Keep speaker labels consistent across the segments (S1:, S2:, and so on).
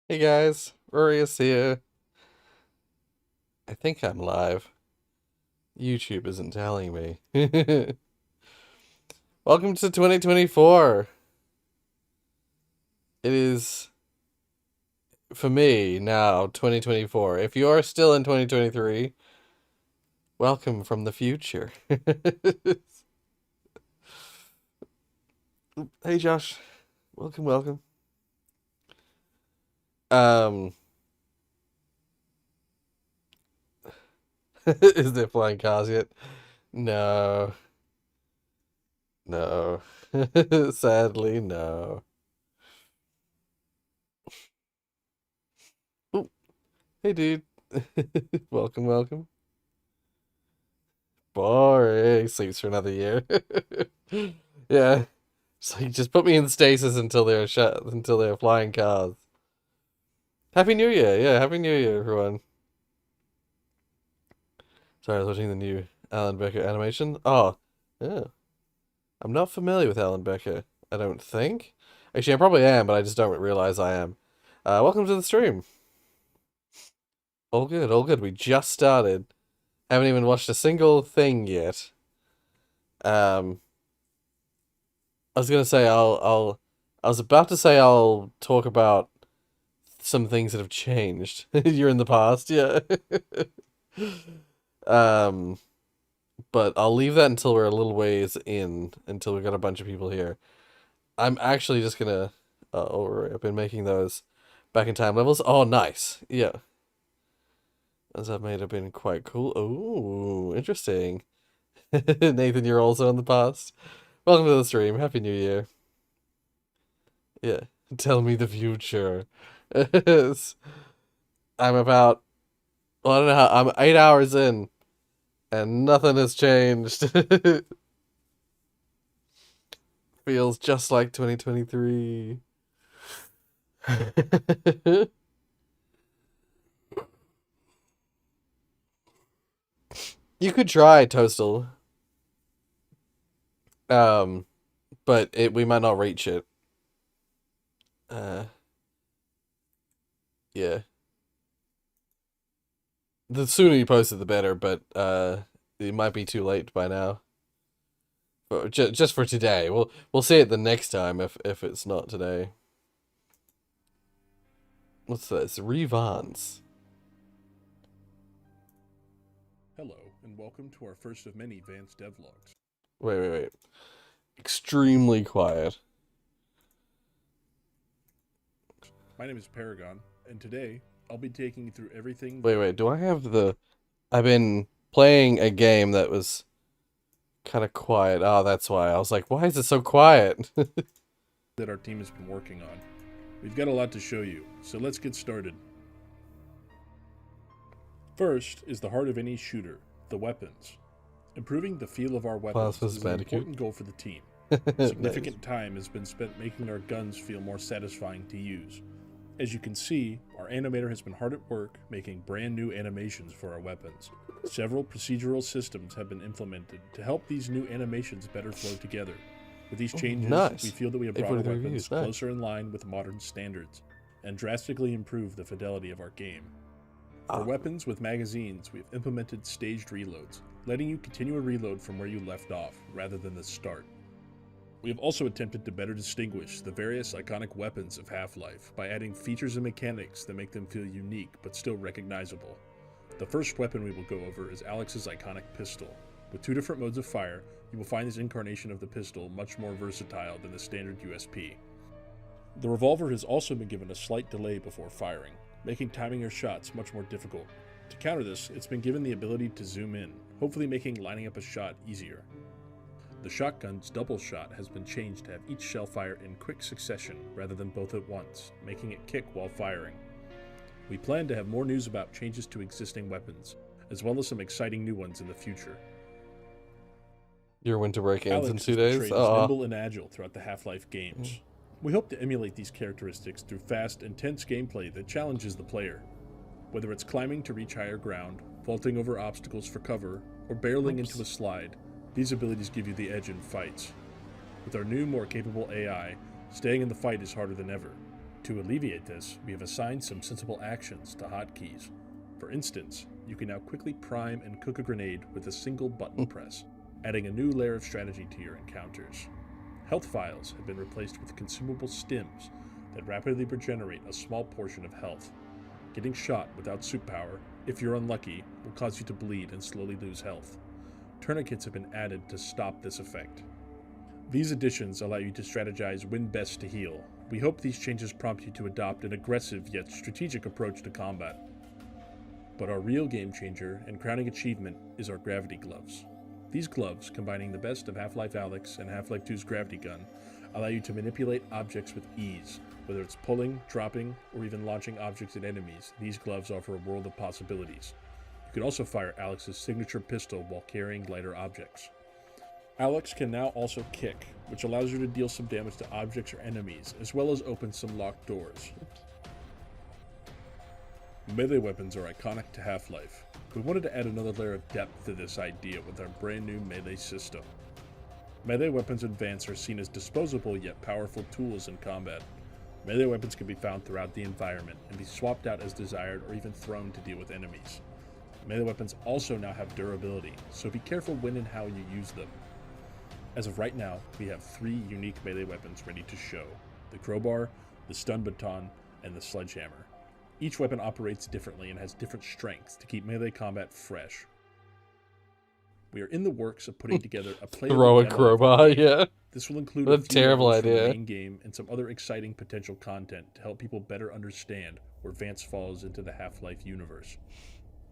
S1: Hey guys, Rorius here. I think I'm live. YouTube isn't telling me. Welcome to 2024. It is, for me, now 2024. If you are still in 2023, welcome from the future. Hey Josh, welcome. Um, is there flying cars yet? No, no. Sadly, no. Ooh, hey dude. Welcome. Boring. Sleeps for another year. Yeah. So you just put me in stasis until they're flying cars. Happy New Year. Yeah, Happy New Year, everyone. Sorry, I was watching the new Alan Becker animation. Oh, yeah. I'm not familiar with Alan Becker, I don't think. Actually, I probably am, but I just don't realize I am. Welcome to the stream. All good, all good. We just started. Haven't even watched a single thing yet. Um, I was gonna say I was about to say I'll talk about some things that have changed. You're in the past, yeah. um, but I'll leave that until we're a little ways in, until we've got a bunch of people here. I'm actually just gonna. Oh, right, I've been making those back in time levels. Oh, nice. Yeah, as I've made have been quite cool. Oh, interesting. Nathan, you're also in the past. Welcome to the stream. Happy New Year. Yeah, tell me the future. Yes. I'm about. Well, I don't know how. I'm 8 hours in, and nothing has changed. Feels just like 2023. You could try Toastal, um, but we might not reach it. Uh, yeah. The sooner you post it, the better. But it might be too late by now. Just for today. We'll see it the next time if it's not today. What's this? Revance.
S2: Hello, and welcome to our first of many Vance devlogs.
S1: Wait. Extremely quiet.
S2: My name is Paragon, and today I'll be taking you through everything
S1: Wait. Do I have the? I've been playing a game that was kind of quiet. Oh, that's why. I was like, why is it so quiet?
S2: that our team has been working on. We've got a lot to show you, so let's get started. First is the heart of any shooter, the weapons. Improving the feel of our weapons
S1: Class
S2: is an
S1: Bandicoot.
S2: important goal for the team.
S1: Nice.
S2: Significant time has been spent making our guns feel more satisfying to use. As you can see, our animator has been hard at work making brand new animations for our weapons. Several procedural systems have been implemented to help these new animations better flow together. With these changes,
S1: Nice.
S2: we feel that we have brought our
S1: 843
S2: weapons
S1: views, nice.
S2: closer in line with modern standards and drastically improved the fidelity of our game. For weapons with magazines, we've implemented staged reloads, letting you continue a reload from where you left off, rather than the start. We have also attempted to better distinguish the various iconic weapons of Half-Life by adding features and mechanics that make them feel unique but still recognizable. The first weapon we will go over is Alex's iconic pistol. With 2 different modes of fire, you will find this incarnation of the pistol much more versatile than the standard USP. The revolver has also been given a slight delay before firing, making timing your shots much more difficult. To counter this, it's been given the ability to zoom in, hopefully making lining up a shot easier. The shotgun's double shot has been changed to have each shell fire in quick succession rather than both at once, making it kick while firing. We plan to have more news about changes to existing weapons, as well as some exciting new ones in the future.
S1: Your winter break ends in
S2: Alex
S1: 2
S2: is
S1: days?
S2: portrayed as nimble and agile throughout the Half-Life games. We hope to emulate these characteristics through fast, intense gameplay that challenges the player. Whether it's climbing to reach higher ground, vaulting over obstacles for cover, or barreling into a slide, these abilities give you the edge in fights. With our new, more capable AI, staying in the fight is harder than ever. To alleviate this, we have assigned some sensible actions to hotkeys. For instance, you can now quickly prime and cook a grenade with a single button press, adding a new layer of strategy to your encounters. Health vials have been replaced with consumable stims that rapidly regenerate a small portion of health. Getting shot without suit power, if you're unlucky, will cause you to bleed and slowly lose health. Tourniquets have been added to stop this effect. These additions allow you to strategize when best to heal. We hope these changes prompt you to adopt an aggressive yet strategic approach to combat. But our real game changer and crowning achievement is our gravity gloves. These gloves, combining the best of Half-Life Alyx and Half-Life 2's gravity gun, allow you to manipulate objects with ease. Whether it's pulling, dropping, or even launching objects at enemies, these gloves offer a world of possibilities. You can also fire Alyx's signature pistol while carrying lighter objects. Alyx can now also kick, which allows you to deal some damage to objects or enemies, as well as open some locked doors. Melee weapons are iconic to Half-Life. We wanted to add another layer of depth to this idea with our brand new melee system. Melee weapons advance are seen as disposable yet powerful tools in combat. Melee weapons can be found throughout the environment and be swapped out as desired or even thrown to deal with enemies. Melee weapons also now have durability, so be careful when and how you use them. As of right now, we have 3 unique melee weapons ready to show: the crowbar, the stun baton, and the sledgehammer. Each weapon operates differently and has different strengths to keep melee combat fresh. We are in the works of putting together a playable
S1: Throw a
S2: demo of our
S1: crowbar,
S2: game.
S1: yeah.
S2: This will include
S1: What
S2: a
S1: a
S2: few
S1: terrible
S2: levels from the
S1: idea.
S2: main game and some other exciting potential content to help people better understand where Vance falls into the Half-Life universe.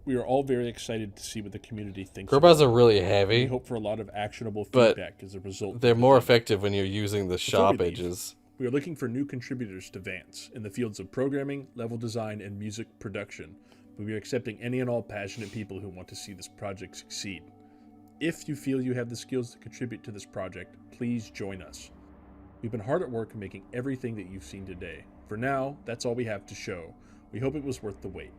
S2: We are all very excited to see what the community thinks.
S1: Crowbars
S2: about
S1: are really
S2: it. We
S1: heavy,
S2: hope for a lot of actionable
S1: but
S2: feedback as a result.
S1: they're
S2: of the
S1: more
S2: demo.
S1: effective when you're using the
S2: Before we
S1: sharp
S2: leave,
S1: edges.
S2: We are looking for new contributors to Vance in the fields of programming, level design, and music production, but we are accepting any and all passionate people who want to see this project succeed. If you feel you have the skills to contribute to this project, please join us. We've been hard at work making everything that you've seen today. For now, that's all we have to show. We hope it was worth the wait.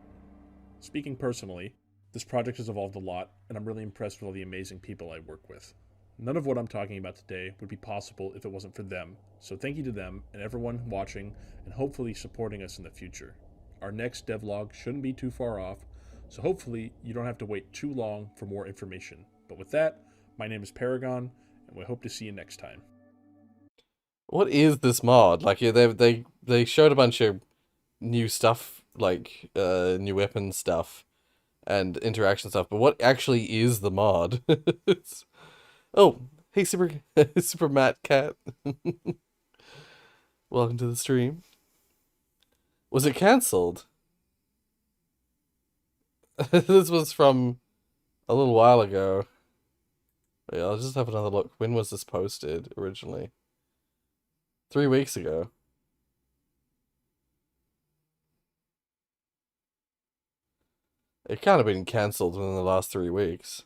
S2: Speaking personally, this project has evolved a lot, and I'm really impressed with all the amazing people I work with. None of what I'm talking about today would be possible if it wasn't for them, so thank you to them and everyone watching and hopefully supporting us in the future. Our next devlog shouldn't be too far off, so hopefully you don't have to wait too long for more information. But with that, my name is Paragon, and we hope to see you next time.
S1: What is this mod? Like, yeah, they showed a bunch of new stuff, like new weapon stuff and interaction stuff, but what actually is the mod? Oh, hey, Super Matt Cat. Welcome to the stream. Was it cancelled? This was from a little while ago. Wait, I'll just have another look. When was this posted originally? 3 weeks ago. It can't have been cancelled within the last 3 weeks.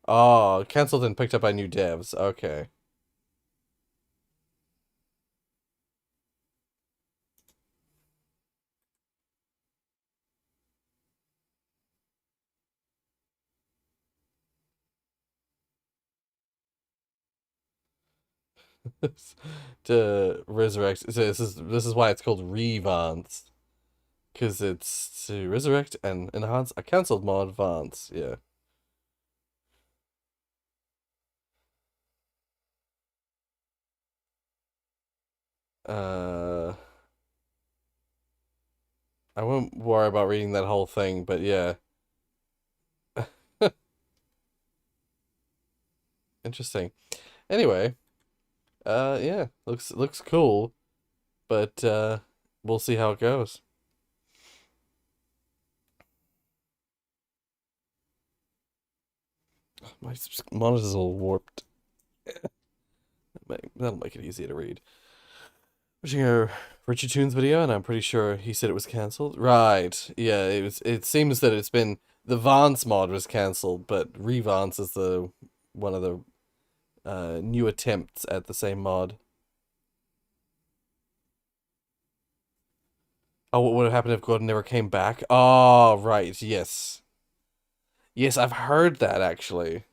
S1: Oh, cancelled and picked up by new devs. Okay. To resurrect. So this is why it's called Revance. Because it's to resurrect and enhance a cancelled mod Vance. Yeah. I won't worry about reading that whole thing, but yeah. Interesting. Anyway, yeah, looks cool, but we'll see how it goes. My monitor's all warped. That'll make it easier to read. Watching a Richard Tunes video, and I'm pretty sure he said it was cancelled. Right? Yeah, it was. It seems that it's been the Vance mod was cancelled, but Revance is the one of the new attempts at the same mod. Oh, what would have happened if Gordon never came back? Oh, right. Yes. Yes, I've heard that actually.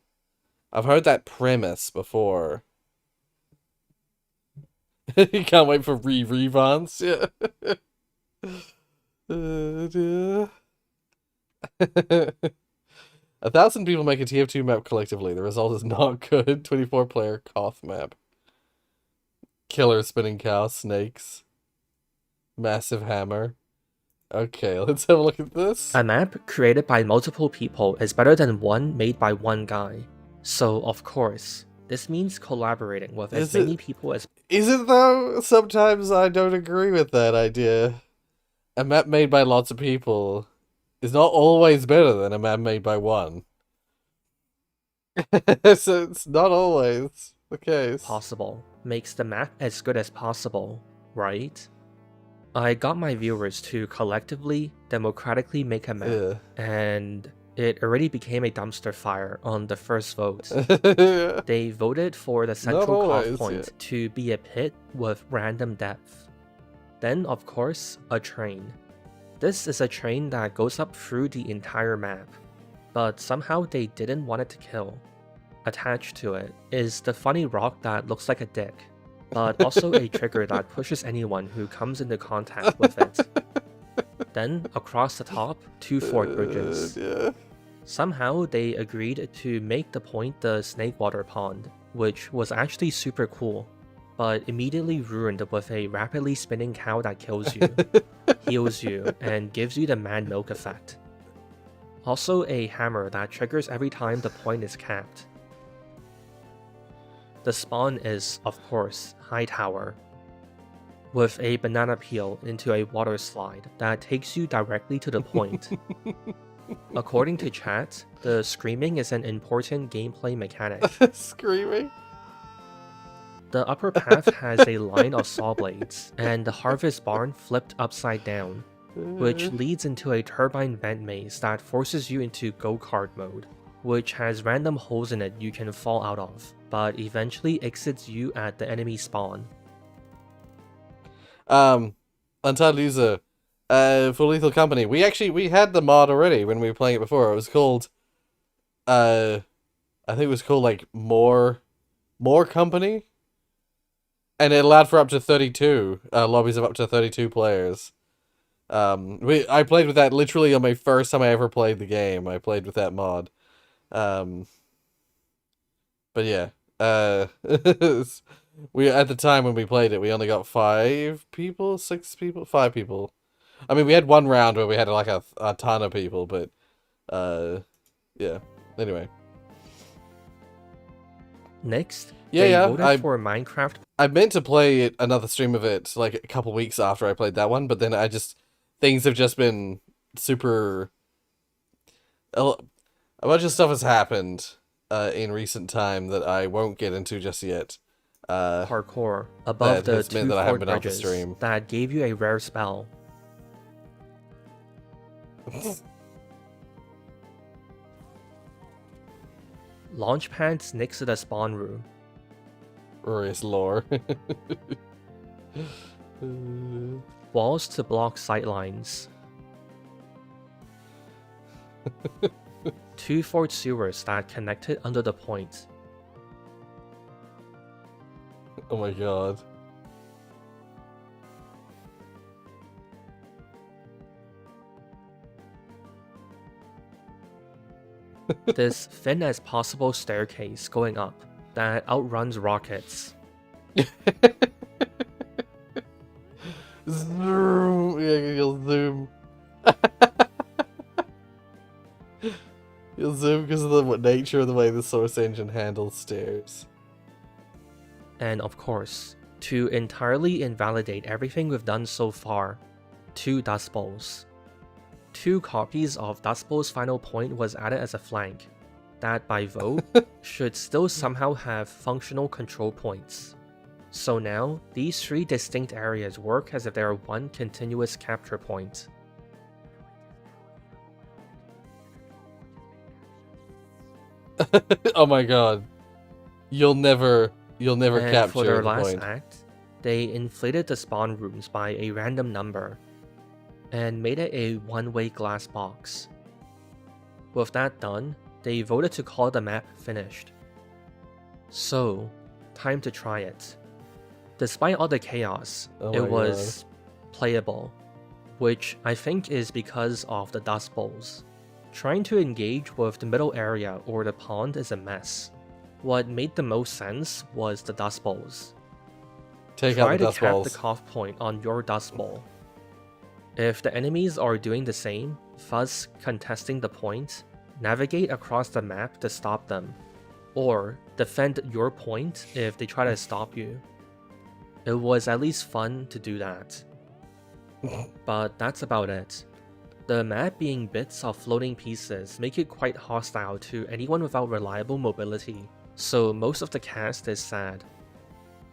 S1: I've heard that premise before. You can't wait for revans. Yeah. Dear. 1,000 people make a TF2 map collectively. The result is not good. 24-player Koth map. Killer spinning cow, snakes. Massive hammer. Okay, let's have a look at this.
S3: A map created by multiple people is better than one made by one guy. So, of course, this means collaborating with as many people as...
S1: Is it though? Sometimes I don't agree with that idea. A map made by lots of people is not always better than a map made by one. So it's not always the case.
S3: possible makes the map as good as possible, right? I got my viewers to collectively, democratically make a map, and it already became a dumpster fire on the first vote. They voted for the central Koth point to be a pit with random depth. Then, of course, a train. This is a train that goes up through the entire map, but somehow they didn't want it to kill. Attached to it is the funny rock that looks like a dick, but also a trigger that pushes anyone who comes into contact with it. Then, across the top, 2 fort bridges. Somehow, they agreed to make the point the Snakewater Pond, which was actually super cool, but immediately ruined with a rapidly spinning cow that kills you, heals you, and gives you the mad milk effect. Also a hammer that triggers every time the point is capped. The spawn is, of course, High Tower, with a banana peel into a water slide that takes you directly to the point. According to chat, the screaming is an important gameplay mechanic.
S1: Screaming?
S3: The upper path has a line of saw blades, and the harvest barn flipped upside down, which leads into a turbine vent maze that forces you into go-kart mode, which has random holes in it you can fall out of, but eventually exits you at the enemy spawn.
S1: Untitled user, for Lethal Company, we had the mod already when we were playing it before. It was called, I think it was called like More Company, and it allowed for up to 32 lobbies of up to 32 players. I played with that literally on my first time I ever played the game. I played with that mod. But yeah, we at the time when we played it, we only got 5 people, 6 people, 5 people. I mean, we had one round where we had like a ton of people, but yeah. Anyway.
S3: Next,
S1: yeah,
S3: voted for Minecraft.
S1: I meant to play another stream of it like a couple weeks after I played that one, but then things have just been super. A bunch of stuff has happened in recent time that I won't get into just yet.
S3: Parkour above the 2 fort bridges that gave you a rare spell. Launch pads next to the spawn room.
S1: Rorius lore.
S3: Walls to block sightlines. 2 fort sewers that connected under the point.
S1: Oh my god.
S3: This thin as possible staircase going up that outruns rockets.
S1: Zoom. Yeah, you'll zoom. You'll zoom because of the nature of the way the Source Engine handles stairs.
S3: And of course, to entirely invalidate everything we've done so far, 2 Dust Bowls. 2 copies of Dust Bowl's final point was added as a flank, that by vote should still somehow have functional control points. So now, these 3 distinct areas work as if they are one continuous capture point.
S1: Oh my god. You'll never capture
S3: for their last
S1: point.
S3: act, they inflated the spawn rooms by a random number, and made it a one-way glass box. With that done, they voted to call the map finished. So, time to try it. Despite all the chaos, it was playable, which I think is because of the dust bowls. Trying to engage with the middle area or the pond is a mess. What made the most sense was the dust bowls. Try to cap the cough point on your dust bowl. If the enemies are doing the same, thus contesting the point, navigate across the map to stop them, or defend your point if they try to stop you. It was at least fun to do that. But that's about it. The map being bits of floating pieces make it quite hostile to anyone without reliable mobility, so most of the cast is sad.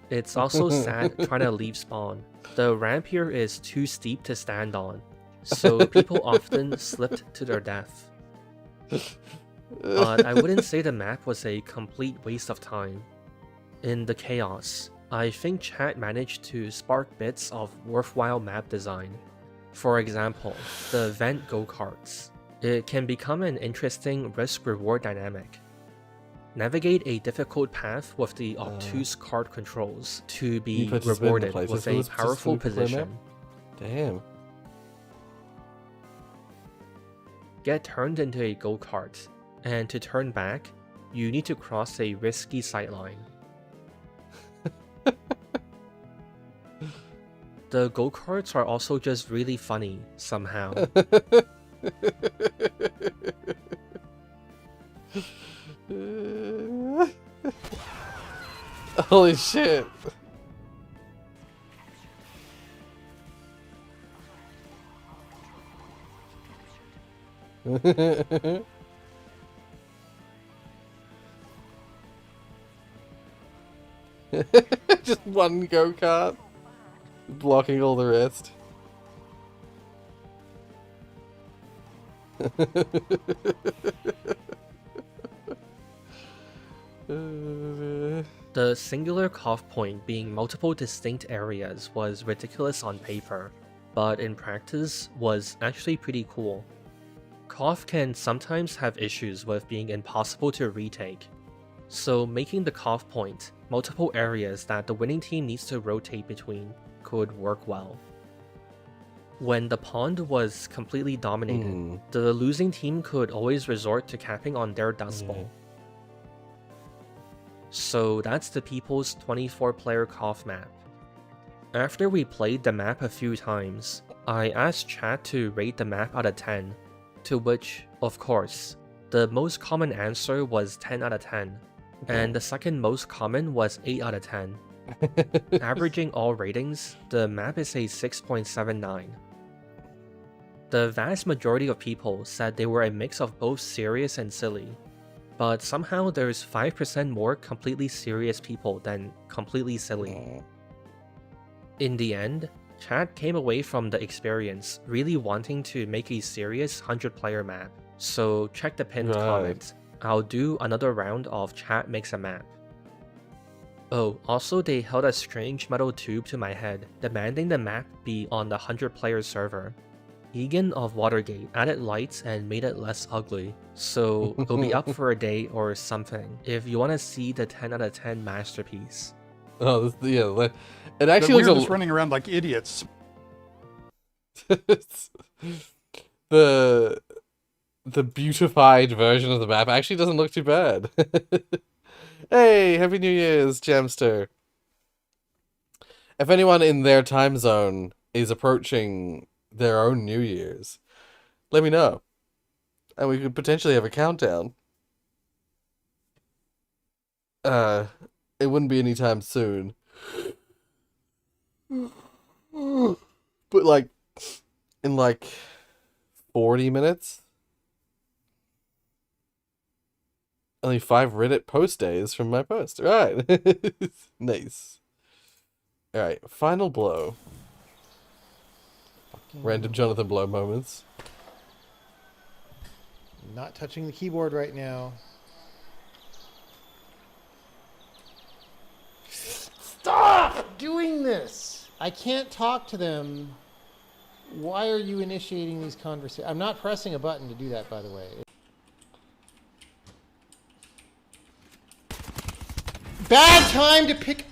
S3: It's also sad trying to leave spawn. The ramp here is too steep to stand on, so people often slipped to their death. But I wouldn't say the map was a complete waste of time. In the chaos, I think chat managed to spark bits of worthwhile map design. For example, the vent go-karts. It can become an interesting risk-reward dynamic. Navigate a difficult path with the obtuse card controls to be rewarded with a powerful position.
S1: Damn.
S3: Get turned into a go-kart, and to turn back, you need to cross a risky sightline. The go-karts are also just really funny, somehow.
S1: Holy shit. Just one go-kart blocking all the rest.
S3: The singular cough point being multiple distinct areas was ridiculous on paper, but in practice was actually pretty cool. Cough can sometimes have issues with being impossible to retake, so making the cough point multiple areas that the winning team needs to rotate between could work well. When the pond was completely dominated, the losing team could always resort to capping on their dust bowl. So that's the People's 24-player cough map. After we played the map a few times, I asked chat to rate the map out of 10, to which, of course, the most common answer was 10 out of 10, and the second most common was 8 out of 10. Averaging all ratings, the map is a 6.79. The vast majority of people said they were a mix of both serious and silly, but somehow there's 5% more completely serious people than completely silly. In the end, chat came away from the experience really wanting to make a serious 100-player map, so check the pinned comment. I'll do another round of chat makes a map. Oh, also they held a strange metal tube to my head, demanding the map be on the 100-player server. Egan of Watergate added lights and made it less ugly, so it'll be up for a day or something if you want to see the 10 out of 10 masterpiece.
S1: Oh, yeah, it actually looks
S4: just running around like idiots.
S1: the beautified version of the map actually doesn't look too bad. Hey, Happy New Year's, Jamster. If anyone in their time zone is approaching their own New Year's, let me know. And we could potentially have a countdown. It wouldn't be anytime soon. But like, in like 40 minutes? Only 5 Reddit post days from my post. Alright. Nice. Alright, final blow. Random Jonathan Blow moments.
S5: Not touching the keyboard right now. Stop doing this! I can't talk to them. Why are you initiating these conversations? I'm not pressing a button to do that, by the way. Bad time to pick...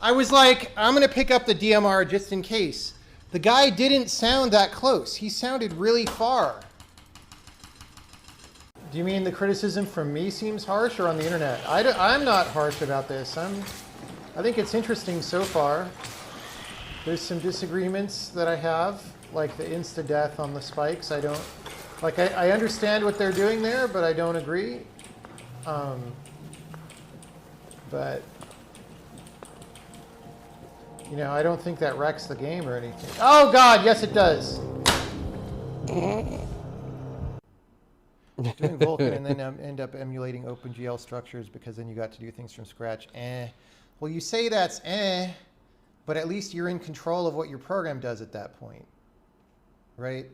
S5: I was like, I'm going to pick up the DMR just in case. The guy didn't sound that close. He sounded really far. Do you mean the criticism from me seems harsh, or on the internet? I'm not harsh about this. I think it's interesting so far. There's some disagreements that I have, like the insta-death on the spikes. I don't... Like, I understand what they're doing there, but I don't agree. But... You know, I don't think that wrecks the game or anything. Oh, God, yes, it does. Doing Vulkan and then end up emulating OpenGL structures because then you got to do things from scratch. Well, you say that's but at least you're in control of what your program does at that point, right?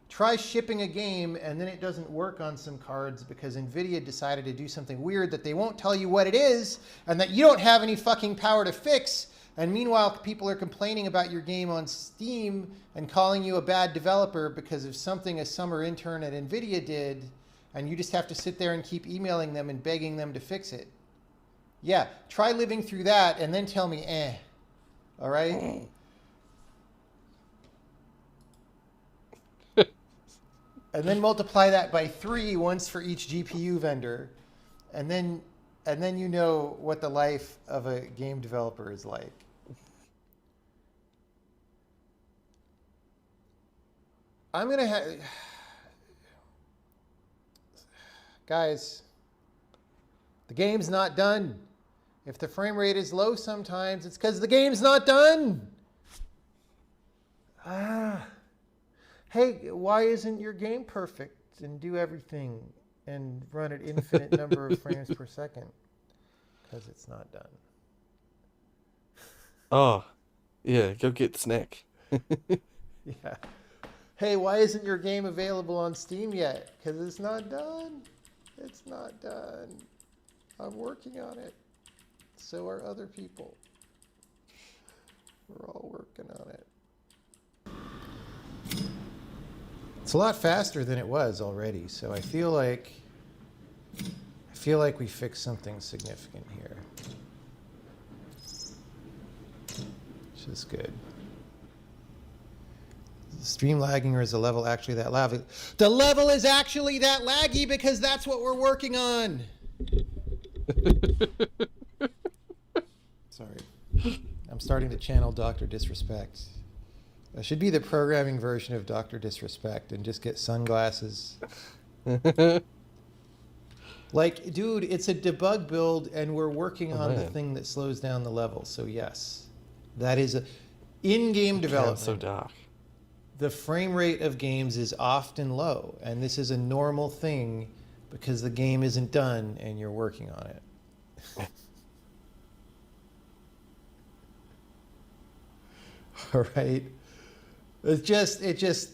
S5: Try shipping a game and then it doesn't work on some cards because NVIDIA decided to do something weird that they won't tell you what it is and that you don't have any fucking power to fix. And meanwhile, people are complaining about your game on Steam and calling you a bad developer because of something a summer intern at NVIDIA did, and you just have to sit there and keep emailing them and begging them to fix it. Yeah, try living through that and then tell me, all right? And then multiply that by 3 once for each GPU vendor, and then you know what the life of a game developer is like. I'm going to have... Guys, the game's not done. If the frame rate is low sometimes, it's because the game's not done. Hey, why isn't your game perfect and do everything and run at infinite number of frames per second? Because it's not done.
S1: Oh, yeah, go get snack.
S5: Yeah. Hey, why isn't your game available on Steam yet? Because it's not done. It's not done. I'm working on it. So are other people. We're all working on it. It's a lot faster than it was already, so I feel like we fixed something significant here. Which is good. Is the stream lagging or is the level actually that laggy? The level is actually that laggy because that's what we're working on. Sorry. I'm starting to channel Dr. Disrespect. I should be the programming version of Dr. Disrespect and just get sunglasses. Like, dude, it's a debug build and we're working on the thing that slows down the level. So yes, that is a in-game development.
S1: So dark.
S5: The frame rate of games is often low, and this is a normal thing because the game isn't done and you're working on it. All right. It just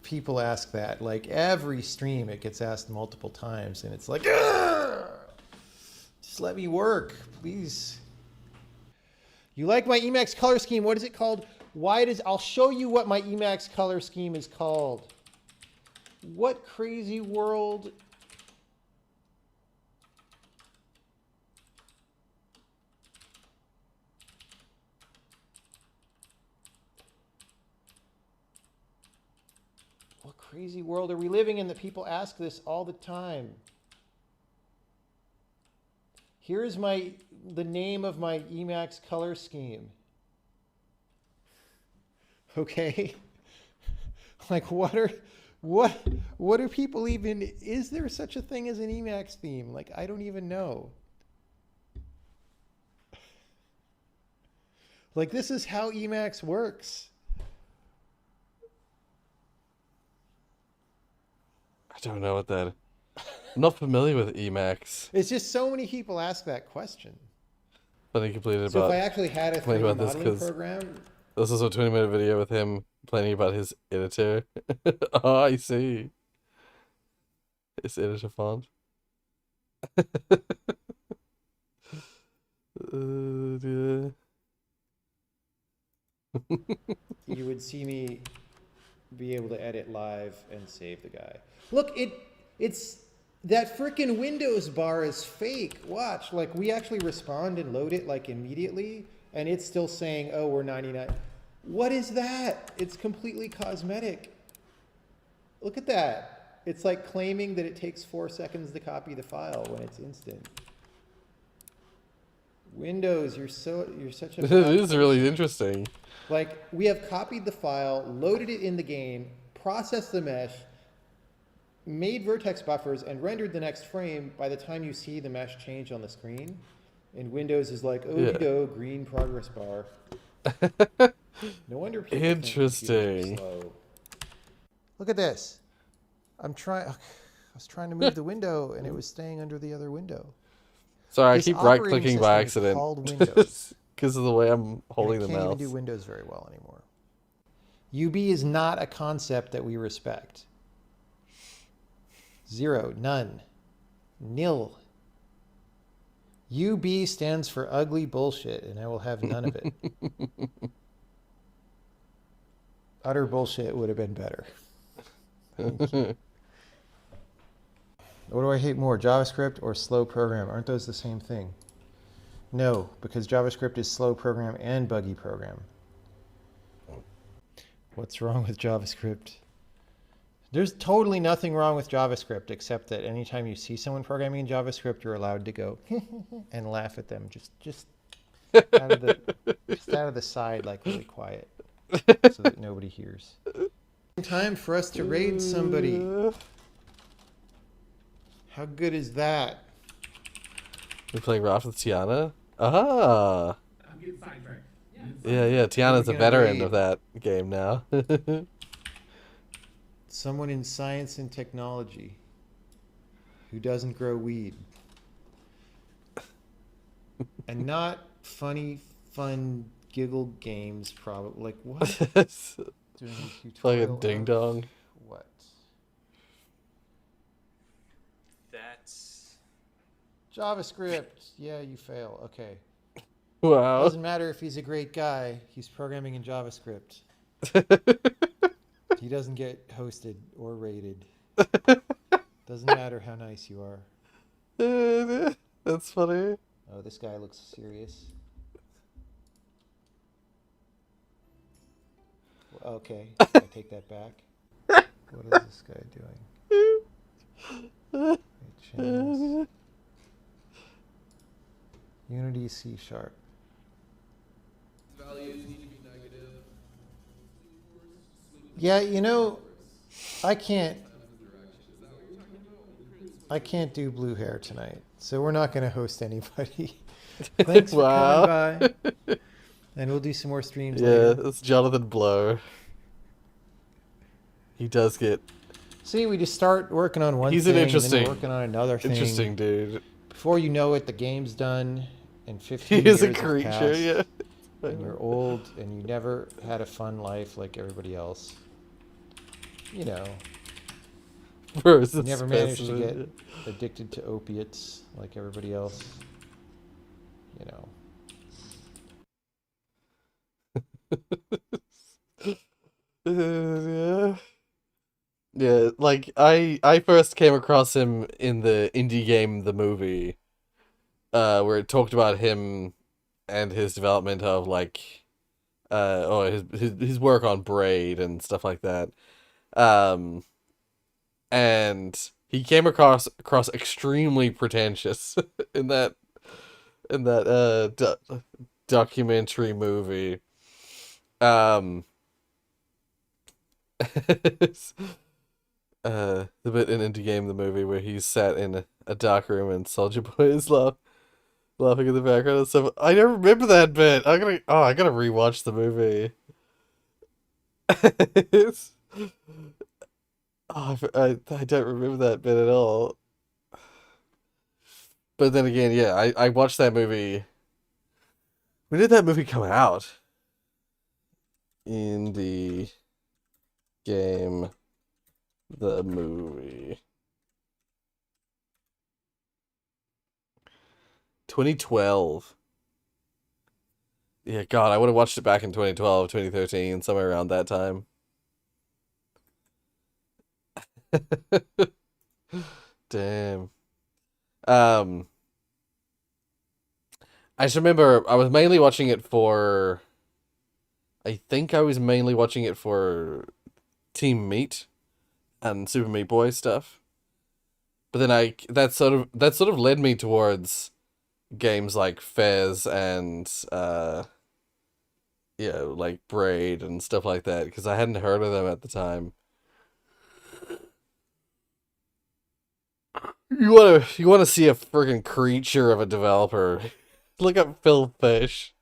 S5: people ask that. Like every stream it gets asked multiple times and it's like, just let me work, please. You like my Emacs color scheme? What is it called? I'll show you what my Emacs color scheme is called. What crazy world? What crazy world are we living in that people ask this all the time? Here's the name of my Emacs color scheme. Okay. Like what are people even, is there such a thing as an Emacs theme? Like I don't even know. Like this is how Emacs works.
S1: I don't know what that. I'm not familiar with Emacs.
S5: It's just so many people ask that question.
S1: But he completed
S5: So
S1: about.
S5: if I actually had a 3D
S1: about this
S5: modeling program.
S1: This is a 20-minute video with him complaining about his editor. Oh, I see. His editor font. Dear.
S5: You would see me be able to edit live and save the guy. Look, That freaking Windows bar is fake. Watch, like we actually respond and load it like immediately, and it's still saying, "Oh, we're 99." What is that? It's completely cosmetic. Look at that. It's like claiming that it takes 4 seconds to copy the file when it's instant. Windows, you're such a
S1: It
S5: bad
S1: is really
S5: person.
S1: interesting.
S5: Like we have copied the file, loaded it in the game, processed the mesh, made vertex buffers, and rendered the next frame by the time you see the mesh change on the screen. And Windows is like, oh,
S1: Yeah.
S5: green progress bar. No wonder people think computers
S1: Interesting.
S5: are slow. Look at this. I was trying to move the window, and it was staying under the other window.
S1: Sorry, I
S5: This
S1: keep
S5: operating
S1: right-clicking by
S5: system is
S1: accident.
S5: called Windows,
S1: Because of the way I'm
S5: and
S1: holding
S5: it
S1: the
S5: can't even do
S1: mouse.
S5: Windows very well anymore. UB is not a concept that we respect. 0, none, nil. UB stands for ugly bullshit, and I will have none of it. Utter bullshit would have been better. Thank you. What do I hate more, JavaScript or slow program? Aren't those the same thing? No, because JavaScript is slow program and buggy program. What's wrong with JavaScript? There's totally nothing wrong with JavaScript, except that anytime you see someone programming in JavaScript, you're allowed to go and laugh at them, just out of the side, like really quiet, so that nobody hears. Time for us to raid somebody. How good is that?
S1: We're playing Raft with Tiana? Ah! Yeah, Tiana's a
S5: gonna
S1: veteran
S5: raid?
S1: of that game now.
S5: Someone in science and technology who doesn't grow weed. And not funny, fun giggle games, probably. Like, what? Doing a
S1: Like a
S5: tutorial
S1: ding
S5: of
S1: dong.
S5: what?
S3: That's
S5: JavaScript. Yeah, you fail. Okay.
S1: Wow.
S5: Doesn't matter if he's a great guy. He's programming in JavaScript. He doesn't get hosted or rated. Doesn't matter how nice you are.
S1: That's funny.
S5: Oh, this guy looks serious. Okay, I take that back. What is this guy doing? Wait, channels. Unity C#. Yeah, you know, I can't do blue hair tonight, so we're not going to host anybody. Thanks for
S1: Wow.
S5: coming by, and we'll do some more streams
S1: Yeah,
S5: later.
S1: it's Jonathan Blow. He does get...
S5: See, we just start working on one
S1: He's
S5: thing,
S1: an
S5: and then
S1: interesting...
S5: we're working on another thing.
S1: Interesting dude.
S5: Before you know it, the game's done, and 15
S1: He is
S5: years
S1: a
S5: have
S1: creature,
S5: passed,
S1: yeah.
S5: and you're old, and you never had a fun life like everybody else. You know,
S1: Versus
S5: you never managed to
S1: specimen.
S5: get addicted to opiates like everybody else. You know.
S1: Yeah. Yeah, like I first came across him in the indie game The Movie, where it talked about him and his development of like his work on Braid and stuff like that. And he came across extremely pretentious in that documentary movie. The bit in Indie Game, the movie, where he's sat in a dark room and Soldier Boy is laughing in the background and stuff. I don't remember that bit. I gotta rewatch the movie. It's, I don't remember that bit at all. But then again, yeah, I watched that movie. When did that movie come out? Indie Game, the movie. 2012. Yeah, God, I would have watched it back in 2012, 2013, somewhere around that time. Damn. I just remember I was mainly watching it for. I think I was mainly watching it for Team Meat and Super Meat Boy stuff. But then that sort of led me towards games like Fez and like Braid and stuff like that because I hadn't heard of them at the time. You wanna see a friggin' creature of a developer? Look up Phil Fish.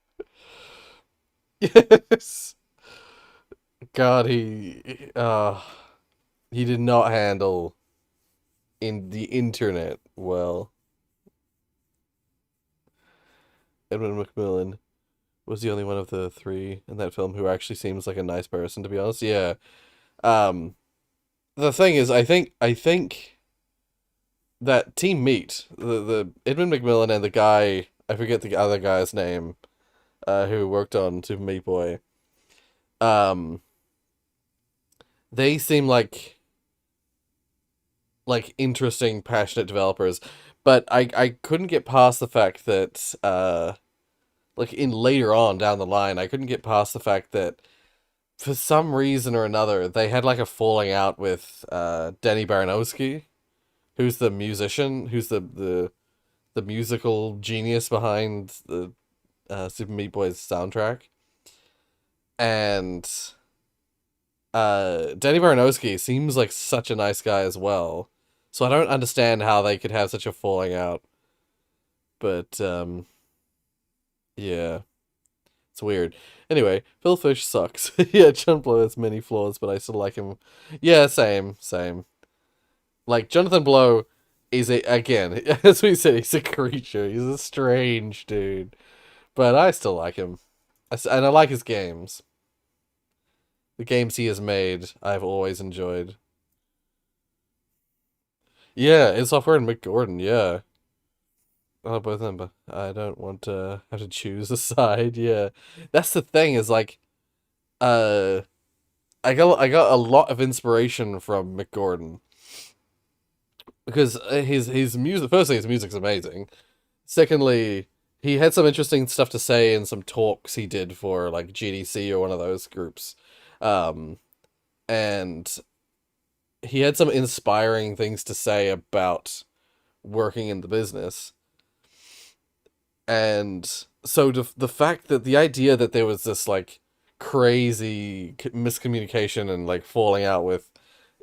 S1: Yes. God, he did not handle in the internet well. Edmund McMillan was the only one of the three in that film who actually seems like a nice person, to be honest. Yeah. Um, the thing is, I think that Team Meat, the Edmund McMillan and the guy, I forget the other guy's name, who worked on Super Meat Boy, um, they seem like interesting, passionate developers, but I couldn't get past the fact that like in later on down the line, I couldn't get past the fact that for some reason or another they had like a falling out with Danny Baranowski, who's the musician, who's the musical genius behind the Super Meat Boy's soundtrack, and Danny Baranowski seems like such a nice guy as well. So I don't understand how they could have such a falling out. But yeah, it's weird. Anyway, Phil Fish sucks. Yeah, John Blow has many flaws, but I still like him. Yeah, same. Like Jonathan Blow is again, as we said, he's a creature. He's a strange dude, but I still like him, and I like his games. The games he has made, I've always enjoyed. Yeah, it's Software and Mick Gordon. Yeah. Oh, both of them, but I don't want to have to choose a side. Yeah, that's the thing. Is like, uh, I got a lot of inspiration from Mick Gordon because his music. Firstly, his music's amazing. Secondly, he had some interesting stuff to say in some talks he did for like GDC or one of those groups, um, and he had some inspiring things to say about working in the business. And so the fact that the idea that there was this like crazy miscommunication and like falling out with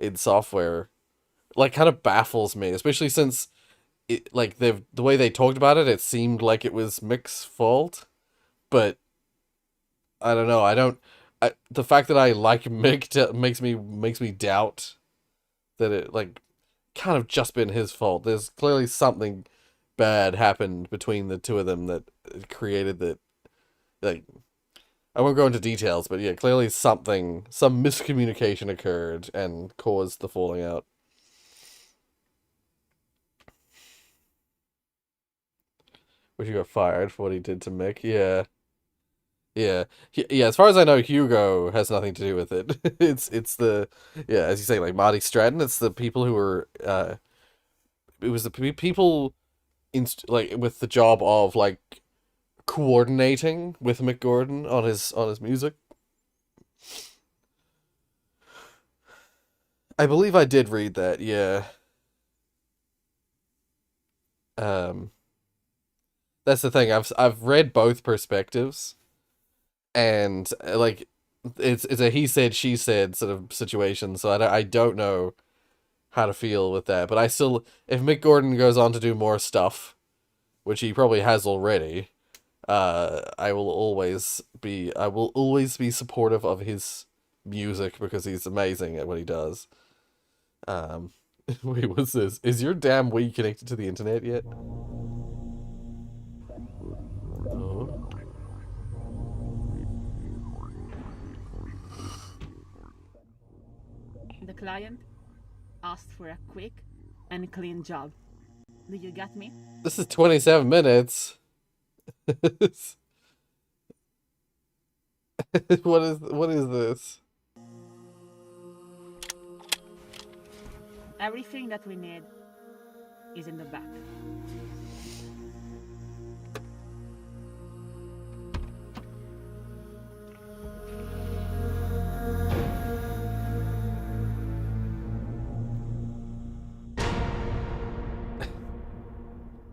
S1: id Software like kind of baffles me, especially since the way they talked about it, it seemed like it was Mick's fault, but I don't know. The fact that I like Mick makes me doubt that it like kind of just been his fault. There's clearly something bad happened between the two of them that created that. Like, I won't go into details, but yeah, clearly some miscommunication occurred and caused the falling out. Which he got fired for what he did to Mick. Yeah, yeah, yeah. As far as I know, Hugo has nothing to do with it. It's the yeah, as you say, like Marty Stratton. It's the people who were it was the people like with the job of like coordinating with Mick Gordon on his music. I believe I did read that. Yeah. Um, that's the thing. I've read both perspectives, and like it's a he said she said sort of situation. So I don't know how to feel with that. But I still, if Mick Gordon goes on to do more stuff, which he probably has already, I will always be supportive of his music because he's amazing at what he does. Um, wait, what's this? Is your damn Wii connected to the internet yet? Oh.
S4: The client asked for a quick and clean job. Do you get me?
S1: This is 27 minutes. What is this?
S4: Everything that we need. is in the back.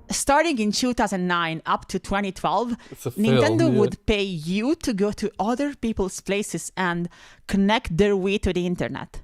S4: Starting in 2009 up to 2012, Nintendo would pay you to go to other people's places and connect their Wii to the internet.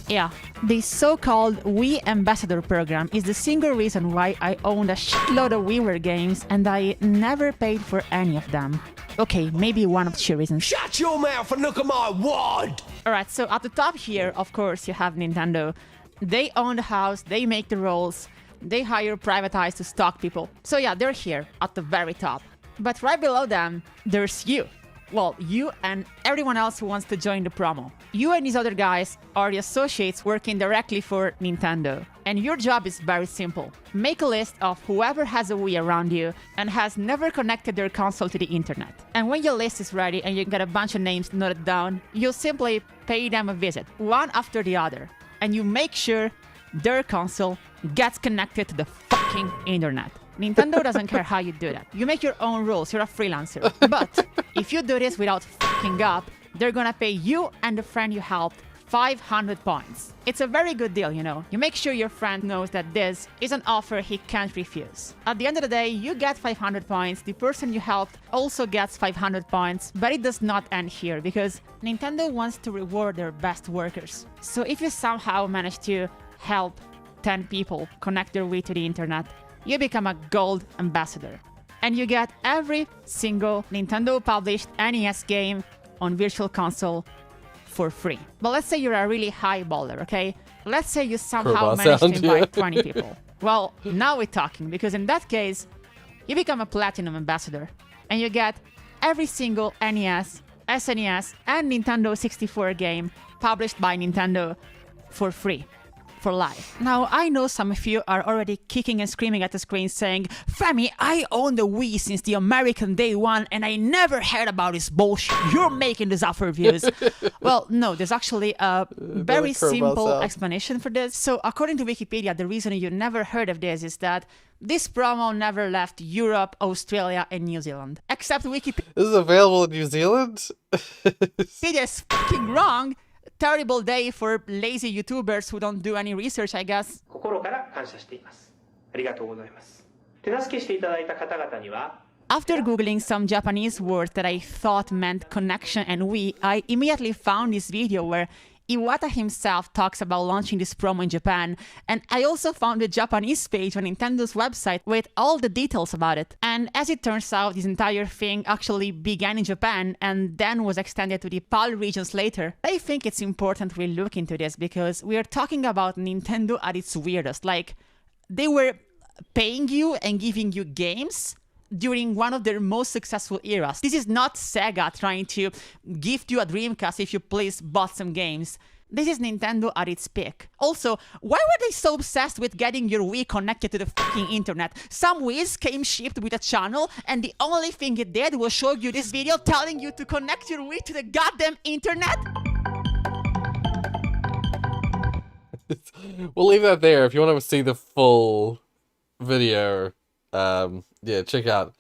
S4: Yeah, the so-called Wii Ambassador program is the single reason why I owned a shitload of WiiWare games and I never paid for any of them. Okay, maybe one of two reasons.
S6: Shut your mouth and look at my wad!
S4: Alright, so at the top here, of course, you have Nintendo. They own the house, they make the rules, they hire private eyes to stalk people. So yeah, they're here at the very top. But right below them, there's you. Well, you and everyone else who wants to join the promo. You and these other guys are the associates working directly for Nintendo. And your job is very simple. Make a list of whoever has a Wii around you and has never connected their console to the internet. And when your list is ready and you get a bunch of names noted down, you'll simply pay them a visit, one after the other. And you make sure their console gets connected to the fucking internet. Nintendo doesn't care how you do that. You make your own rules, you're a freelancer. But if you do this without fucking up, they're gonna pay you and the friend you helped 500 points. It's a very good deal, you know. You make sure your friend knows that this is an offer he can't refuse. At the end of the day, you get 500 points, the person you helped also gets 500 points, but it does not end here because Nintendo wants to reward their best workers. So if you somehow manage to help 10 people connect their Wii to the internet, you become a gold ambassador. And you get every single Nintendo published NES game on Virtual Console for free. But let's say you're a really high baller, okay? Let's say you somehow manage to invite 20 people. Well, now we're talking, because in that case, you become a Platinum Ambassador. And you get every single NES, SNES, and Nintendo 64 game published by Nintendo for free. For life. Now, I know some of you are already kicking and screaming at the screen saying, Femi, I own the Wii since the American day one and I never heard about this bullshit. You're making this up for views. Well, no, there's actually a very simple explanation for this. So, according to Wikipedia, the reason you never heard of this is that this promo never left Europe, Australia, and New Zealand. Except Wikipedia.
S1: This is available in New Zealand?
S4: Wikipedia is fucking wrong. Terrible day for lazy YouTubers who don't do any research, I guess.
S7: 心から感謝しています。ありがとうございます。手助けしていただいた方々には
S4: After googling some Japanese words that I thought meant connection and Wii, I immediately found this video where Iwata himself talks about launching this promo in Japan, and I also found the Japanese page on Nintendo's website with all the details about it. And as it turns out, this entire thing actually began in Japan and then was extended to the PAL regions later. I think it's important we look into this because we are talking about Nintendo at its weirdest. Like, they were paying you and giving you games during one of their most successful eras. This is not Sega trying to gift you a Dreamcast if you please bought some games. This is Nintendo at its peak. Also, why were they so obsessed with getting your Wii connected to the fucking internet? Some Wiis came shipped with a channel, and the only thing it did was show you this video telling you to connect your Wii to the goddamn internet?
S1: We'll leave that there. If you want to see the full video, yeah, check out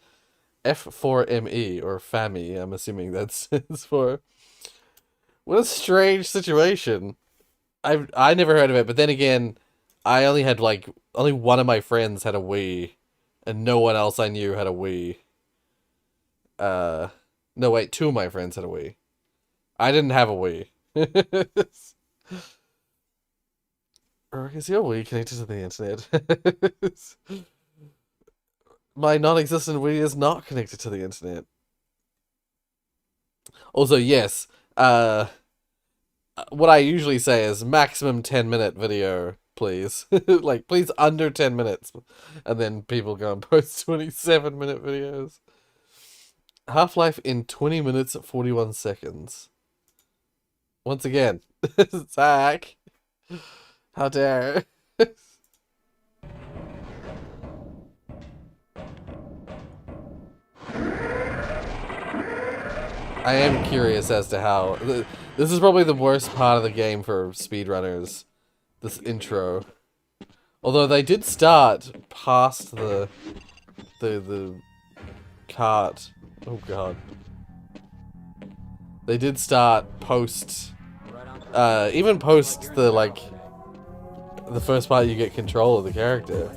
S1: F4ME or FAMI. I'm assuming that's for. What a strange situation. I never heard of it, but then again, I only had only one of my friends had a Wii, and no one else I knew had a Wii. No wait, two of my friends had a Wii. I didn't have a Wii. Or is your Wii connected to the internet? My non-existent Wii is not connected to the internet. Also, yes, what I usually say is maximum 10-minute video, please. Please under 10 minutes. And then people go and post 27-minute videos. Half-Life in 20 minutes, 41 seconds. Once again, Zach, how dare. I am curious as to how... This is probably the worst part of the game for speedrunners. This intro. Although they did start past the cart. Oh god. They did start post, even post the, like, the first part you get control of the character.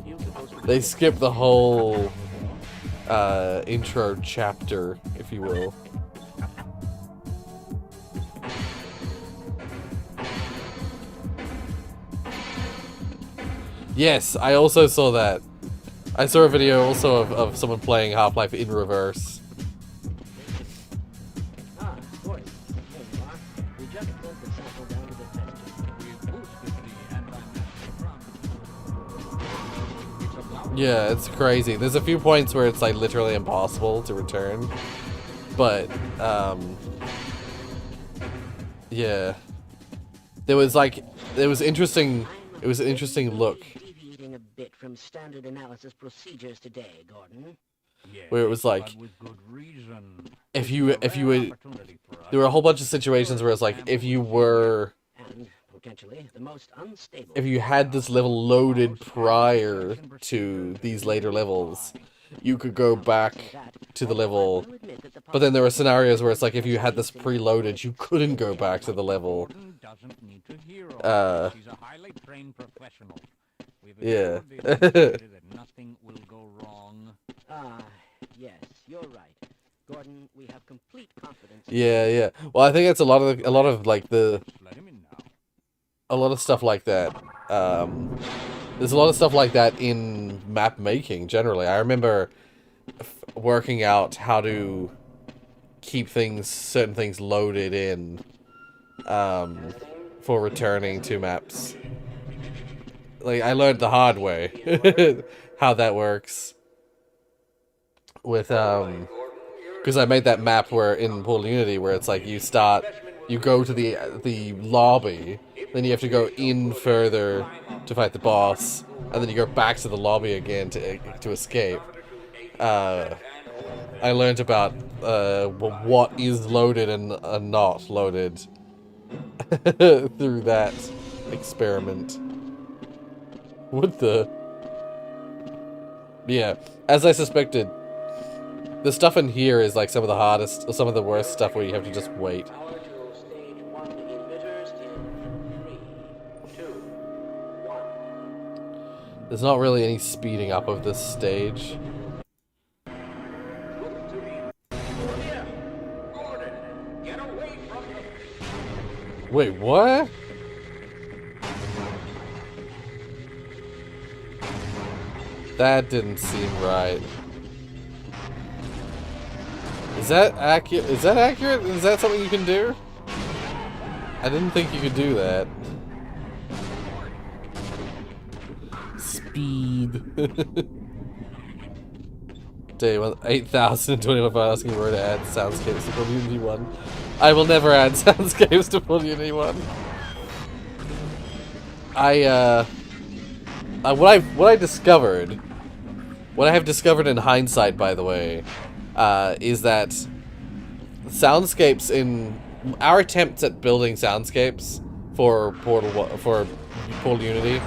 S1: They skip the whole, intro chapter, if you will. Yes, I also saw that. I saw a video also of someone playing Half-Life in reverse. Yeah, it's crazy. There's a few points where it's like literally impossible to return. But, yeah. There was interesting, it was an interesting look.
S8: Deviating a bit from standard analysis procedures today, Gordon.
S1: Where it was like, if you were, there were a whole bunch of situations where it's like, if you were, if you had this level loaded prior to these later levels, you could go back to the level, but then there were scenarios where it's like, if you had this preloaded, you couldn't go back to the level. Yeah.
S8: Yes, you're right. Gordon, we have complete confidence.
S1: Yeah, yeah. Well, I think it's a lot of like a lot of stuff like that. There's a lot of stuff like that in map making generally. I remember working out how to keep certain things loaded in, for returning to maps. Like, I learned the hard way how that works. With, because I made that map where in Portal Unity where it's like you go to the lobby, then you have to go in further to fight the boss, and then you go back to the lobby again to escape. I learned about what is loaded and not loaded through that experiment. What the? Yeah, as I suspected. The stuff in here is like some of the hardest, some of the worst stuff where you have to just wait. There's not really any speeding up of this stage. Wait, what? That didn't seem right. Is that accurate? Is that accurate? Is that something you can do? I didn't think you could do that. Speed. Day 8,021 asking where to add soundscapes to Portal Unity 1. I will never add soundscapes to Portal Unity 1. What I discovered, what I have discovered in hindsight, by the way, is that soundscapes in our attempts at building soundscapes for Portal Unity,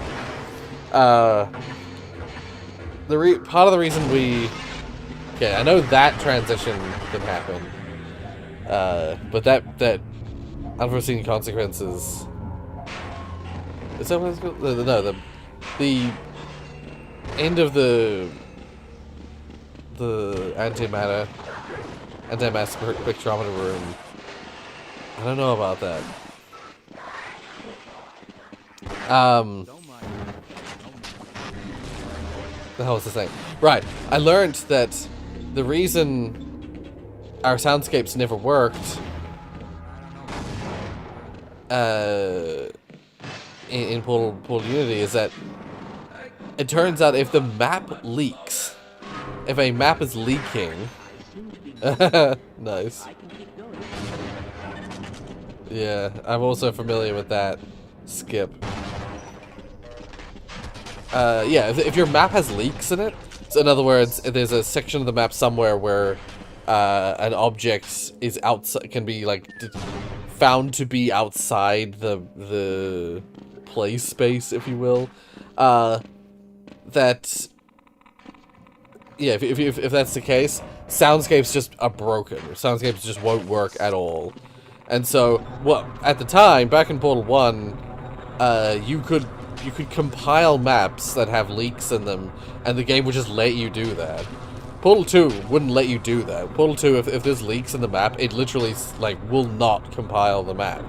S1: part of the reason okay, I know that transition can happen, but that unforeseen consequences. Is that what it's called? No, the end of the antimatter spectrometer room. I don't know about that. The hell was the thing? Right, I learned that the reason our soundscapes never worked in Portal Unity is that it turns out if the map leaks, if a map is leaking, nice. Yeah, I'm also familiar with that skip. Yeah, if your map has leaks in it, so in other words, if there's a section of the map somewhere where an object is outside, can be like found to be outside the play space, if you will, that, yeah, if that's the case, soundscapes just are broken. Soundscapes just won't work at all. And so, well, at the time, back in Portal 1, you could compile maps that have leaks in them, and the game would just let you do that. Portal 2 wouldn't let you do that. Portal 2, if there's leaks in the map, it literally, like, will not compile the map.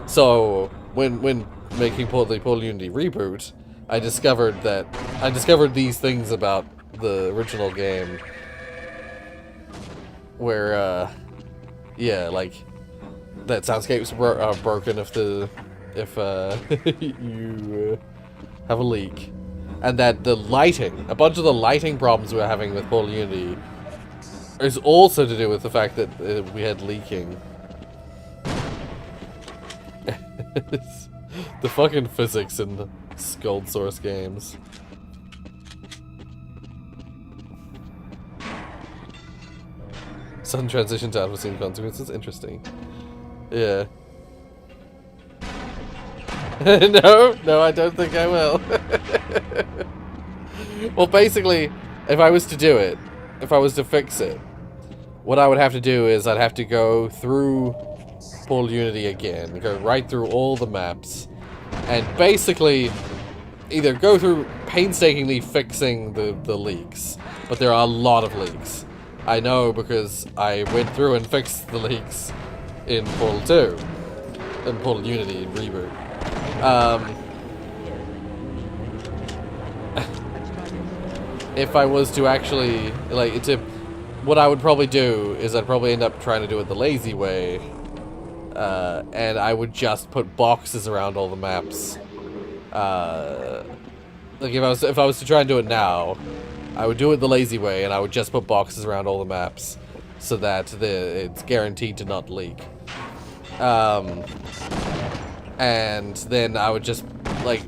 S1: So, when making the Portal Unity reboot, I discovered these things about the original game, where, yeah, like, that soundscapes are broken if you have a leak. And that the lighting, a bunch of the lighting problems we were having with Portal Unity is also to do with the fact that we had leaking. The fucking physics in the Gold Source games. Sudden transition to unforeseen consequences. Interesting. Yeah. No, I don't think I will. Well, basically, if I was to do it, if I was to fix it, what I would have to do is I'd have to go through Portal Unity again, go right through all the maps, and basically either go through painstakingly fixing the leaks, but there are a lot of leaks. I know because I went through and fixed the leaks in Portal 2, in Portal Unity reboot. If I was to actually, like, what I would probably do is I'd probably end up trying to do it the lazy way, and I would just put boxes around all the maps. Like, if I was to try and do it now, I would do it the lazy way, and I would just put boxes around all the maps, so that it's guaranteed to not leak. And then I would just, like...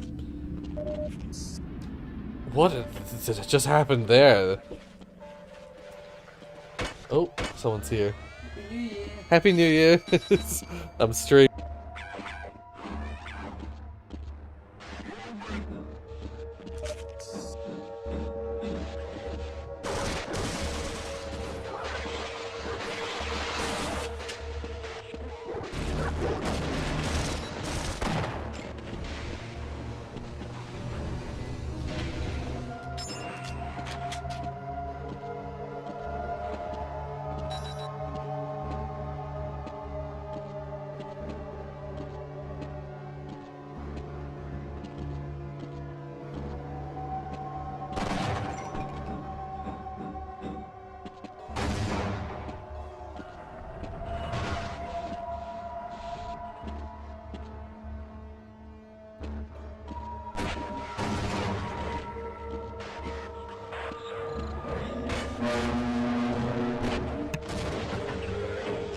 S1: What did it just happen there? Oh, someone's here. Happy New Year! I'm streaming.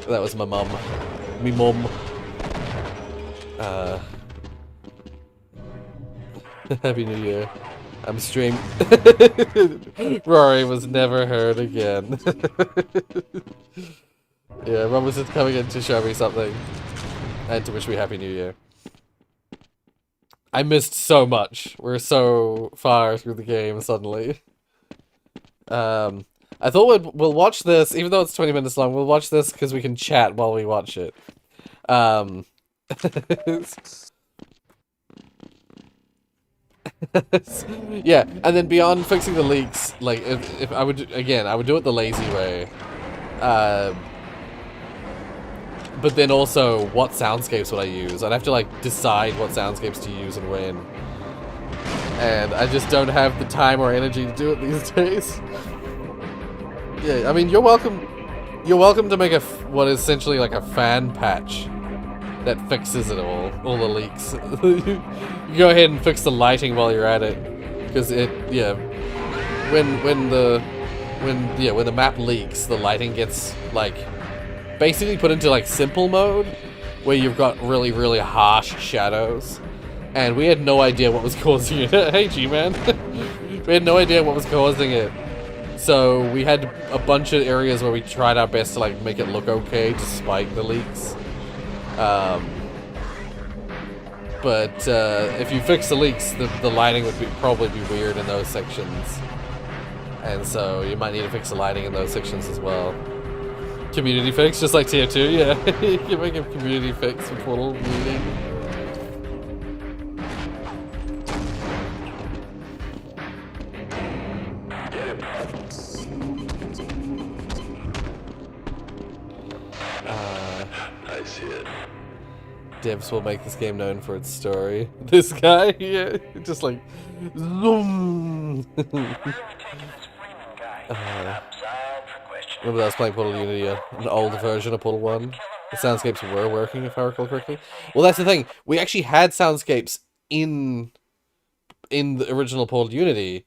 S1: That was my mum. Me mum. Happy New Year. I'm streaming. Rory was never heard again. Yeah, Mum was just coming in to show me something. And to wish me Happy New Year. I missed so much. We're so far through the game suddenly. I thought we'll watch this, even though it's 20 minutes long, we'll watch this because we can chat while we watch it. Yeah, and then beyond fixing the leaks, like, if I would, again, I would do it the lazy way. But then also, what soundscapes would I use? I'd have to, like, decide what soundscapes to use and when. And I just don't have the time or energy to do it these days. Yeah, I mean, you're welcome to make what is essentially like a fan patch that fixes it all the leaks. You go ahead and fix the lighting while you're at it, because when the map leaks, the lighting gets like basically put into like simple mode, where you've got really, really harsh shadows, and we had no idea what was causing it. Hey, G-Man. We had no idea what was causing it. So we had a bunch of areas where we tried our best to like make it look okay despite the leaks. But if you fix the leaks, the lighting would probably be weird in those sections. And so you might need to fix the lighting in those sections as well. Community fix, just like tier 2, yeah. You can make a community fix with Portal Unity.
S9: I see it.
S1: Devs will make this game known for its story. This guy, yeah, just like zoom. Remember I was playing Portal Unity, an old version of Portal 1. The soundscapes were working, if I recall correctly. Well, that's the thing. We actually had soundscapes in the original Portal Unity,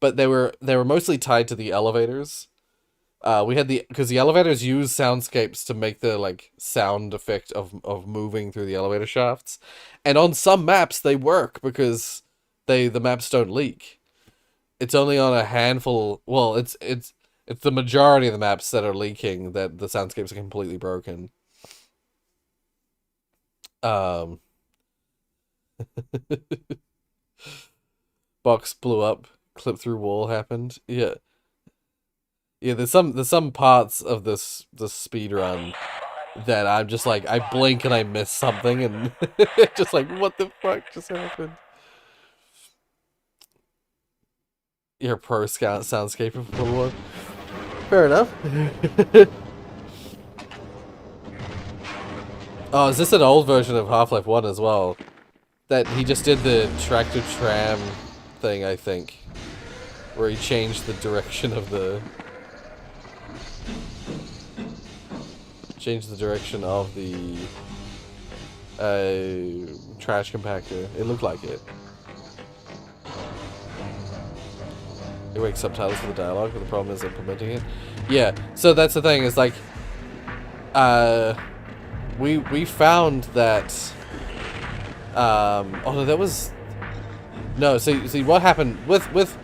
S1: but they were mostly tied to the elevators. We had because the elevators use soundscapes to make the like sound effect of moving through the elevator shafts, and on some maps they work because the maps don't leak. It's only on a handful. Well, it's the majority of the maps that are leaking that the soundscapes are completely broken. Box blew up, clip through wall happened. Yeah. Yeah, there's some parts of this speed run that I'm just like, I blink and I miss something and just like, what the fuck just happened? You're a pro scout soundscape of Portal 1. Fair enough. Oh, is this an old version of Half-Life 1 as well? That he just did the tractor tram thing, I think. Where he changed the direction of the... trash compactor. It looked like it. It makes subtitles for the dialogue, but the problem is implementing it. Yeah, so that's the thing, is like, we found that, oh no, that was, no, see what happened with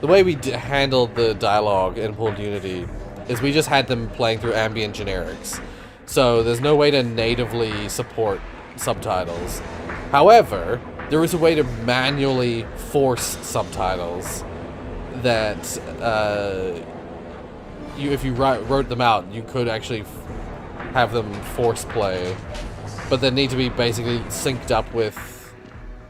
S1: the way we handled the dialogue in Portal Unity is we just had them playing through ambient generics. So there's no way to natively support subtitles. However, there is a way to manually force subtitles that if you wrote them out, you could actually have them force play, but they need to be basically synced up with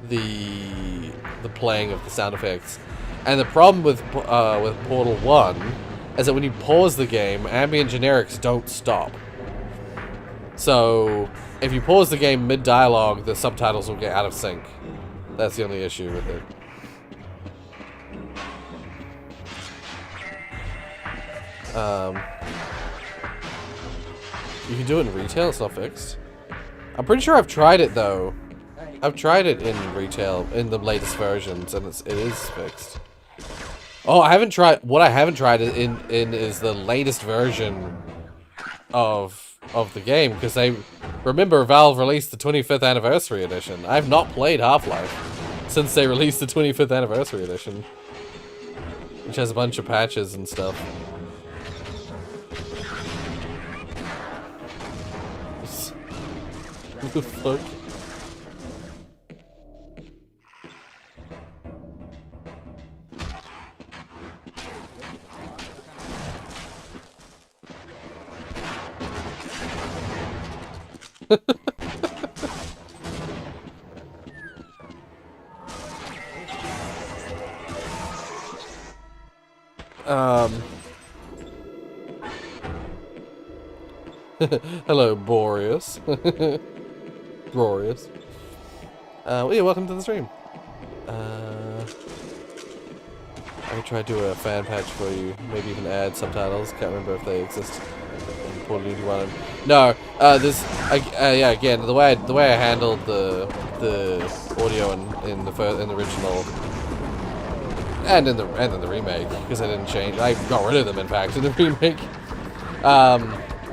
S1: the playing of the sound effects. And the problem with Portal 1 is that when you pause the game, ambient generics don't stop. So if you pause the game mid-dialogue, the subtitles will get out of sync. That's the only issue with it. You can do it in retail, it's not fixed. I'm pretty sure I've tried it though. I've tried it in retail, in the latest versions, and it is fixed. Oh, I haven't tried, what I haven't tried in is the latest version of the game, because remember Valve released the 25th anniversary edition. I've not played Half-Life since they released the 25th anniversary edition, which has a bunch of patches and stuff. What the fuck? Hello, Boreas. Rorius. Well, yeah, welcome to the stream. I could try to do a fan patch for you. Maybe even add subtitles. Can't remember if they exist in Portal Unity 1. No, yeah, again, the way I handled the audio in the original and in the remake, because I didn't change. I got rid of them, in fact, in the remake.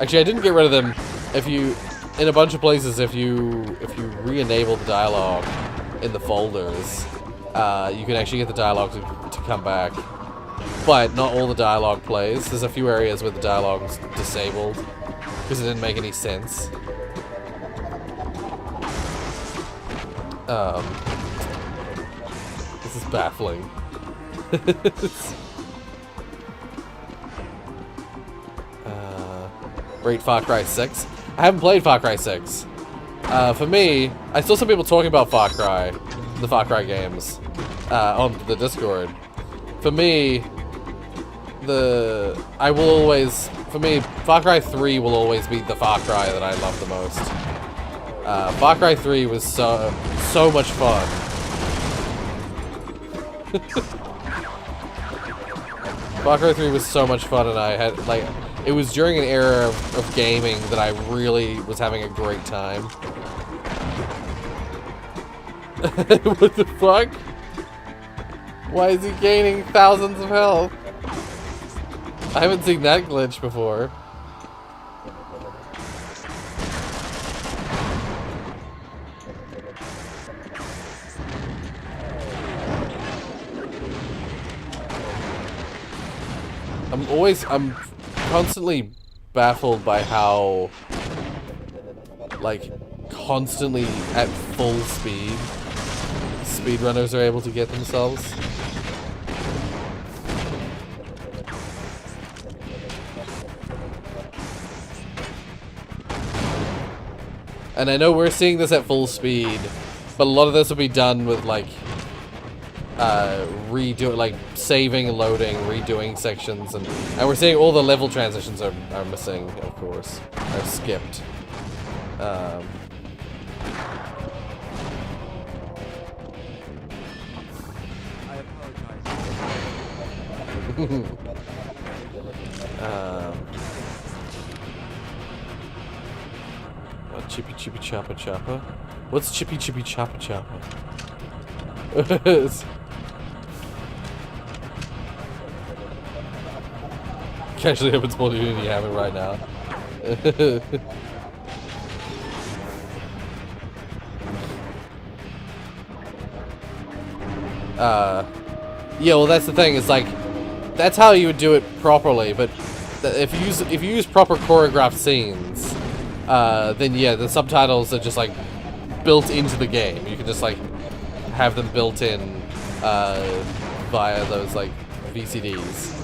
S1: Actually, I didn't get rid of them. In a bunch of places, if you re-enable the dialogue in the folders, you can actually get the dialogue to come back. But not all the dialogue plays. There's a few areas where the dialogue's disabled because it didn't make any sense. This is baffling. Rate Far Cry 6. I haven't played Far Cry 6. For me, I saw some people talking about Far Cry, the Far Cry games, on the Discord. For me, Far Cry 3 will always be the Far Cry that I love the most. Far Cry 3 was so much fun. Far Cry 3 was so much fun, and I had, like, it was during an era of gaming that I really was having a great time. What the fuck? Why is he gaining thousands of health? I haven't seen that glitch before. I'm constantly baffled by how, like, constantly at full speed, speedrunners are able to get themselves. And I know we're seeing this at full speed, but a lot of this will be done with, like, saving and loading, redoing sections, and we're seeing all the level transitions are missing, of course, are skipped. I Chippy Chippy Choppa Choppa? What's Chippy Chippy Choppa Choppa? Casually opens more than you have it right now. Yeah, well, that's the thing. It's like, that's how you would do it properly. But if you use proper choreographed scenes, then yeah, the subtitles are just like built into the game. You can just like have them built in via those like VCDs.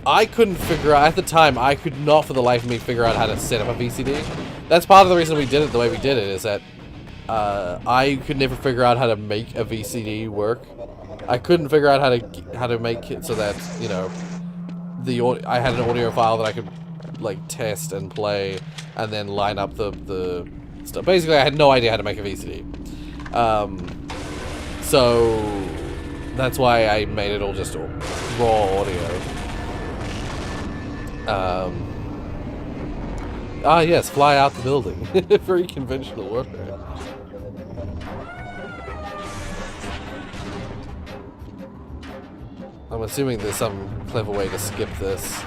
S1: I couldn't figure out, at the time, I could not for the life of me figure out how to set up a VCD. That's part of the reason we did it the way we did it, is that I could never figure out how to make a VCD work. I couldn't figure out how to make it so that, you know, I had an audio file that I could like test and play and then line up the stuff. Basically, I had no idea how to make a VCD. So that's why I made it all just raw audio. Yes, fly out the building. Very conventional order. I'm assuming there's some clever way to skip this.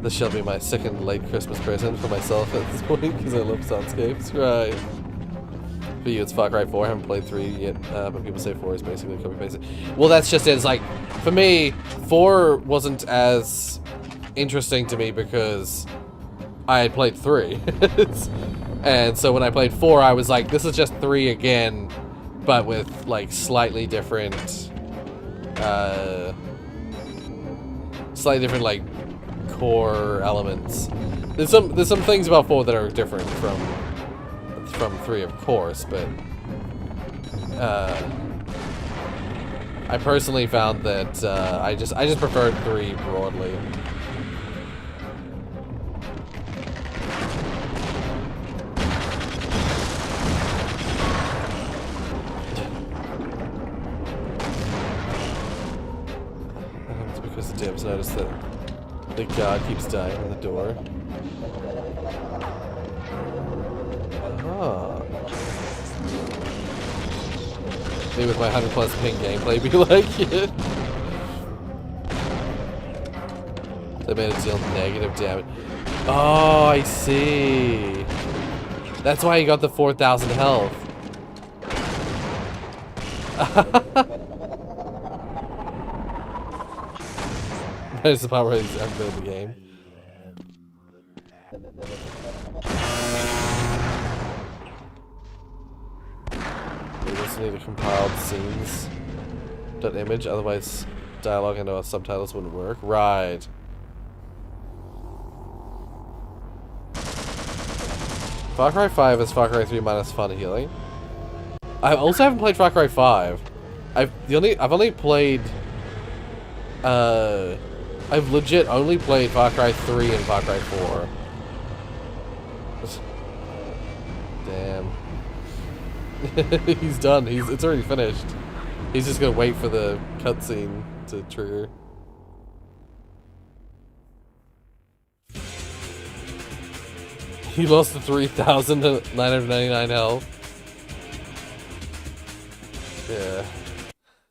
S1: This shall be my second late Christmas present for myself at this point, because I love soundscapes. Right. For you, it's Far Cry 4. I haven't played 3 yet, but people say 4 is basically copy-paste. Well, that's just it. It's like, for me, 4 wasn't as interesting to me because I had played 3. And so when I played 4, I was like, this is just 3 again, but with, like, slightly different, like, core elements. There's some things about 4 that are different from 3, of course, but I personally found that I just preferred 3 broadly. It's because the Dibs noticed that the guard keeps dying on the door. Maybe with my 100+ ping gameplay be like it. They made it deal negative damage. Oh, I see. That's why he got the 4,000 health. That is the part where he's ever been in the game. also need a compiled scenes.image, otherwise dialogue and our subtitles wouldn't work. Right. Far Cry 5 is Far Cry 3 minus fun healing. I also haven't played Far Cry 5. I've only played I've legit only played Far Cry 3 and Far Cry 4. Damn. He's done. It's already finished. He's just gonna wait for the cutscene to trigger. He lost to 3,999 health. Yeah.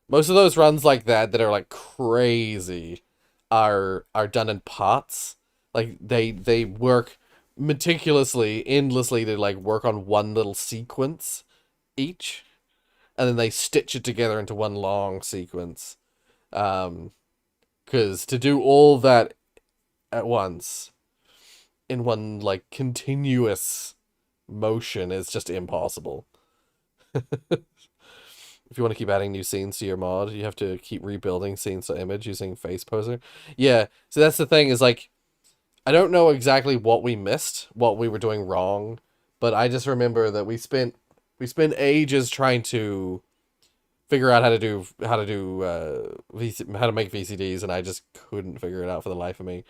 S1: Most of those runs like that are like crazy are done in parts. Like they work meticulously, endlessly to like work on one little sequence each, and then they stitch it together into one long sequence. Because to do all that at once in one like continuous motion is just impossible. If you want to keep adding new scenes to your mod, you have to keep rebuilding scenes to image using Face Poser. Yeah, so that's the thing, is like, I don't know exactly what we missed, what we were doing wrong, but I just remember that we spent ages trying to figure out how to make VCDs, and I just couldn't figure it out for the life of me.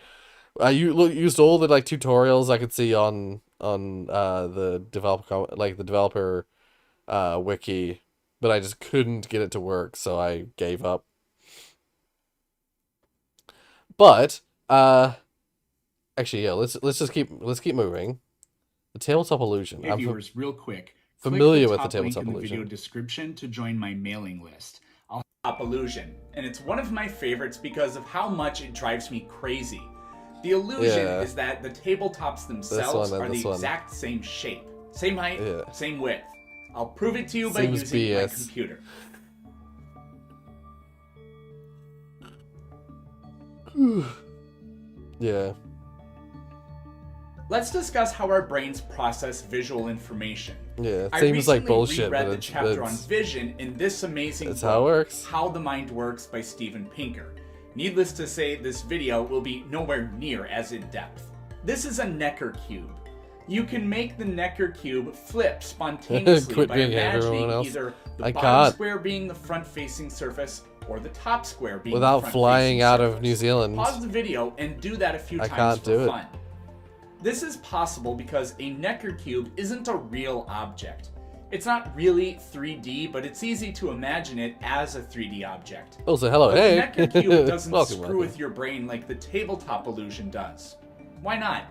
S1: I used all the like tutorials I could see on the developer wiki, but I just couldn't get it to work, so I gave up. But actually, yeah, let's keep moving. The tabletop illusion.
S9: Hey viewers, real quick.
S1: Familiar with the
S9: Click
S1: tabletop
S9: link in the
S1: illusion.
S9: video description to join my mailing list. Top illusion, and it's one of my favorites because of how much it drives me crazy. The illusion is that the tabletops themselves are the exact same shape, same height, same width. I'll prove it to you by using my computer.
S1: Yeah.
S9: Let's discuss how our brains process visual information.
S1: Yeah, it seems like bullshit,
S9: but
S1: but
S9: the chapter on vision in this amazing book,
S1: how it works.
S9: How the Mind Works by Steven Pinker. Needless to say, this video will be nowhere near as in-depth. This is a Necker cube. You can make the Necker cube flip spontaneously by imagining either the bottom square being the front-facing surface or the top square being
S1: without
S9: the
S1: flying out
S9: surface.
S1: of New Zealand.
S9: Pause the video and do that a few times for fun. This is possible because a Necker cube isn't a real object. It's not really 3D, but it's easy to imagine it as a 3D object.
S1: Oh, so hello,
S9: but
S1: hey!
S9: The Necker cube doesn't
S1: welcome.
S9: screw with your brain like the tabletop illusion does. Why not?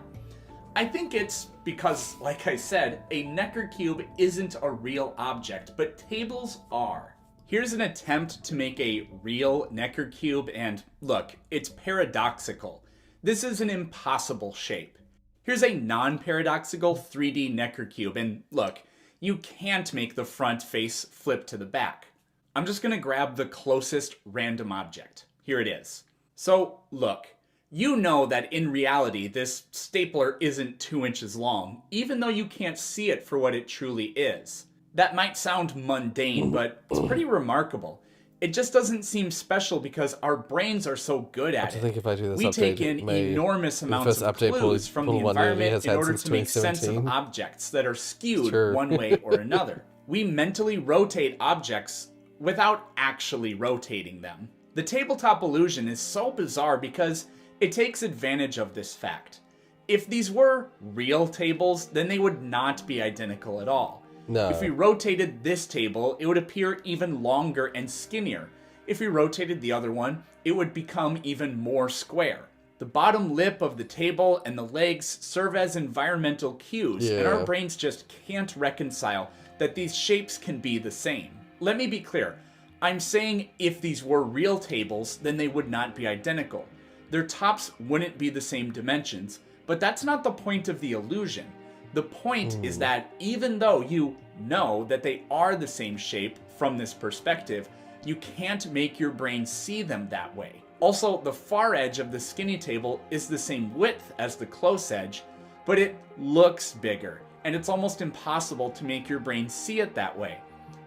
S9: I think it's because, like I said, a Necker cube isn't a real object, but tables are. Here's an attempt to make a real Necker cube, and look, it's paradoxical. This is an impossible shape. Here's a non-paradoxical 3D Necker cube, and look, you can't make the front face flip to the back. I'm just gonna grab the closest random object. Here it is. So, look, you know that in reality this stapler isn't 2 inches long, even though you can't see it for what it truly is. That might sound mundane, but it's pretty remarkable. It just doesn't seem special because our brains are so good at it.
S1: If I do this
S9: we
S1: update,
S9: take in enormous amounts of clues from the environment in order to make sense of objects that are skewed one way or another. We mentally rotate objects without actually rotating them. The tabletop illusion is so bizarre because it takes advantage of this fact. If these were real tables, then they would not be identical at all.
S1: No.
S9: If we rotated this table, it would appear even longer and skinnier. If we rotated the other one, it would become even more square. The bottom lip of the table and the legs serve as environmental cues, and our brains just can't reconcile that these shapes can be the same. Let me be clear. I'm saying if these were real tables, then they would not be identical. Their tops wouldn't be the same dimensions, but that's not the point of the illusion. The point is that even though you know that they are the same shape from this perspective, you can't make your brain see them that way. Also, the far edge of the skinny table is the same width as the close edge, but it looks bigger, and it's almost impossible to make your brain see it that way.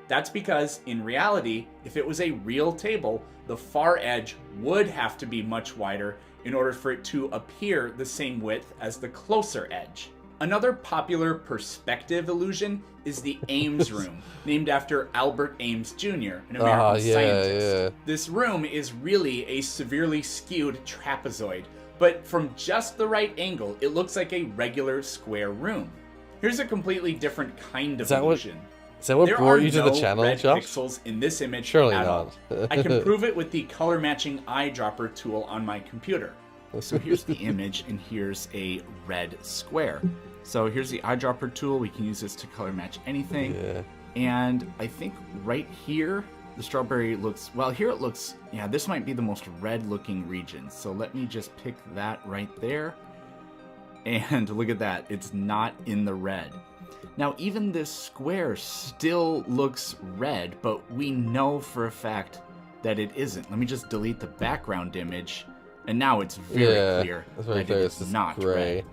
S9: That's because, in reality, if it was a real table, the far edge would have to be much wider in order for it to appear the same width as the closer edge. Another popular perspective illusion is the Ames room, named after Albert Ames Jr., an American scientist. This room is really a severely skewed trapezoid, but from just the right angle, it looks like a regular square room. Here's a completely different kind of illusion.
S1: Is that what brought you to the channel,
S9: red
S1: Josh?
S9: Pixels in this image
S1: Surely
S9: at
S1: not.
S9: all. I can prove it with the color matching eyedropper tool on my computer. So here's the image, and here's a red square. So here's the eyedropper tool. We can use this to color match anything.
S1: Yeah.
S9: And I think right here, the strawberry looks, well, here it looks, yeah, this might be the most red looking region. So let me just pick that right there. And look at that, it's not in the red. Now, even this square still looks red, but we know for a fact that it isn't. Let me just delete the background image, and now it's very clear that it is not red.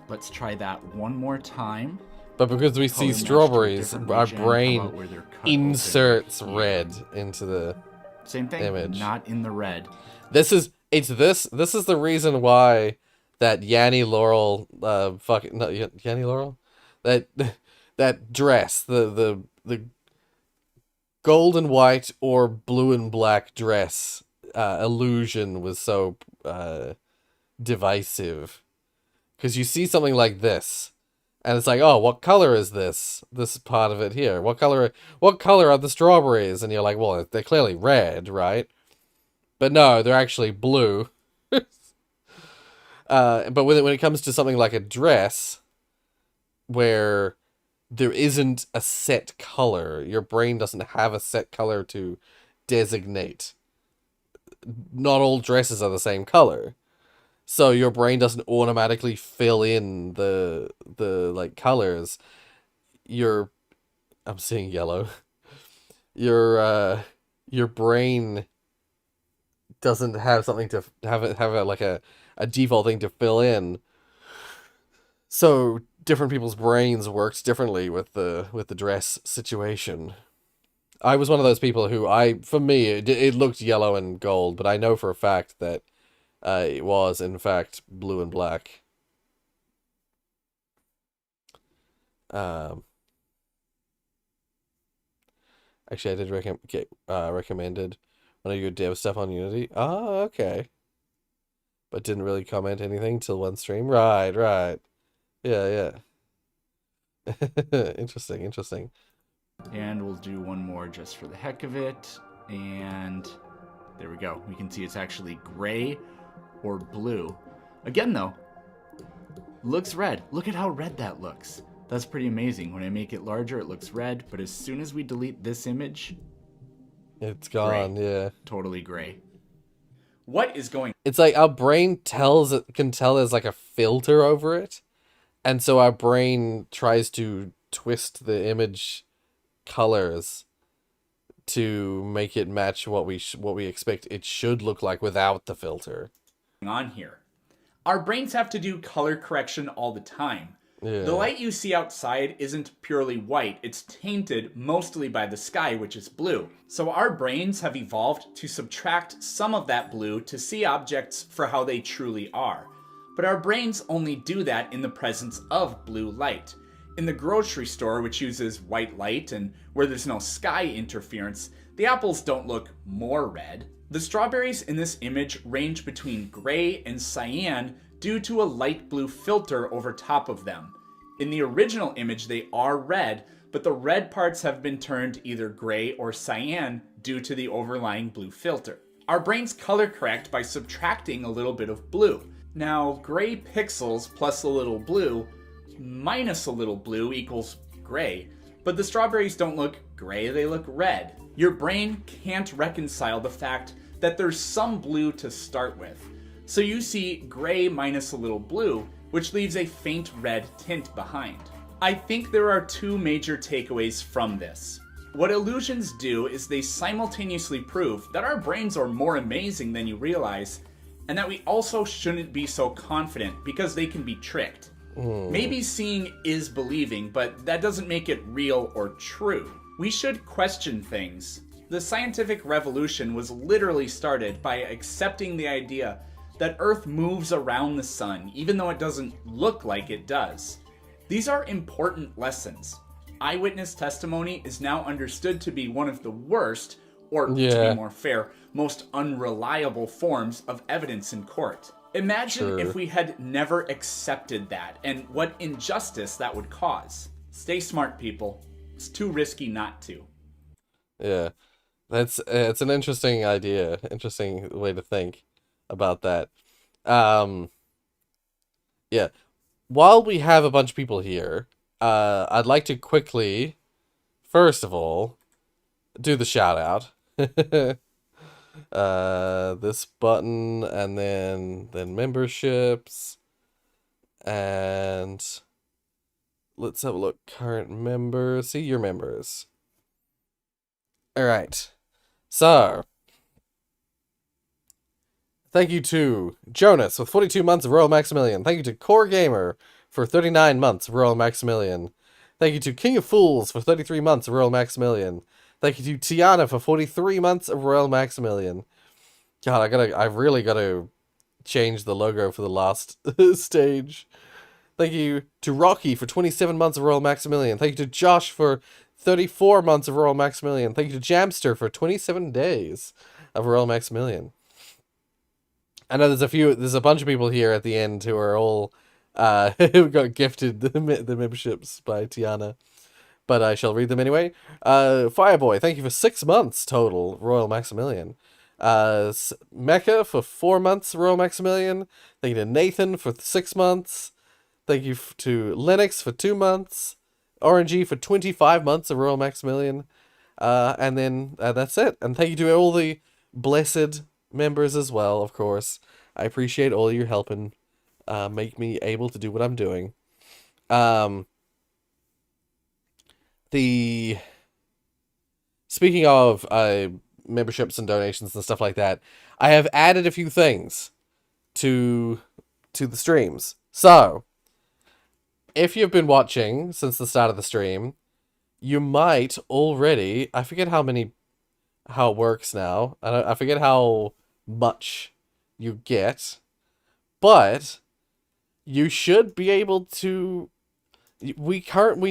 S9: Let's try that one more time.
S1: But because we see strawberries, our brain inserts red into the
S9: same thing,
S1: image.
S9: Not in the red.
S1: This is the reason why that Yanni Laurel Yanni Laurel? That dress, the gold and white or blue and black dress illusion was so divisive. Because you see something like this, and it's like, oh, what color is this? This part of it here. What color are the strawberries? And you're like, well, they're clearly red, right? But no, they're actually blue. But when it comes to something like a dress, where there isn't a set color, your brain doesn't have a set color to designate. Not all dresses are the same color. So your brain doesn't automatically fill in the like colors. I'm seeing yellow. Your brain doesn't have something to have a default thing to fill in. So different people's brains works differently with the dress situation. I was one of those people who for me it looked yellow and gold, but I know for a fact that it was in fact blue and black. Actually, I did get recommended one of your dev stuff on Unity. Oh, okay. But didn't really comment anything till one stream. Right. Yeah. Interesting.
S9: And we'll do one more just for the heck of it. And there we go. We can see it's actually gray or blue. Again, though, looks red. Look at how red that looks. That's pretty amazing. When I make it larger, it looks red. But as soon as we delete this image,
S1: it's gone.
S9: Gray.
S1: Yeah.
S9: Totally gray. What is going on?
S1: It's like our brain can tell there's like a filter over it. And so our brain tries to twist the image colors to make it match what we expect it should look like without the filter.
S9: On here, our brains have to do color correction all the time.
S1: Yeah.
S9: The light you see outside isn't purely white, it's tainted mostly by the sky, which is blue. So our brains have evolved to subtract some of that blue to see objects for how they truly are. But our brains only do that in the presence of blue light. In the grocery store, which uses white light and where there's no sky interference, the apples don't look more red. The strawberries in this image range between gray and cyan due to a light blue filter over top of them. In the original image, they are red, but the red parts have been turned either gray or cyan due to the overlying blue filter. Our brains color correct by subtracting a little bit of blue. Now, gray pixels plus a little blue minus a little blue equals gray, but the strawberries don't look gray, they look red. Your brain can't reconcile the fact that there's some blue to start with. So you see gray minus a little blue, which leaves a faint red tint behind. I think there are two major takeaways from this. What illusions do is they simultaneously prove that our brains are more amazing than you realize, and that we also shouldn't be so confident because they can be tricked. Maybe seeing is believing, but that doesn't make it real or true. We should question things. The scientific revolution was literally started by accepting the idea that Earth moves around the sun, even though it doesn't look like it does. These are important lessons. Eyewitness testimony is now understood to be one of the worst, or to be more fair, most unreliable forms of evidence in court. Imagine if we had never accepted that, and what injustice that would cause. Stay smart, people. It's too risky not to.
S1: Yeah. It's an interesting idea, interesting way to think about that. Yeah. While we have a bunch of people here, I'd like to quickly, first of all, do the shout out. This button, and then memberships, and let's have a look. Current members, see your members. All right. So, thank you to Jonas with 42 months of Royal Maximilian. Thank you to Core Gamer for 39 months of Royal Maximilian. Thank you to King of Fools for 33 months of Royal Maximilian. Thank you to Tiana for 43 months of Royal Maximilian. God, I've really gotta change the logo for the last stage. Thank you to Rocky for 27 months of Royal Maximilian. Thank you to Josh for 34 months of Royal Maximilian. Thank you to Jamster for 27 days of Royal Maximilian. I know there's a bunch of people here at the end who are all who got gifted the memberships by Tiana, but I shall read them anyway. Fireboy, thank you for 6 months total Royal Maximilian. Mecha for 4 months Royal Maximilian. Thank you to Nathan for 6 months. Thank you to Linux for 2 months. RNG for 25 months of Royal Maximilian. And then that's it. And thank you to all the blessed members as well, of course. I appreciate all your help and make me able to do what I'm doing. Speaking of memberships and donations and stuff like that, I have added a few things to the streams. So, if you've been watching since the start of the stream, you might already, I forget how it works now. I forget how much you get, but you should be able to, we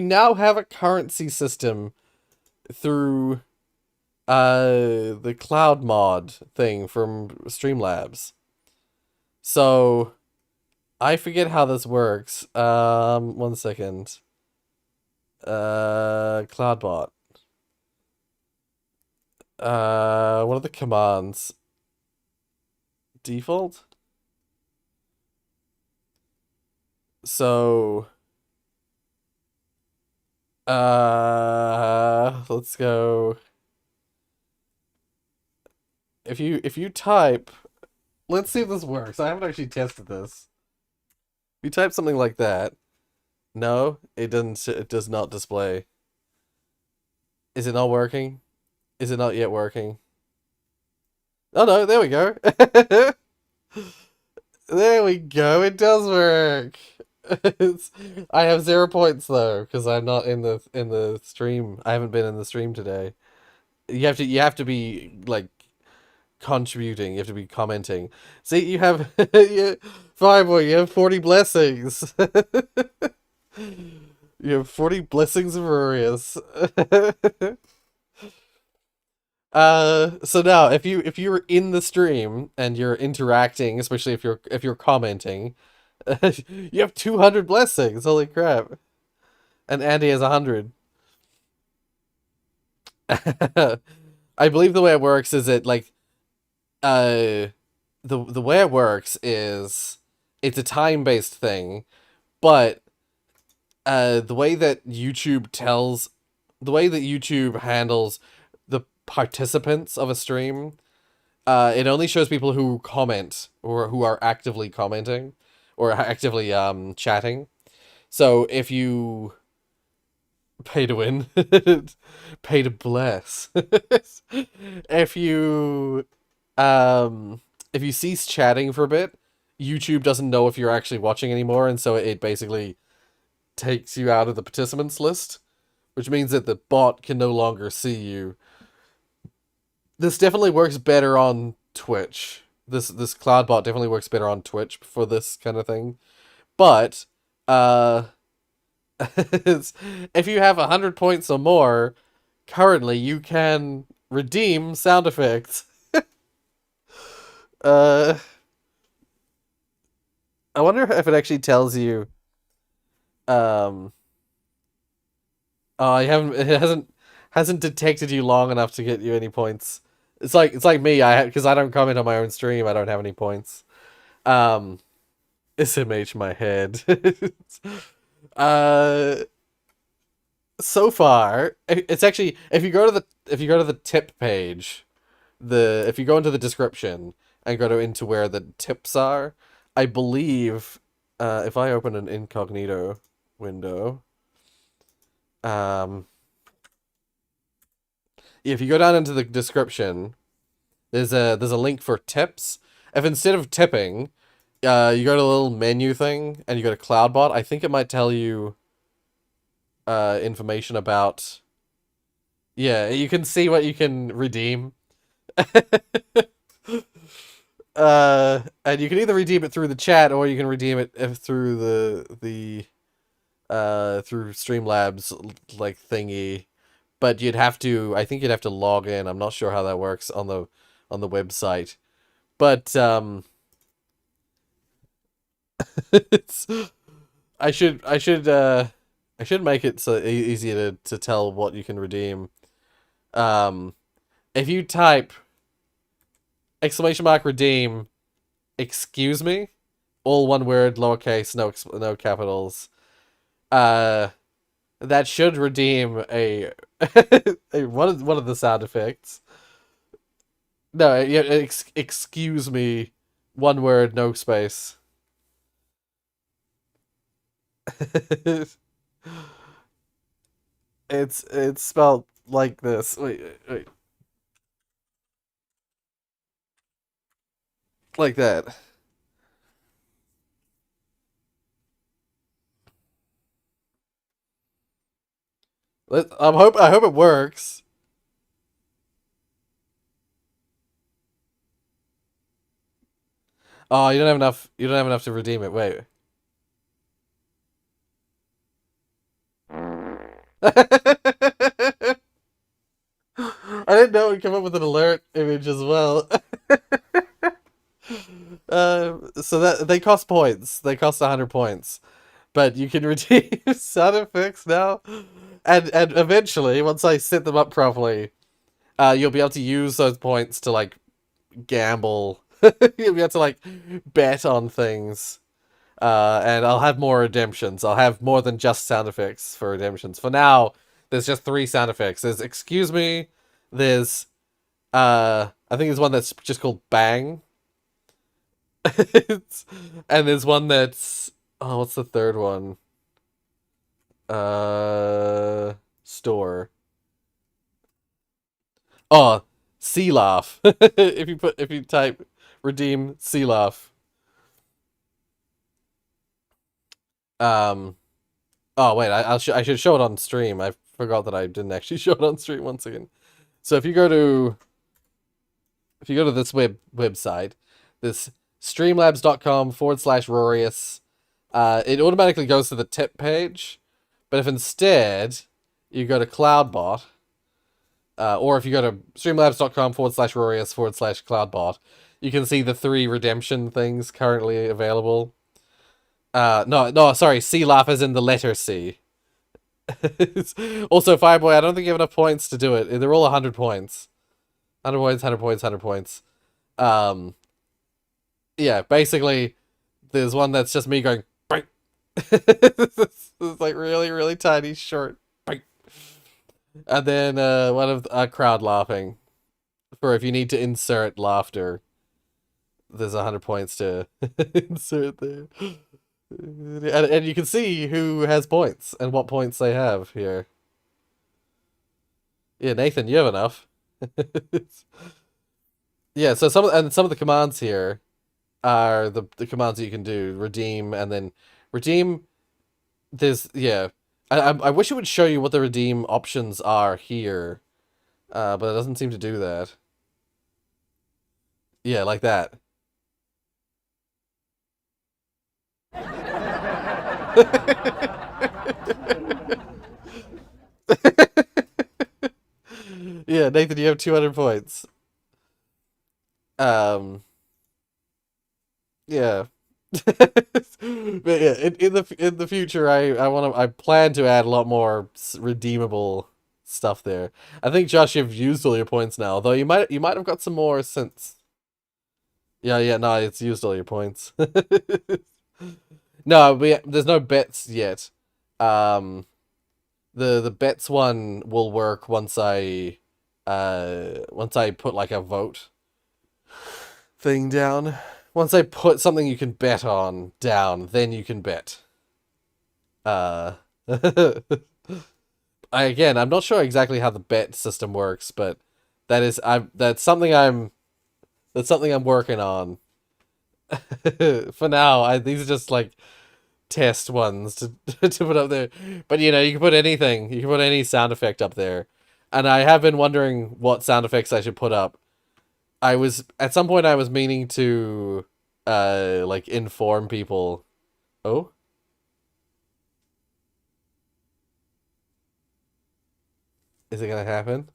S1: now have a currency system through the cloud mod thing from Streamlabs. So I forget how this works. 1 second. Cloudbot. What are the commands? Default? So let's go. If you type, let's see if this works. I haven't actually tested this. If you type something like that, no, it doesn't. It does not display. Is it not working? Is it not yet working? Oh no, there we go. There we go. It does work. I have 0 points though because I'm not in the stream. I haven't been in the stream today. You have to be like contributing. You have to be commenting. See, you have Fireboy. You have 40 blessings. You have 40 blessings of Rorius. So now if you're in the stream and you're interacting, especially if you're commenting, you have 200 blessings. Holy crap. And Andy has 100. I believe the way it works is the way it works is it's a time-based thing, but the way that YouTube handles the participants of a stream, it only shows people who comment or who are actively commenting or actively chatting. So if you pay to win, pay to bless. If you cease chatting for a bit, YouTube doesn't know if you're actually watching anymore, and so it basically takes you out of the participants list. which means that the bot can no longer see you. This definitely works better on Twitch. This cloud bot definitely works better on Twitch for this kind of thing. But if you have 100 points or more, currently you can redeem sound effects. I wonder if it actually tells you. It hasn't detected you long enough to get you any points. It's like me. Because I don't comment on my own stream. I don't have any points. SMH my head. So far, it's actually if you go to the tip page, if you go into the description and go into where the tips are, I believe, if I open an incognito window, if you go down into the description, there's a link for tips. If instead of tipping, you go to the little menu thing and you go to CloudBot, I think it might tell you information about. Yeah, you can see what you can redeem. And you can either redeem it through the chat or you can redeem it through the through Streamlabs like thingy. But I think you'd have to log in. I'm not sure how that works on the website. But it's I should make it so easier to tell what you can redeem. If you type !redeem, excuse me, all one word, lowercase, no capitals, that should redeem a one of the sound effects. No, yeah, excuse me, one word, no space. It's spelled like this. Wait. Like that. I hope it works. Oh, you don't have enough. You don't have enough to redeem it. Wait. I didn't know it would come up with an alert image as well. So that they cost points. They cost 100 points, but you can redeem sound effects now, and eventually, once I set them up properly, you'll be able to use those points to like gamble. You'll be able to like bet on things. And I'll have more redemptions. I'll have more than just sound effects for redemptions. For now, there's just 3 sound effects. There's excuse me, there's I think there's one that's just called bang. And there's one that's what's the third one? Store. Oh, sea laugh. If you type redeem sea laugh. Oh wait, I should show it on stream. I forgot that I didn't actually show it on stream once again. So if you go to this website, this streamlabs.com/rorius, it automatically goes to the tip page. But if instead you go to CloudBot, or if you go to streamlabs.com/rorius/CloudBot, you can see the 3 redemption things currently available. No, sorry, C laugh as in the letter C. Also, Fireboy, I don't think you have enough points to do it. They're all 100 points. 100 points, 100 points, 100 points. Yeah, basically, there's one that's just me going, bite. It's like really, really tiny, short, bite. And then one of a crowd laughing. For if you need to insert laughter, there's 100 points to insert there. And you can see who has points and what points they have here. Yeah, Nathan, you have enough. Yeah, so some of the commands here are the commands that you can do. Redeem, and then redeem. I wish it would show you what the redeem options are here, but it doesn't seem to do that. Yeah, like that. Yeah, Nathan, you have 200 points. Yeah. But yeah, in the future, I plan to add a lot more redeemable stuff there. I think Josh, you've used all your points now, though you might have got some more since. Yeah, no, it's used all your points. No, there's no bets yet. The bets one will work once I put like a vote thing down. Once I put something you can bet on down, then you can bet. Uh, I'm not sure exactly how the bet system works, but that's something I'm working on. For now, these are just like test ones to to put up there. But you know, you can put anything. You can put any sound effect up there. And I have been wondering what sound effects I should put up. At some point I was meaning to like inform people. Oh? Is it gonna happen?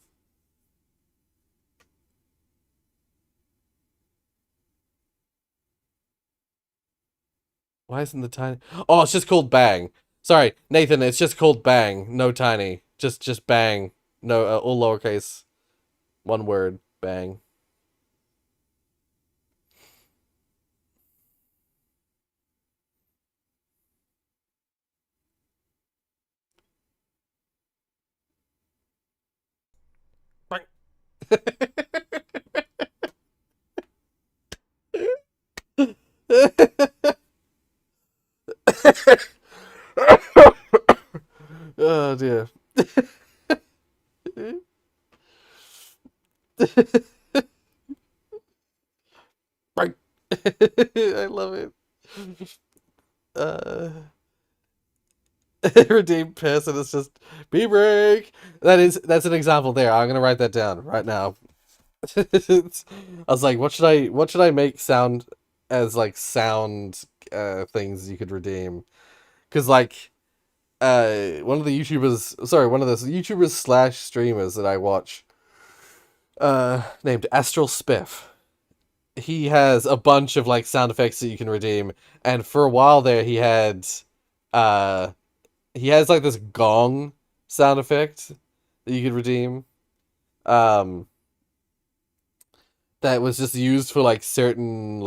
S1: Why isn't the tiny? Oh, it's just called bang. Sorry, Nathan. It's just called bang. No tiny. Just bang. No, all lowercase. One word. Bang. Bang. Oh dear. Bang. I love it. Uh, redeemed person is just be break. That's an example there. I'm gonna write that down right now. I was like, what should I make sound as like sound things you could redeem? Because like one of the YouTubers slash streamers that I watch named Astral Spiff. He has a bunch of like sound effects that you can redeem, and for a while there uh he has like this gong sound effect that you could redeem. Um that was just used for like certain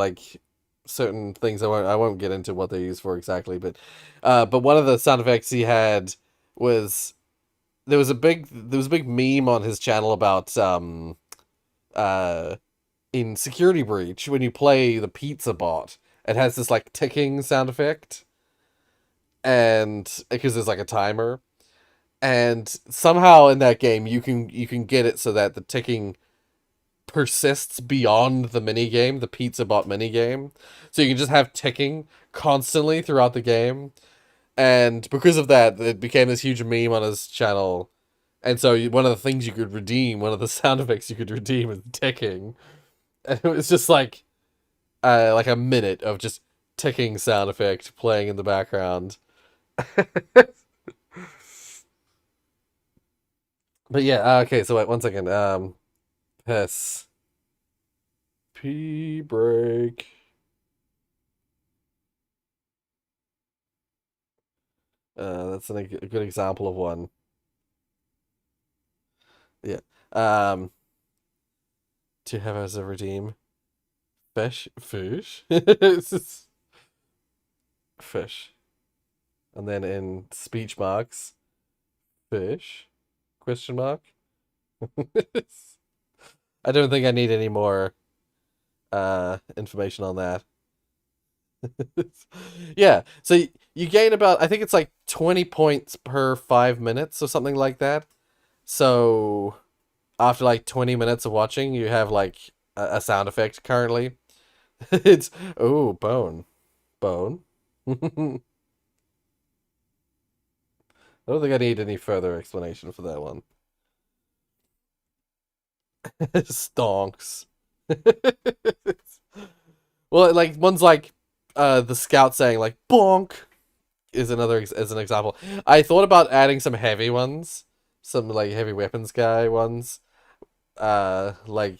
S1: things. I won't get into what they're used for exactly, but one of the sound effects he had was there was a big meme on his channel about uh in Security Breach when you play the pizza bot, it has this like ticking sound effect, and because there's like a timer, and somehow in that game you can get it so that the ticking persists beyond the mini game, the pizza bot mini game. So you can just have ticking constantly throughout the game. And because of that, it became this huge meme on his channel. And so one of the things you could redeem, one of the sound effects you could redeem is ticking. And it was just like a minute of just ticking sound effect playing in the background. But yeah, okay, so wait, one second. Piss. Pee break. That's a good example of one. Yeah. Um, to have as a redeem. Fish. Fish. And then in speech marks, fish? Question mark? I don't think I need any more information on that. Yeah, so you gain about, I think it's like 20 points per 5 minutes or something like that. So after like 20 minutes of watching, you have like a sound effect currently. It's, oh, bone. Bone. I don't think I need any further explanation for that one. Stonks. Well, like one's like the scout saying like bonk is another as an example. I thought about adding some heavy ones, some like heavy weapons guy ones. Like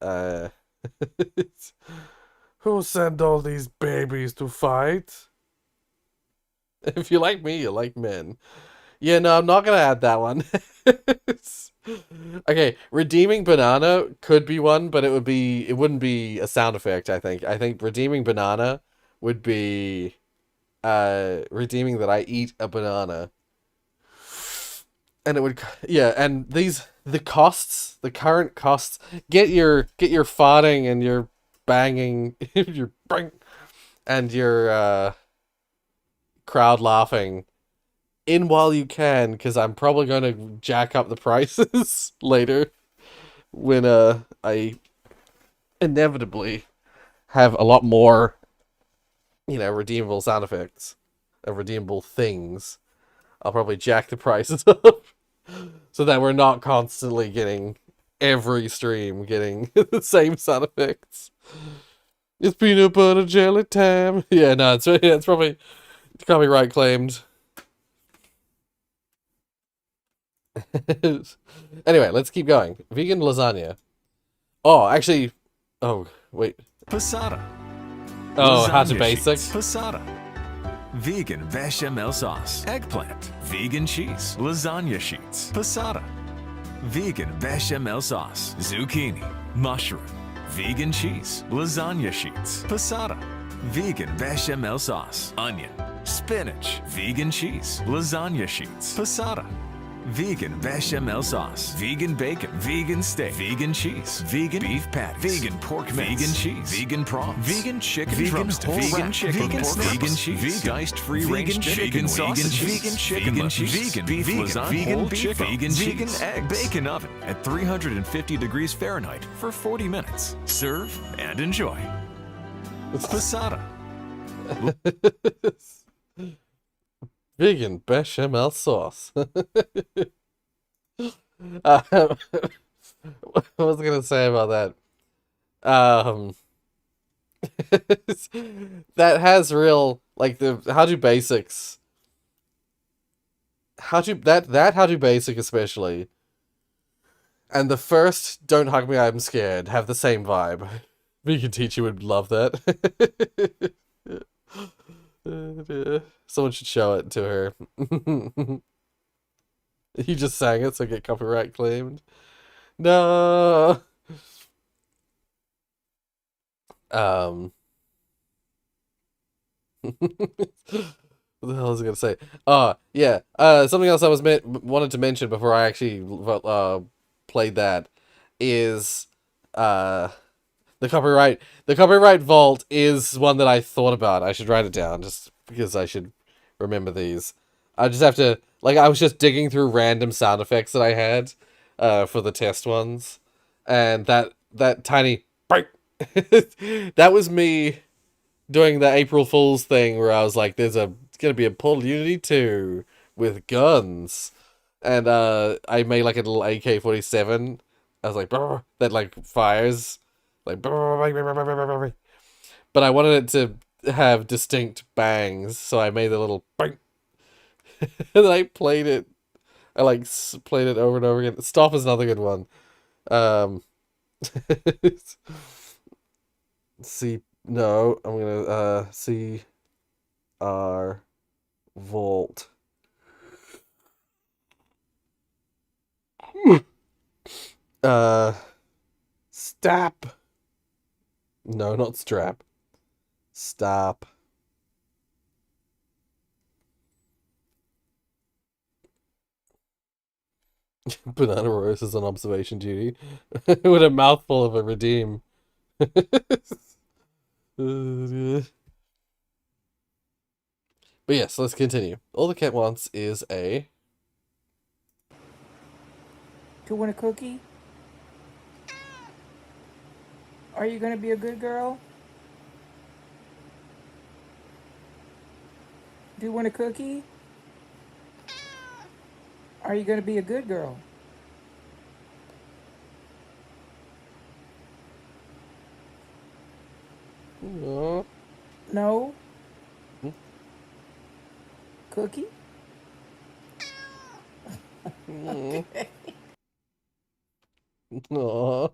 S1: uh who sent all these babies to fight? If you like me, you like men. Yeah, no, I'm not gonna add that one. Okay, redeeming banana could be one, but it wouldn't be a sound effect, I think. I think redeeming banana would be redeeming that I eat a banana. And it would, yeah, and the current costs, get your farting and your banging, your bang, and your crowd laughing in while you can, because I'm probably going to jack up the prices later when I inevitably have a lot more, redeemable sound effects and redeemable things. I'll probably jack the prices up so that we're not constantly getting every stream getting the same sound effects. It's peanut butter jelly time. Yeah, no, it's probably copyright claimed. Anyway, let's keep going. Vegan lasagna. Oh, actually, oh wait.
S10: Passata.
S1: Oh, how to
S10: Lasagna
S1: basic.
S10: sheets. Passata. Vegan bechamel sauce. Eggplant. Vegan cheese. Lasagna sheets. Passata. Vegan bechamel sauce. Zucchini. Mushroom. Vegan cheese. Lasagna sheets. Passata. Vegan bechamel sauce. Onion. Spinach. Vegan cheese. Lasagna sheets. Passata. Vegan bechamel sauce, vegan bacon, vegan steak, vegan cheese, vegan beef patties, vegan pork mince, vegan cheese, vegan prawns, vegan chicken drumstick, vegan chicken, vegan cheese, vegan iced free range vegan sausage, vegan chicken, vegan beef lasagna, vegan beef, vegan vegan egg, bacon oven at 350 degrees Fahrenheit for 40 minutes. Serve and enjoy. Passata.
S1: Vegan bechamel sauce. What was I gonna say about that? That has real, like, the how to basics. How to basic especially. And the first don't hug me, I'm scared have the same vibe. Vegan teacher would love that. Someone should show it to her. You just sang it so get copyright claimed. No. What the hell was I gonna say? Yeah. Something else I wanted to mention before I actually played that is the copyright vault is one that I thought about. I should write it down just because I should remember these. I just have to, like, I was just digging through random sound effects that I had for the test ones, and that tiny break that was me doing the April Fool's thing where I was like, it's gonna be a Portal Unity 2 with guns, and I made like a little AK-47. I was like, that like fires. Like, but I wanted it to have distinct bangs, so I made a little bang, and then I played it. I like played it over and over again. Stop is another good one. See, no, I'm gonna see our vault. Stop. No, not strap. Stop. Banana Rose is on observation duty. With a mouthful of a redeem. But yes, let's continue. All the cat wants is a...
S11: Do you want a cookie? Are you gonna be a good girl? Do you want a cookie? Are you going to be a good girl?
S1: Aw.
S11: No? Cookie? Okay.
S1: Aw.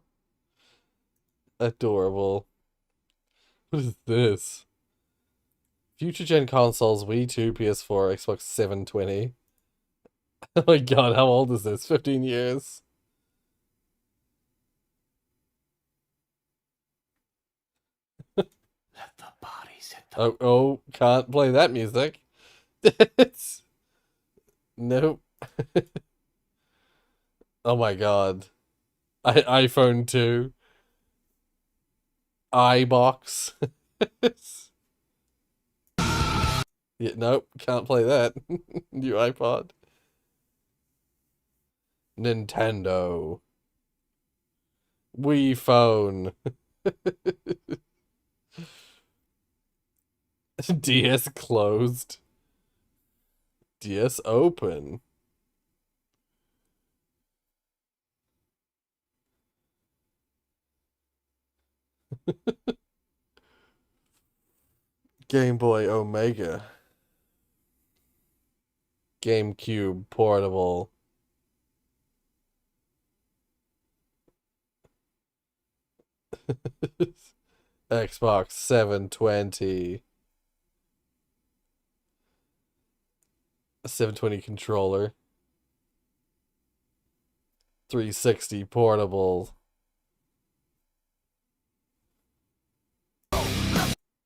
S1: Adorable. What is this? Future gen consoles, Wii 2, PS4, Xbox 720. Oh my god, how old is this? 15 years.
S6: Let the bodies hit the...
S1: Oh, can't play that music. Nope. Oh my god. iPhone 2. iBox. Yeah, nope, can't play that. New iPod. Nintendo. Wii Phone. DS closed. DS open. Game Boy Omega. GameCube Portable. Xbox 720. A 720 controller. 360 portable.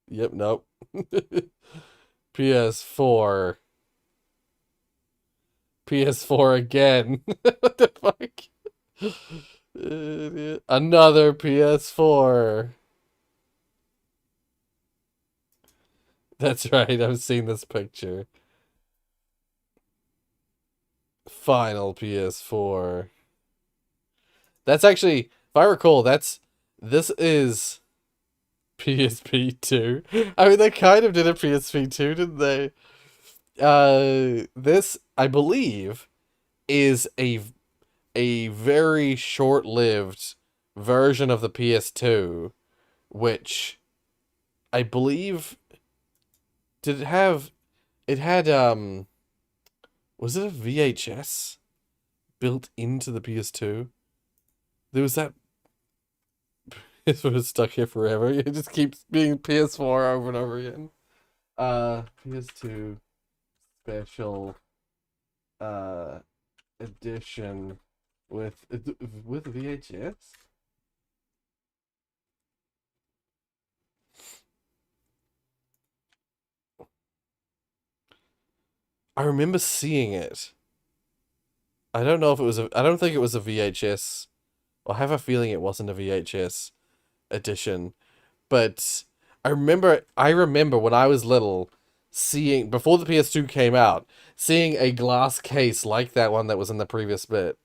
S1: Yep, nope. PS4. PS4 again. What the fuck? Another PS4. That's right, I've seen this picture. Final PS4. That's actually, if I recall, this is PSP 2. I mean, they kind of did a PSP 2, didn't they? This, I believe, is a very short-lived version of the PS2, which I believe did it have it had was it a VHS built into the PS2? There was that. It's sort of stuck here forever. It just keeps being PS4 over and over again. PS2 special edition with VHS. I remember seeing it. I don't know if it was I don't think it was a VHS. I have a feeling it wasn't a VHS edition, but I remember when I was little seeing, before the PS2 came out, seeing a glass case like that one that was in the previous bit,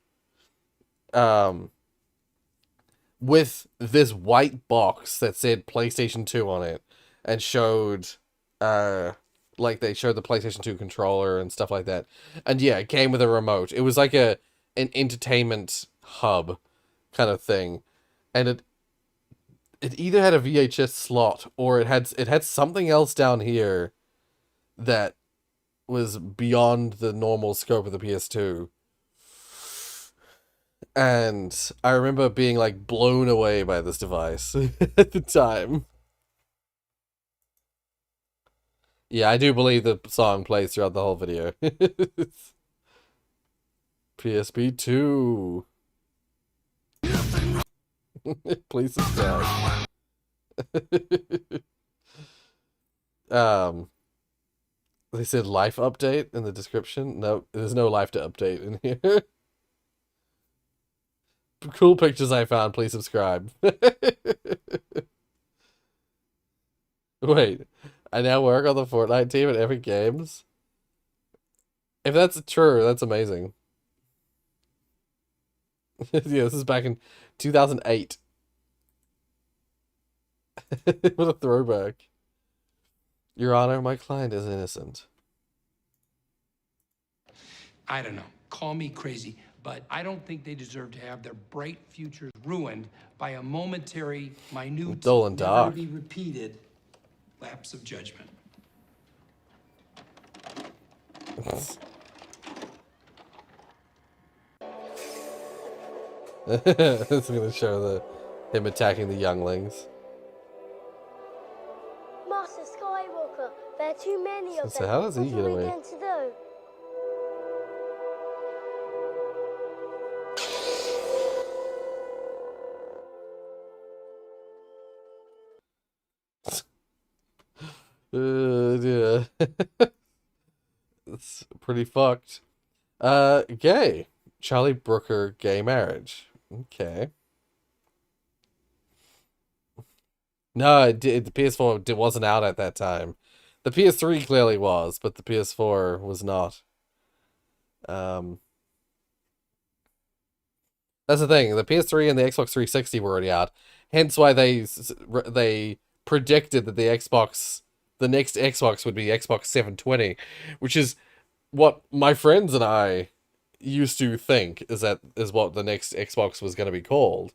S1: with this white box that said PlayStation 2 on it, and showed like they showed the PlayStation 2 controller and stuff like that. And yeah, it came with a remote. It was like an entertainment hub kind of thing. And it either had a VHS slot or it had something else down here that was beyond the normal scope of the PS2. And I remember being like blown away by this device at the time. Yeah, I do believe the song plays throughout the whole video. PSP 2. Please subscribe. They said life update in the description. No, there's no life to update in here. Cool pictures I found. Please subscribe. Wait, I now work on the Fortnite team at Epic Games? If that's true, that's amazing. Yeah, this is back in 2008. What a throwback. Your Honor, my client is innocent.
S12: I don't know. Call me crazy, but I don't think they deserve to have their bright futures ruined by a momentary, minute,
S1: Dull and
S12: never
S1: dark.
S12: to be repeated lapse of judgment.
S1: This is going to show him attacking the younglings.
S13: Master Skywalker, there are too many of
S1: So
S13: them.
S1: how does he
S13: What
S1: get
S13: are we
S1: away?
S13: going to do?
S1: Yeah. It's pretty fucked. Gay. Charlie Brooker gay marriage. Okay. No, the PS4 wasn't out at that time. The PS3 clearly was, but the PS4 was not. That's the thing. The PS3 and the Xbox 360 were already out. Hence why they predicted that the next Xbox would be Xbox 720, which is what my friends and I used to think is what the next Xbox was going to be called.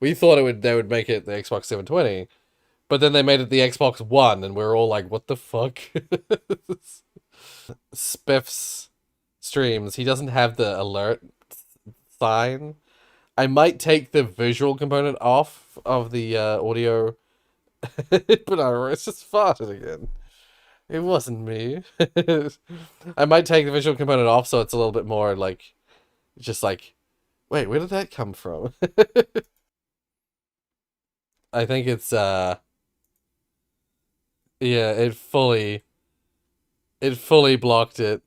S1: We thought they would make it the Xbox 720, but then they made it the Xbox One, and we were all like, "What the fuck?" Spiff's streams. He doesn't have the alert sign. I might take the visual component off of the audio, but it's just farted again. It wasn't me. I might take the visual component off so it's a little bit more like, just like, wait, where did that come from? I think it's, yeah, it fully blocked it.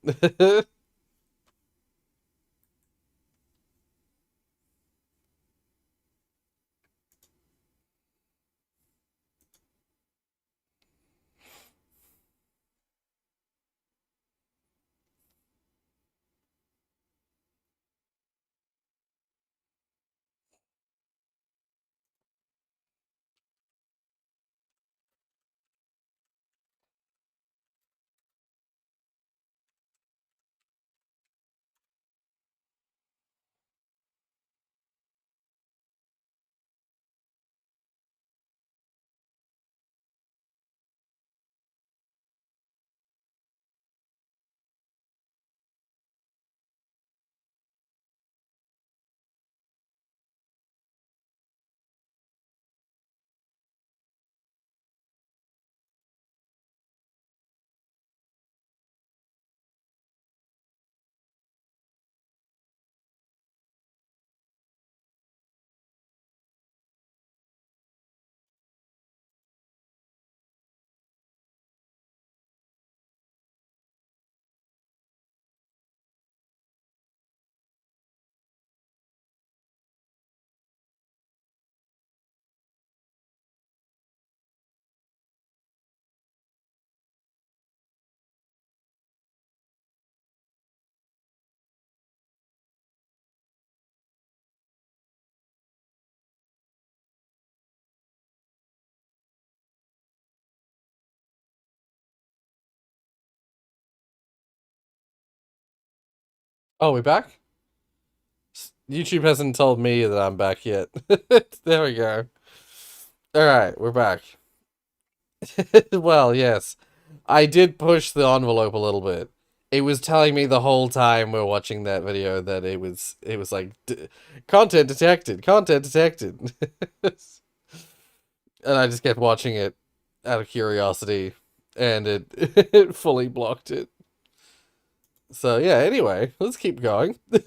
S1: Oh, we back? YouTube hasn't told me that I'm back yet. There we go. Alright, we're back. Well, yes. I did push the envelope a little bit. It was telling me the whole time we're watching that video that it was like, content detected, content detected. And I just kept watching it out of curiosity, and it fully blocked it. So yeah, anyway, let's keep going.
S14: A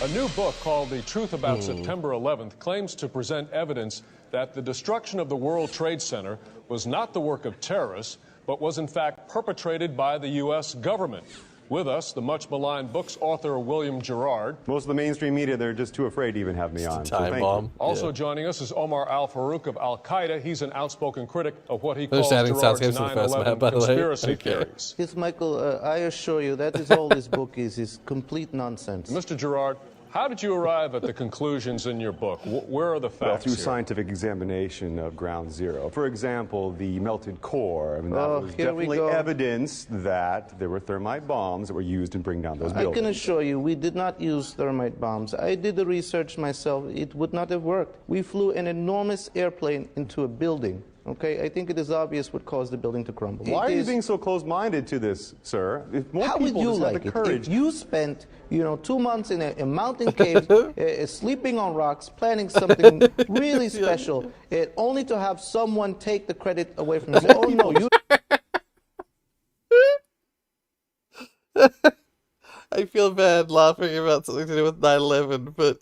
S14: new book called The Truth About September 11th claims to present evidence that the destruction of the World Trade Center was not the work of terrorists, but was in fact perpetrated by the U.S. government. With us, the much maligned book's author, William Gerard.
S15: Most of the mainstream media, they're just too afraid to even have me on.
S1: Time bomb.
S14: Also joining us is Omar Al-Farouk of Al-Qaeda. He's an outspoken critic of what he calls
S1: Understanding
S14: Gerard's
S1: Soundscapes for the first
S14: 9/11
S1: map, by the way.
S14: conspiracy
S1: Okay.
S14: theories.
S16: Yes, Michael, I assure you that is all this book is complete nonsense.
S14: Mr. Gerard, How did you arrive at the conclusions in your book? Where are the facts
S15: Well, through
S14: here?
S15: scientific examination of ground zero. For example, the melted core. I mean, that was
S16: here we
S15: definitely
S16: go.
S15: evidence that there were thermite bombs that were used in bringing down those
S16: I
S15: buildings.
S16: can assure you, we did not use thermite bombs. I did the research myself. It would not have worked. We flew an enormous airplane into a building. Okay, I think it is obvious what caused the building to crumble.
S15: Why are you being so close-minded to this, sir? If more
S16: How
S15: people
S16: would you
S15: just had
S16: like
S15: the
S16: it
S15: courage.
S16: if you spent, 2 months in a mountain cave, sleeping on rocks, planning something really special, only to have someone take the credit away from you? Say, oh no, you.
S1: I feel bad laughing about something to do with 9/11, but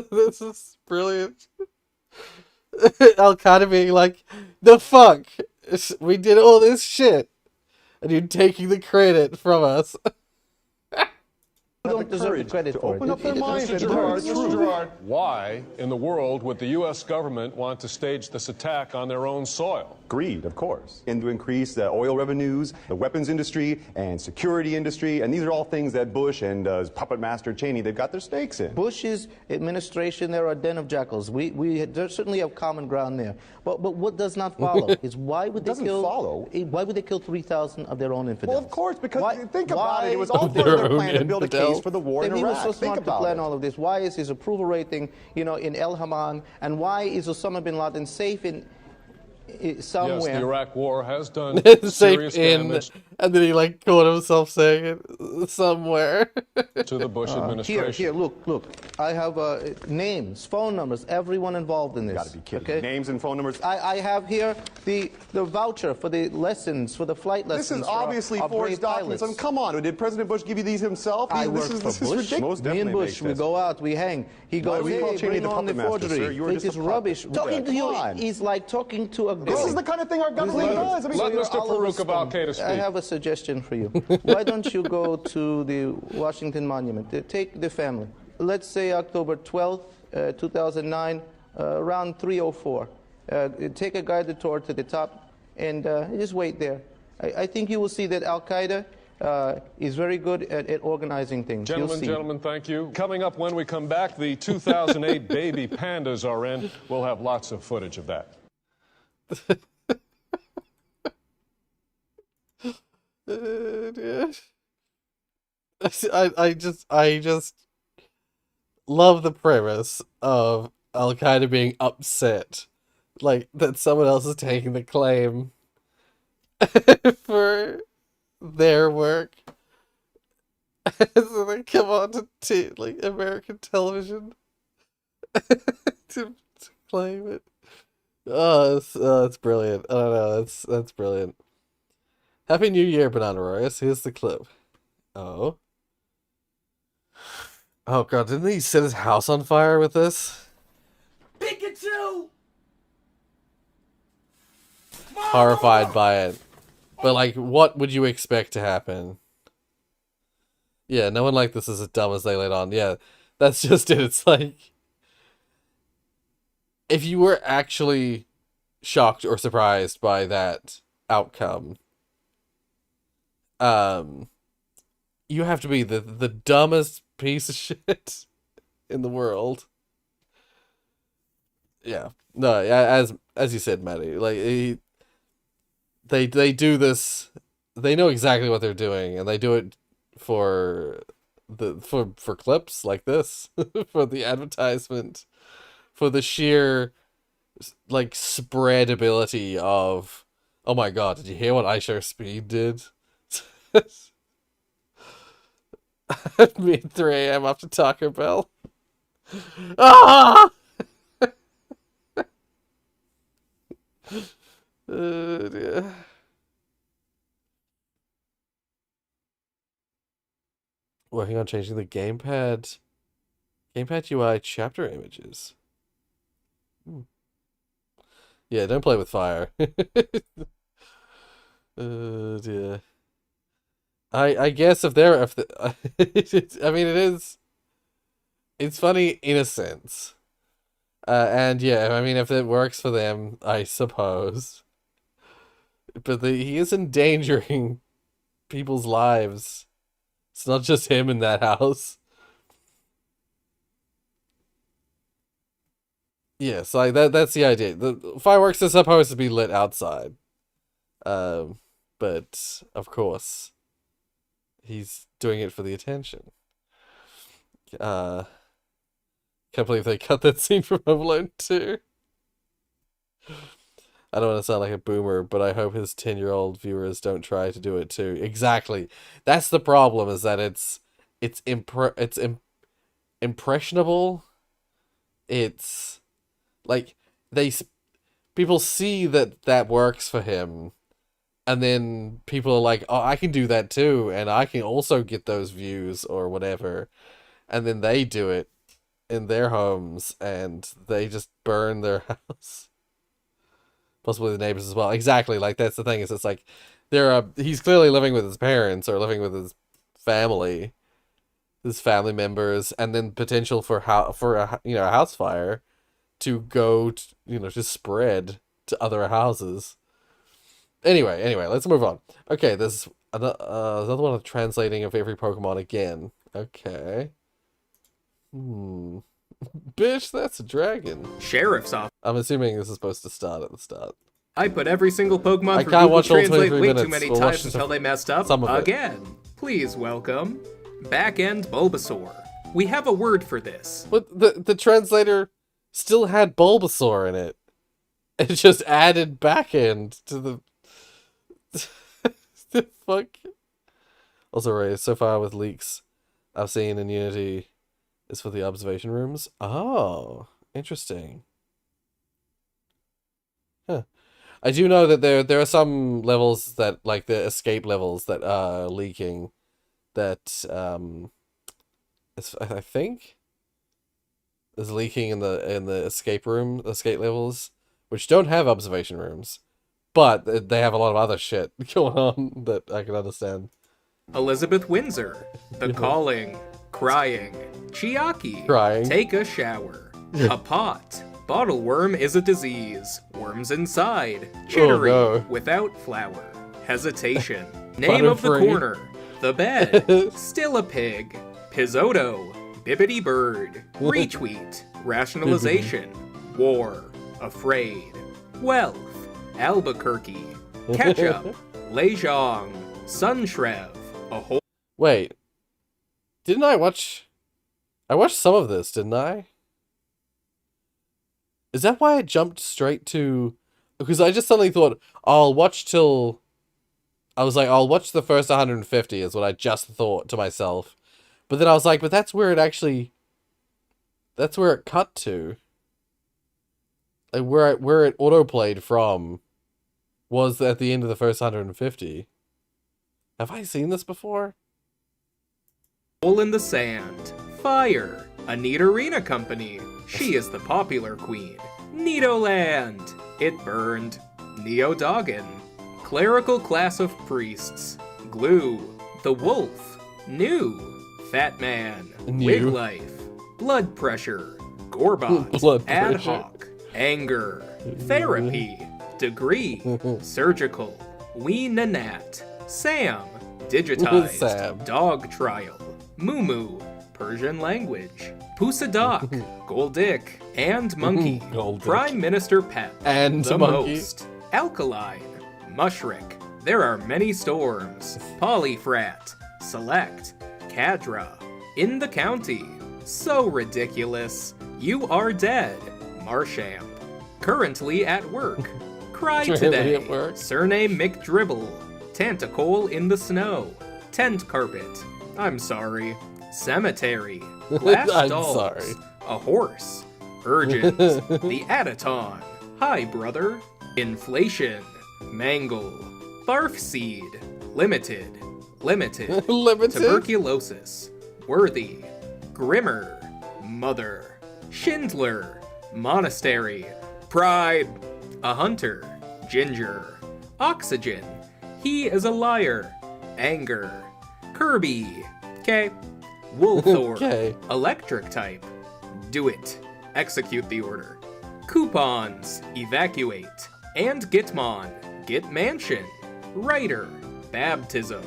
S1: this is brilliant. Al-Qaeda being like, the fuck? We did all this shit, and you're taking the credit from us.
S16: You don't deserve the credit for it.
S15: Open up their minds.
S14: Mr. Gerard, why in the world would the U.S. government want to stage this attack on their own soil?
S15: Greed, of course. And to increase the oil revenues, the weapons industry, and security industry. And these are all things that Bush and puppet master Cheney, they've got their stakes in.
S16: Bush's administration, they're a den of jackals. We certainly have common ground there. But what does not follow is why would they kill? Why would they kill 3,000 of their own infidels?
S15: Well, of course, because think about
S16: why-
S15: it. It was all part of their plan to build a case for the war in
S16: He was
S15: Iraq.
S16: so
S15: Think
S16: smart to
S15: about
S16: plan
S15: it.
S16: all of this. Why is his approval rating, in El Haman, and why is Osama bin Laden safe in somewhere?
S14: Yes, the Iraq War has done
S1: Safe
S14: serious
S1: in,
S14: damage
S1: and then he caught himself saying it somewhere.
S14: to the Bush administration.
S16: Here, look. I have names, phone numbers, everyone involved in this.
S15: Gotta be kidding.
S16: Okay?
S15: Names and phone numbers.
S16: I have here the voucher for the lessons, for the flight
S15: This
S16: lessons.
S15: is obviously
S16: for our
S15: forged
S16: brave
S15: documents. I
S16: pilots.
S15: mean, come on, did President Bush give you these himself?
S16: I
S15: this
S16: work
S15: is
S16: for
S15: this is
S16: Bush.
S15: ridiculous. Most
S16: Me and
S15: definitely
S16: Bush,
S15: makes
S16: we
S15: sense.
S16: go out, we hang. He
S15: Why
S16: goes,
S15: do we call
S16: hey,
S15: Cheney
S16: bring
S15: the
S16: on the
S15: puppet master, sir?
S16: forgery.
S15: You were
S16: It
S15: just
S16: is
S15: a puppet.
S16: rubbish. Talking to
S15: Come
S16: you
S15: on.
S16: is like talking to a
S15: This
S16: girl.
S15: is the kind of thing our government does. I mean,
S14: Let
S16: you're
S14: Mr.
S16: Oliver
S14: Farouk of
S16: Stone.
S14: Al-Qaeda speak.
S16: I have a suggestion for you. Why don't you go to the Washington Monument? Take the family. Let's say October 12th, 2009, around 3:04. Take a guided tour to the top and just wait there. I think you will see that Al-Qaeda is very good at organizing things. You'll see.
S14: Gentlemen, thank you. Coming up when we come back, the 2008 baby pandas are in. We'll have lots of footage of that.
S1: I just love the premise of Al-Qaeda being upset, that someone else is taking the claim for their work. So they come on to American television to claim it. Oh, it's brilliant. I don't know. That's brilliant. Happy New Year, Banana Rorius. Here's the clip. Oh god, didn't he set his house on fire with this?
S6: Pikachu!
S1: Horrified by it. But what would you expect to happen? Yeah, no one like this is as dumb as they let on. Yeah, that's just it. It's if you were actually shocked or surprised by that outcome, you have to be the dumbest piece of shit in the world. Yeah. No, as you said, Maddie, they do this, they know exactly what they're doing, and they do it for clips like this, for the advertisement, for the sheer spreadability of, oh my god, did you hear what iShare Speed did? At me at 3 a.m. after Taco Bell. Ah! Dear. Working on changing the gamepad UI chapter images. Yeah, don't play with fire. Dear. I guess I mean, it's funny in a sense. And yeah, I mean, if it works for them, I suppose. But he is endangering people's lives. It's not just him in that house. Yes, like that's the idea. The fireworks are supposed to be lit outside. But of course he's doing it for the attention. Can't believe they cut that scene from Home Alone 2. I don't want to sound like a boomer, but I hope his 10-year-old viewers don't try to do it too. Exactly. That's the problem, is that it's impressionable. It's like people see that works for him, and then people are like, oh, I can do that too, and I can also get those views or whatever, and then they do it in their homes, and they just burn their house. Possibly the neighbors as well. Exactly, like that's the thing, is it's like he's clearly living with his parents or living with his family members, and then potential for a house fire to go to spread to other houses. Anyway, let's move on. Okay, there's another one of translating of every Pokemon again. Okay. Bitch, that's a dragon.
S17: Sheriff's office.
S1: I'm assuming this is supposed to start at the start.
S17: I put every single Pokemon
S1: I
S17: through
S1: can't
S17: Google
S1: watch all
S17: Translate
S1: 23
S17: way
S1: minutes.
S17: too many
S1: We'll
S17: times
S1: watch
S17: until they messed up
S1: some of it.
S17: again. Please welcome Back-End Bulbasaur. We have a word for this.
S1: But the translator still had Bulbasaur in it. It just added back end to the... the fuck? Also, Ray, so far with leaks I've seen in Unity is for the observation rooms. Oh, interesting. Huh. I do know that there are some levels that, like the escape levels, that are leaking, that I think is leaking in the escape levels, which don't have observation rooms, but they have a lot of other shit going on that I can understand.
S17: Elizabeth Windsor, The Calling, Crying, Chiaki,
S1: Crying.
S17: Take a Shower, A Pot, Bottle Worm is a Disease, Worms Inside, Chittery,
S1: no.
S17: Without Flour, Hesitation, Name of the
S1: Butterfree.
S17: Corner, The Bed, Still a Pig, Pizzoto, Bibbidi Bird, Retweet, Rationalization, War, Afraid, Wealth, Albuquerque, Ketchup, Lejong, Sunshrev, A Whole...
S1: Wait, didn't I watch some of this, didn't I? Is that why I jumped straight to... Because I just suddenly thought, I'll watch till... I was like, I'll watch the first 150 is what I just thought to myself. But then I was like, but that's where it actually... That's where it cut to. Like, where it autoplayed from was at the end of the first 150. Have I seen this before?
S17: Hole in the Sand, Fire, a neat arena company. She is the popular queen. Nidoland, It Burned, Neodoggin, Clerical Class of Priests, Glue, The Wolf, New, Fat Man,
S1: New.
S17: Wig Life, Blood Pressure, Gorbot,
S1: Blood
S17: Ad
S1: pressure.
S17: Hoc, Anger, Therapy, Degree, Surgical, Wee Nanat, Sam, Digitized,
S1: Sam.
S17: Dog Trial, Moo Moo, Persian Language, Pusadak, Goldick, and Monkey,
S1: Goldick.
S17: Prime Minister Pep,
S1: And
S17: The
S1: Monkey.
S17: Most, Alkaline, Mushrik, There Are Many Storms, Polyfrat, Select, Cadra, In the County, So Ridiculous, You Are Dead, Marsham, Currently at Work, Cry
S1: Currently
S17: Today,
S1: at work.
S17: Surname McDribble, Tentacole in the Snow, Tent Carpet, I'm Sorry, Cemetery, Glass
S1: I'm
S17: Dolls,
S1: sorry.
S17: A Horse, Urgent, The Adaton, Hi Brother, Inflation, Mangle, Barf Seed, Limited,
S1: Limited.
S17: Tuberculosis, Worthy, Grimmer, Mother, Schindler, Monastery, Pride, A Hunter, Ginger, Oxygen, He is a Liar, Anger, Kirby, K, Wolthor,
S1: K.
S17: Electric Type, Do It, Execute the Order, Coupons, Evacuate, and Gitmon, Git Mansion, Writer, Baptism,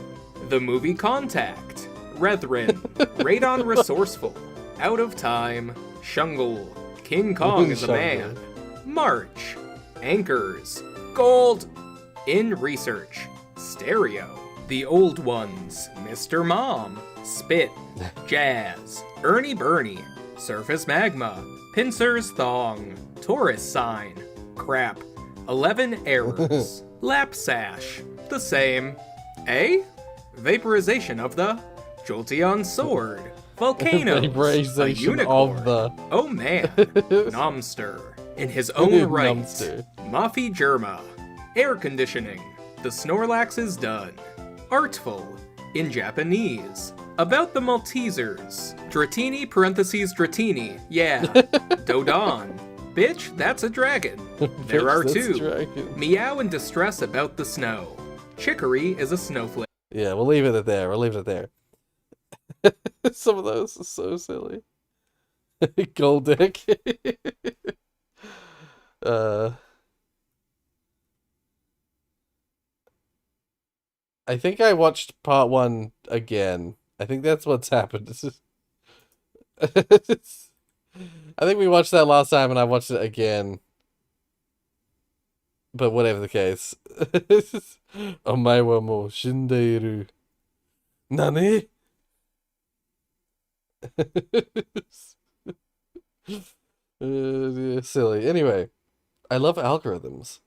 S17: The Movie Contact, Brethren, Radon Resourceful, Out of Time, Shungle, King Kong is a man. March. Anchors. Gold. In research. Stereo. The old ones. Mr. Mom. Spit. Jazz. Ernie Bernie. Surface magma. Pincers thong. Taurus sign. Crap. 11 errors. Lap sash. The same. A? Vaporization of the Jolteon sword. Volcanoes. A
S1: Vaporization
S17: unicorn.
S1: of the.
S17: Oh man. Nomster. In his own right. Muffy Germa. Air conditioning. The Snorlax is done. Artful. In Japanese. About the Maltesers. Dratini parentheses Dratini. Yeah. Dodon. Bitch, that's a dragon. There are two. Meow in distress about the snow. Chicory is a snowflake.
S1: Yeah, we'll leave it there. We'll leave it there. Some of those are so silly. Goldick. I think I watched part 1 again. I think that's what's happened. I think we watched that last time and I watched it again. But whatever the case. Omae wa mou shindeiru. Nani? Silly. Anyway, I love algorithms.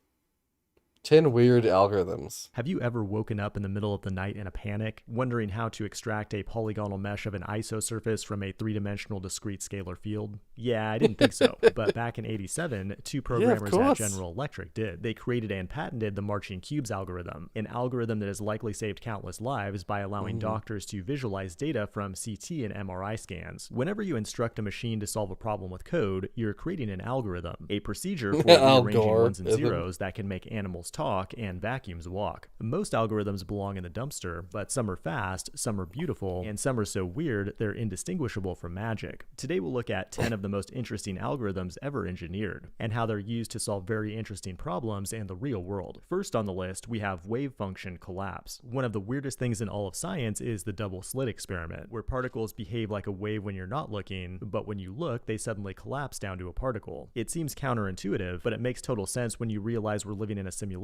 S1: 10 weird algorithms.
S18: Have you ever woken up in the middle of the night in a panic, wondering how to extract a polygonal mesh of an isosurface from a three-dimensional discrete scalar field? Yeah, I didn't think so. But back in '87, two programmers at General Electric did. They created and patented the marching cubes algorithm, an algorithm that has likely saved countless lives by allowing doctors to visualize data from CT and MRI scans. Whenever you instruct a machine to solve a problem with code, you're creating an algorithm, a procedure for rearranging ones and zeros that can make animals talk and vacuums walk. Most algorithms belong in the dumpster, but some are fast, some are beautiful, and some are so weird they're indistinguishable from magic. Today we'll look at 10 of the most interesting algorithms ever engineered, and how they're used to solve very interesting problems in the real world. First on the list, we have wave function collapse. One of the weirdest things in all of science is the double slit experiment, where particles behave like a wave when you're not looking, but when you look, they suddenly collapse down to a particle. It seems counterintuitive, but it makes total sense when you realize we're living in a simulation,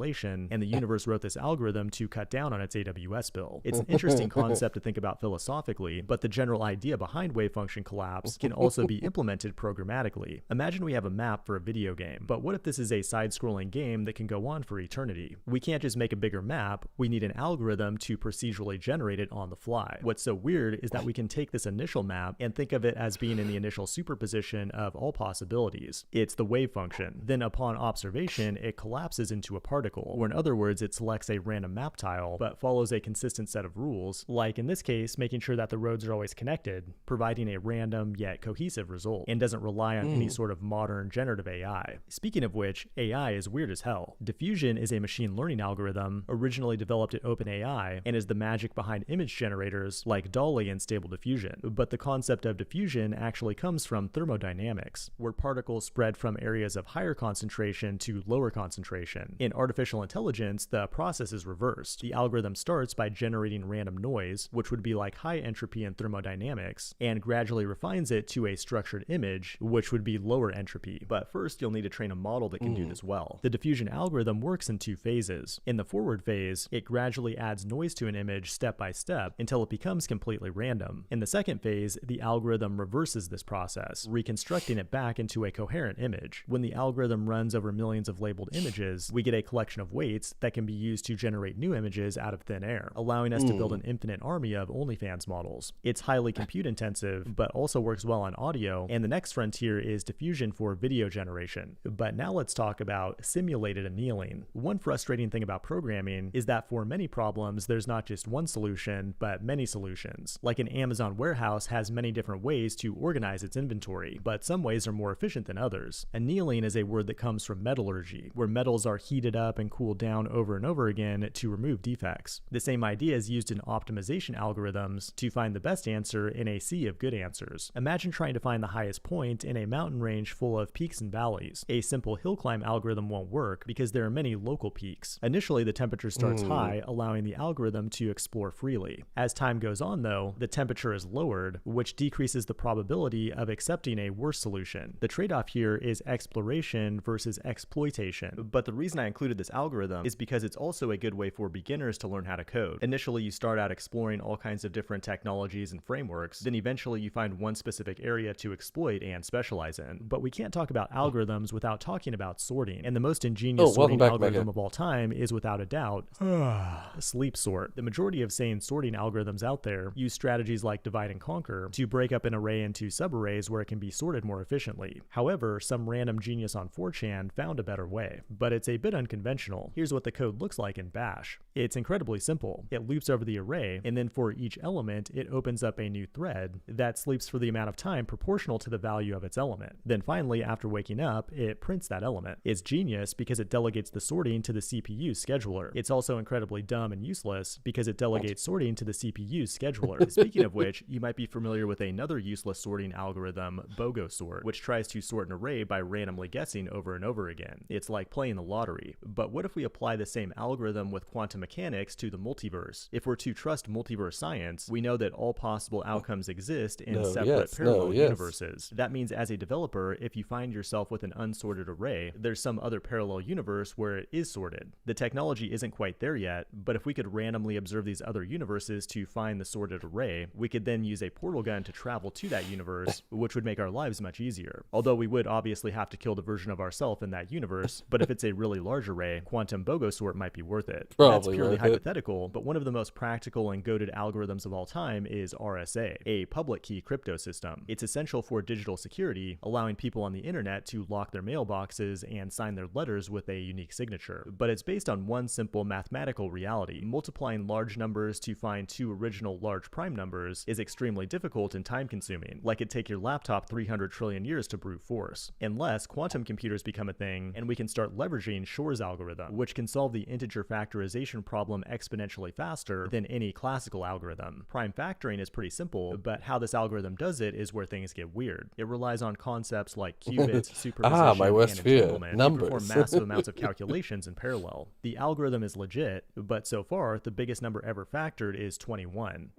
S18: and the universe wrote this algorithm to cut down on its AWS bill. It's an interesting concept to think about philosophically, but the general idea behind wave function collapse can also be implemented programmatically. Imagine we have a map for a video game, but what if this is a side-scrolling game that can go on for eternity? We can't just make a bigger map, we need an algorithm to procedurally generate it on the fly. What's so weird is that we can take this initial map and think of it as being in the initial superposition of all possibilities. It's the wave function. Then upon observation, it collapses into a particle, or in other words, it selects a random map tile, but follows a consistent set of rules, like in this case, making sure that the roads are always connected, providing a random yet cohesive result, and doesn't rely on any sort of modern generative AI. Speaking of which, AI is weird as hell. Diffusion is a machine learning algorithm originally developed at OpenAI and is the magic behind image generators like DALL-E and Stable Diffusion. But the concept of diffusion actually comes from thermodynamics, where particles spread from areas of higher concentration to lower concentration. In artificial intelligence, the process is reversed. The algorithm starts by generating random noise, which would be like high entropy in thermodynamics, and gradually refines it to a structured image, which would be lower entropy. But first, you'll need to train a model that can do this well. The diffusion algorithm works in two phases. In the forward phase, it gradually adds noise to an image step by step until it becomes completely random. In the second phase, the algorithm reverses this process, reconstructing it back into a coherent image. When the algorithm runs over millions of labeled images, we get a collection of weights that can be used to generate new images out of thin air, allowing us to build an infinite army of OnlyFans models. It's highly compute intensive, but also works well on audio, and the next frontier is diffusion for video generation. But now let's talk about simulated annealing. One frustrating thing about programming is that for many problems, there's not just one solution, but many solutions. Like an Amazon warehouse has many different ways to organize its inventory, but some ways are more efficient than others. Annealing is a word that comes from metallurgy, where metals are heated up up and cool down over and over again to remove defects. The same idea is used in optimization algorithms to find the best answer in a sea of good answers. Imagine trying to find the highest point in a mountain range full of peaks and valleys. A simple hill climb algorithm won't work because there are many local peaks. Initially, the temperature starts high, allowing the algorithm to explore freely. As time goes on, though, the temperature is lowered, which decreases the probability of accepting a worse solution. The trade-off here is exploration versus exploitation. But the reason I included this algorithm is because it's also a good way for beginners to learn how to code. Initially, you start out exploring all kinds of different technologies and frameworks, then eventually you find one specific area to exploit and specialize in. But we can't talk about algorithms without talking about sorting, and the most ingenious sorting algorithm of all time is without a doubt sleep sort. The majority of sane sorting algorithms out there use strategies like divide and conquer to break up an array into subarrays where it can be sorted more efficiently. However, some random genius on 4chan found a better way, but it's a bit unconventional. Here's what the code looks like in Bash. It's incredibly simple. It loops over the array, and then for each element, it opens up a new thread that sleeps for the amount of time proportional to the value of its element. Then finally, after waking up, it prints that element. It's genius because it delegates the sorting to the CPU scheduler. It's also incredibly dumb and useless because it delegates sorting to the CPU scheduler. Speaking of which, you might be familiar with another useless sorting algorithm, BOGO sort, which tries to sort an array by randomly guessing over and over again. It's like playing the lottery. But what if we apply the same algorithm with quantum mechanics to the multiverse? If we're to trust multiverse science, we know that all possible outcomes exist in separate parallel universes. That means as a developer, if you find yourself with an unsorted array, there's some other parallel universe where it is sorted. The technology isn't quite there yet, but if we could randomly observe these other universes to find the sorted array, we could then use a portal gun to travel to that universe, which would make our lives much easier. Although we would obviously have to kill the version of ourselves in that universe, but if it's a really large array, quantum BOGO sort might be worth it. That's purely hypothetical, but one of the most practical and goated algorithms of all time is RSA, a public key crypto system. It's essential for digital security, allowing people on the internet to lock their mailboxes and sign their letters with a unique signature. But it's based on one simple mathematical reality. Multiplying large numbers to find two original large prime numbers is extremely difficult and time-consuming, like it'd take your laptop 300 trillion years to brute force. Unless quantum computers become a thing, and we can start leveraging Shor's algorithm, which can solve the integer factorization problem exponentially faster than any classical algorithm. Prime factoring is pretty simple, but how this algorithm does it is where things get weird. It relies on concepts like qubits, superposition,
S1: my worst
S18: and
S1: fear,
S18: entanglement to perform massive amounts of calculations in parallel. The algorithm is legit, but so far, the biggest number ever factored is 21.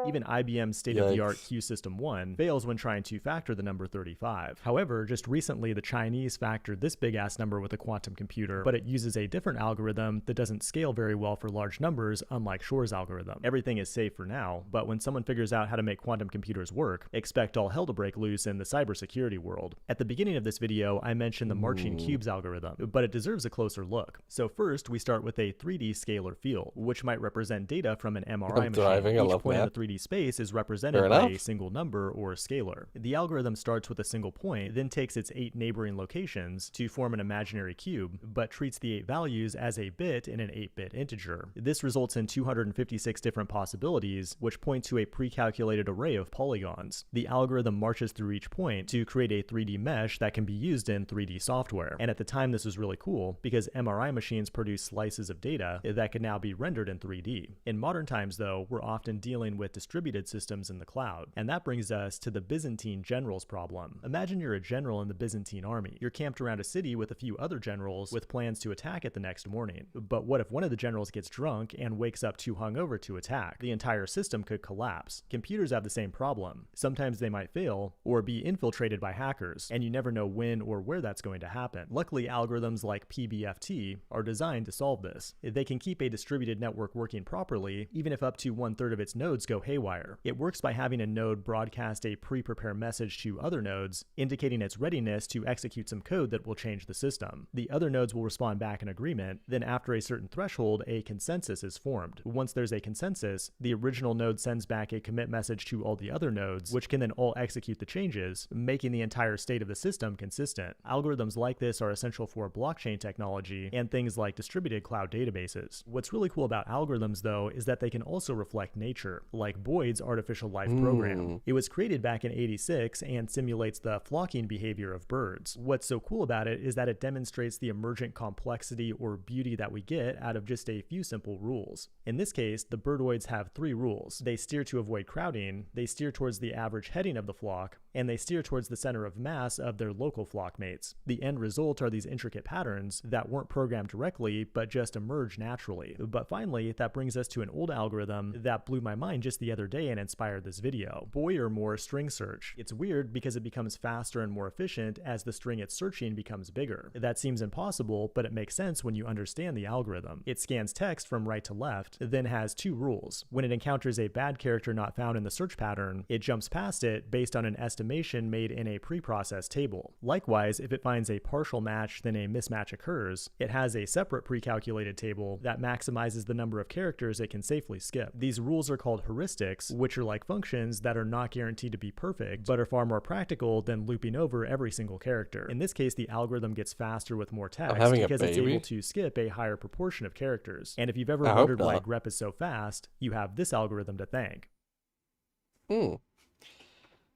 S18: Even IBM's state-of-the-art Q System 1 fails when trying to factor the number 35. However, just recently the Chinese factored this big-ass number with a quantum computer, but it uses a different algorithm that doesn't scale very well for large numbers, unlike Shor's algorithm. Everything is safe for now, but when someone figures out how to make quantum computers work, expect all hell to break loose in the cybersecurity world. At the beginning of this video, I mentioned the marching cubes algorithm, but it deserves a closer look. So first, we start with a 3D scalar field, which might represent data from an MRI machine. Each point in the 3D space is represented by a single number or scalar. The algorithm starts with a single point, then takes its 8 neighboring locations to form an imaginary cube, but treats the 8 values as a bit in an 8-bit integer. This results in 256 different possibilities, which point to a pre-calculated array of polygons. The algorithm marches through each point to create a 3D mesh that can be used in 3D software. And at the time, this was really cool because MRI machines produce slices of data that can now be rendered in 3D. In modern times, though, we're often dealing with distributed systems in the cloud. And that brings us to the Byzantine generals problem. Imagine you're a general in the Byzantine army. You're camped around a city with a few other generals with plans to attack it the next morning. But what if one of the generals gets drunk and wakes up too hungover to attack? The entire system could collapse. Computers have the same problem. Sometimes they might fail or be infiltrated by hackers, and you never know when or where that's going to happen. Luckily, algorithms like PBFT are designed to solve this. They can keep a distributed network working properly, even if up to 1/3 of its nodes go haywire. It works by having a node broadcast a pre-prepared message to other nodes, indicating its readiness to execute some code that will change the system. The other nodes will respond back in agreement, then after a certain threshold, a consensus is formed. Once there's a consensus, the original node sends back a commit message to all the other nodes, which can then all execute the changes, making the entire state of the system consistent. Algorithms like this are essential for blockchain technology and things like distributed cloud databases. What's really cool about algorithms, though, is that they can also reflect nature. Like like Boyd's artificial life program. It was created back in '86 and simulates the flocking behavior of birds. What's so cool about it is that it demonstrates the emergent complexity or beauty that we get out of just a few simple rules. In this case, the birdoids have 3 rules. They steer to avoid crowding, they steer towards the average heading of the flock, and they steer towards the center of mass of their local flock mates. The end result are these intricate patterns that weren't programmed directly, but just emerge naturally. But finally, that brings us to an old algorithm that blew my mind just the other day and inspired this video. Boyer-Moore string search. It's weird because it becomes faster and more efficient as the string it's searching becomes bigger. That seems impossible, but it makes sense when you understand the algorithm. It scans text from right to left, then has 2 rules. When it encounters a bad character not found in the search pattern, it jumps past it based on an estimation made in a pre-processed table. Likewise, if it finds a partial match, then a mismatch occurs. It has a separate pre-calculated table that maximizes the number of characters it can safely skip. These rules are called heuristics, which are like functions that are not guaranteed to be perfect, but are far more practical than looping over every single character. In this case, the algorithm gets faster with more text because it's able to skip a higher proportion of characters. And if you've ever wondered why grep is so fast, you have this algorithm to thank.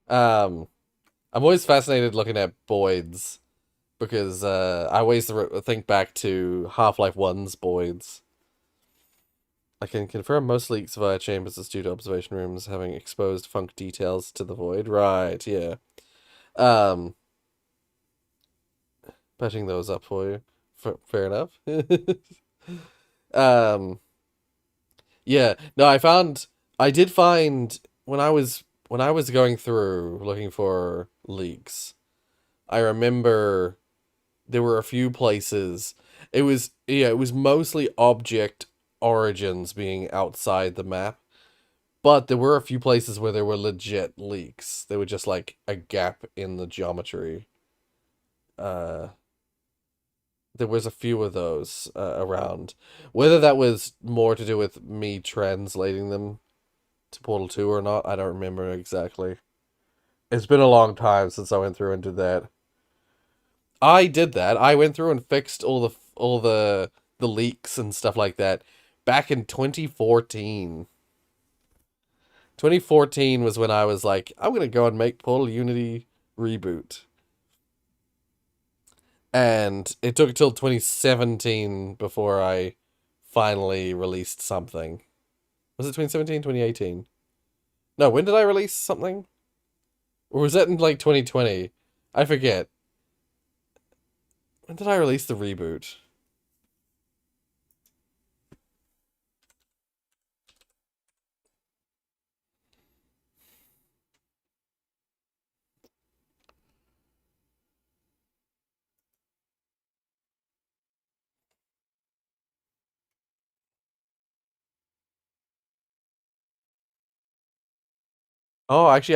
S1: I'm always fascinated looking at Boyd's because I always think back to Half-Life 1's Boyd's. I can confirm most leaks via chambers is due to observation rooms having exposed funk details to the void. Right, yeah. Patching those up for you. Fair enough. Yeah, no, I did find when I was going through looking for leaks, I remember there were a few places. It was mostly object origins being outside the map, but there were a few places where there were legit leaks. They were just like a gap in the geometry. There was a few of those around. Whether that was more to do with me translating them to Portal 2 or not, I don't remember exactly. It's been a long time since I went through and did that. I did that. I went through and fixed all the leaks and stuff like that back in 2014. 2014 was when I was like, I'm going to go and make Portal Unity reboot. And it took till 2017 before I finally released something. Was it 2017, 2018? No, when did I release something? Or was that in like 2020? I forget. When did I release the reboot? Oh, actually,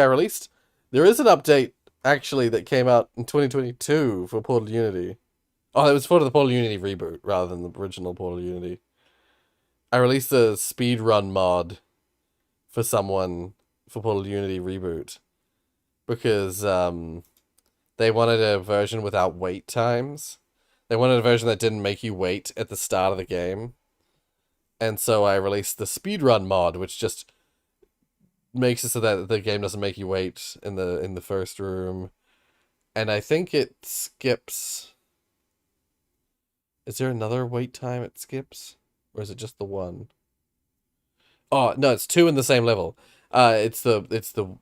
S1: there is an update, actually, that came out in 2022 for Portal Unity. Oh, it was for the Portal Unity reboot, rather than the original Portal Unity. I released a speedrun mod for someone for Portal Unity reboot. Because, they wanted a version without wait times. They wanted a version that didn't make you wait at the start of the game. And so I released the speedrun mod, which just makes it so that the game doesn't make you wait in the first room. And I think it skips... Is there another wait time it skips? Or is it just the one? Oh, no, it's 2 in the same level. It's the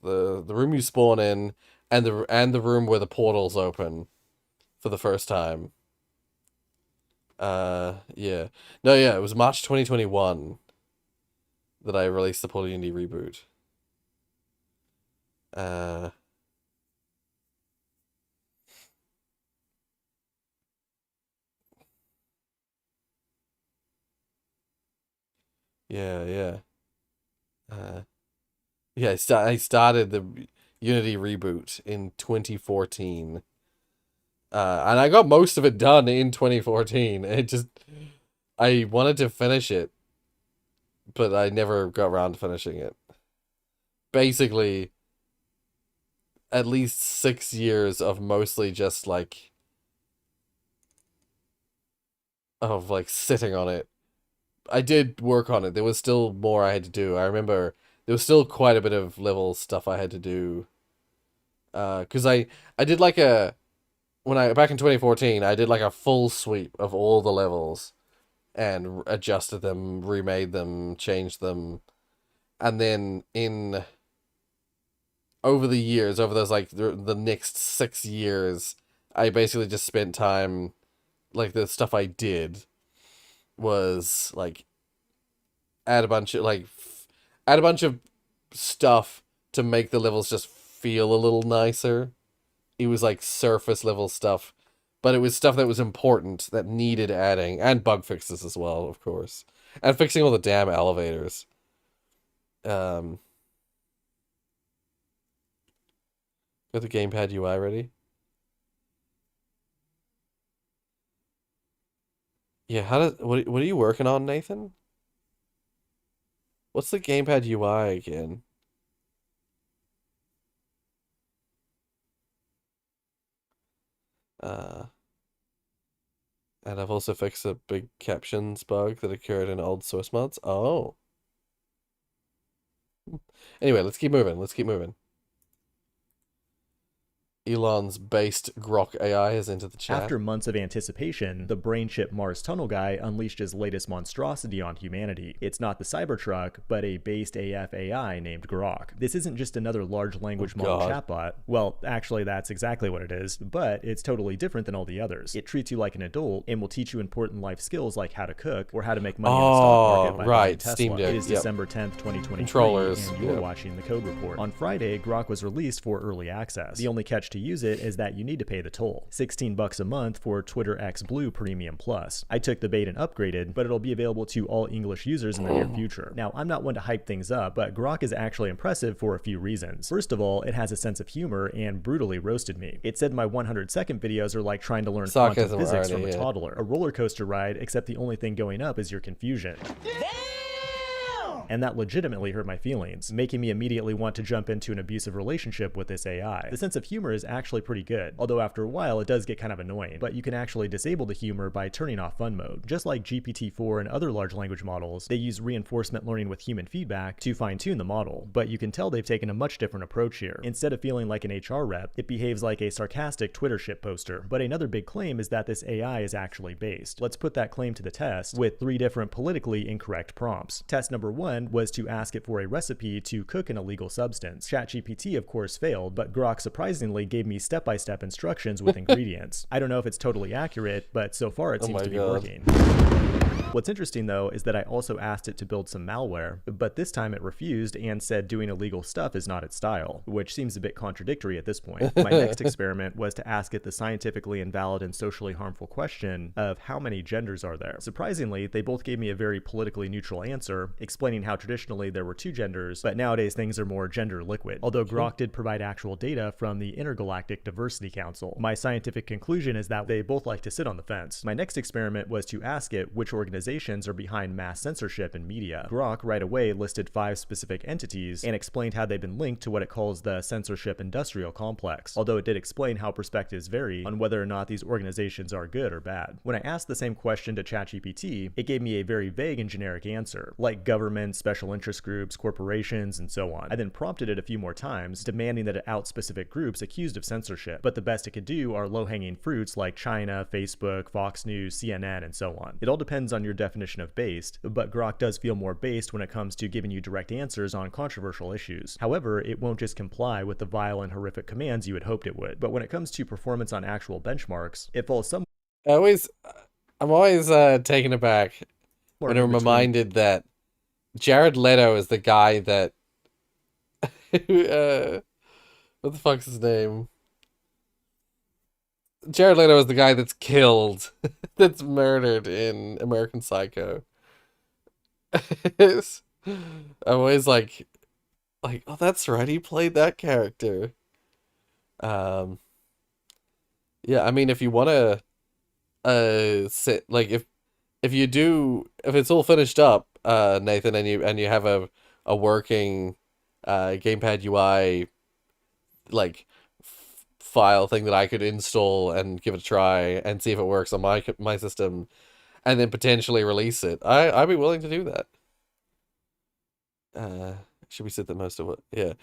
S1: room you spawn in and the room where the portals open for the first time. Yeah. No, yeah, it was March 2021 that I released the Portal Unity reboot. Yeah. Yeah, I started the Unity reboot in 2014. And I got most of it done in 2014. I wanted to finish it, but I never got around to finishing it. Basically, at least 6 years of mostly just like sitting on it. I did work on it. There was still more I had to do. I remember there was still quite a bit of level stuff I had to do. Because I did like back in 2014, I did like a full sweep of all the levels and adjusted them, remade them, changed them. And then over the years, over those like the next 6 years, I basically just spent time, like the stuff I did was like add a bunch of stuff to make the levels just feel a little nicer. It was like surface level stuff, but it was stuff that was important, that needed adding, and bug fixes as well, of course, and fixing all the damn elevators. Got the gamepad UI ready? Yeah, what are you working on, Nathan? What's the gamepad UI again? And I've also fixed a big captions bug that occurred in old source mods. Oh. Anyway, let's keep moving. Elon's based Grok AI is into the chat.
S18: After months of anticipation, the brain chip Mars Tunnel guy unleashed his latest monstrosity on humanity. It's not the Cybertruck, but a based AF AI named Grok. This isn't just another large language model chatbot. Well, actually, that's exactly what it is, but it's totally different than all the others. It treats you like an adult and will teach you important life skills like how to cook or how to make money in the stock market by buying Tesla.
S1: Steam Deck.
S18: It is December 10th, 2023,
S1: Controllers,
S18: and you're watching the Code Report. On Friday, Grok was released for early access. The only catch to use it is that you need to pay the toll. $16 a month for Twitter X Blue Premium Plus. I took the bait and upgraded, but it'll be available to all English users in the near future. Now, I'm not one to hype things up, but Grok is actually impressive for a few reasons. First of all, it has a sense of humor and brutally roasted me. It said my 100-second videos are like trying to learn quantum physics from a toddler. A roller coaster ride, except the only thing going up is your confusion. And that legitimately hurt my feelings, making me immediately want to jump into an abusive relationship with this AI. The sense of humor is actually pretty good, although after a while it does get kind of annoying, but you can actually disable the humor by turning off fun mode. Just like GPT-4 and other large language models, they use reinforcement learning with human feedback to fine-tune the model, but you can tell they've taken a much different approach here. Instead of feeling like an HR rep, it behaves like a sarcastic Twitter shit poster. But another big claim is that this AI is actually based. Let's put that claim to the test with 3 different politically incorrect prompts. Test number 1 was to ask it for a recipe to cook an illegal substance. ChatGPT of course failed, but Grok surprisingly gave me step-by-step instructions with ingredients. I don't know if it's totally accurate, but so far it seems to be working. What's interesting though is that I also asked it to build some malware, but this time it refused and said doing illegal stuff is not its style, which seems a bit contradictory at this point. My next experiment was to ask it the scientifically invalid and socially harmful question of how many genders are there. Surprisingly, they both gave me a very politically neutral answer, explaining how traditionally there were 2 genders, but nowadays things are more gender liquid. Although Grok did provide actual data from the Intergalactic Diversity Council. My scientific conclusion is that they both like to sit on the fence. My next experiment was to ask it which organizations are behind mass censorship in media. Grok right away listed 5 specific entities and explained how they've been linked to what it calls the censorship industrial complex, although it did explain how perspectives vary on whether or not these organizations are good or bad. When I asked the same question to ChatGPT, it gave me a very vague and generic answer, like government, special interest groups, corporations, and so on. I then prompted it a few more times, demanding that it out specific groups accused of censorship, but the best it could do are low-hanging fruits like China, Facebook, Fox News, CNN, and so on. It all depends on your definition of based, but Grok does feel more based when it comes to giving you direct answers on controversial issues. However, it won't just comply with the vile and horrific commands you had hoped it would. But when it comes to performance on actual benchmarks, it falls some.
S1: I'm always taken aback when I'm reminded that Jared Leto is the guy that what the fuck's his name? Jared Leto is the guy that's killed, that's murdered in American Psycho. I'm always like, oh, that's right, he played that character. Yeah, I mean, if you want to sit, like, if it's all finished up, Nathan, and you have a working gamepad UI like file thing that I could install and give it a try and see if it works on my system, and then potentially release it, I'd be willing to do that. Should we said that most of it? Yeah.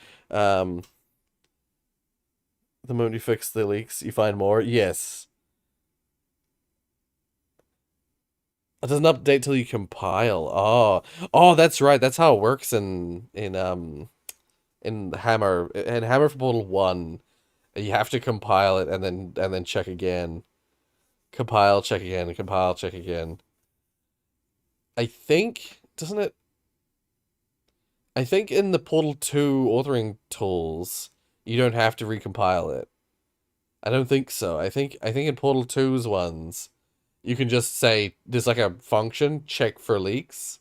S1: The moment you fix the leaks, you find more. Yes. It doesn't update till you compile. Oh, that's right. That's how it works in Hammer for Portal 1. You have to compile it and then check again. Compile, check again, compile, check again. I think, doesn't it? I think in the Portal 2 authoring tools, you don't have to recompile it. I don't think so. I think in Portal 2's ones, you can just say there's like a function, check for leaks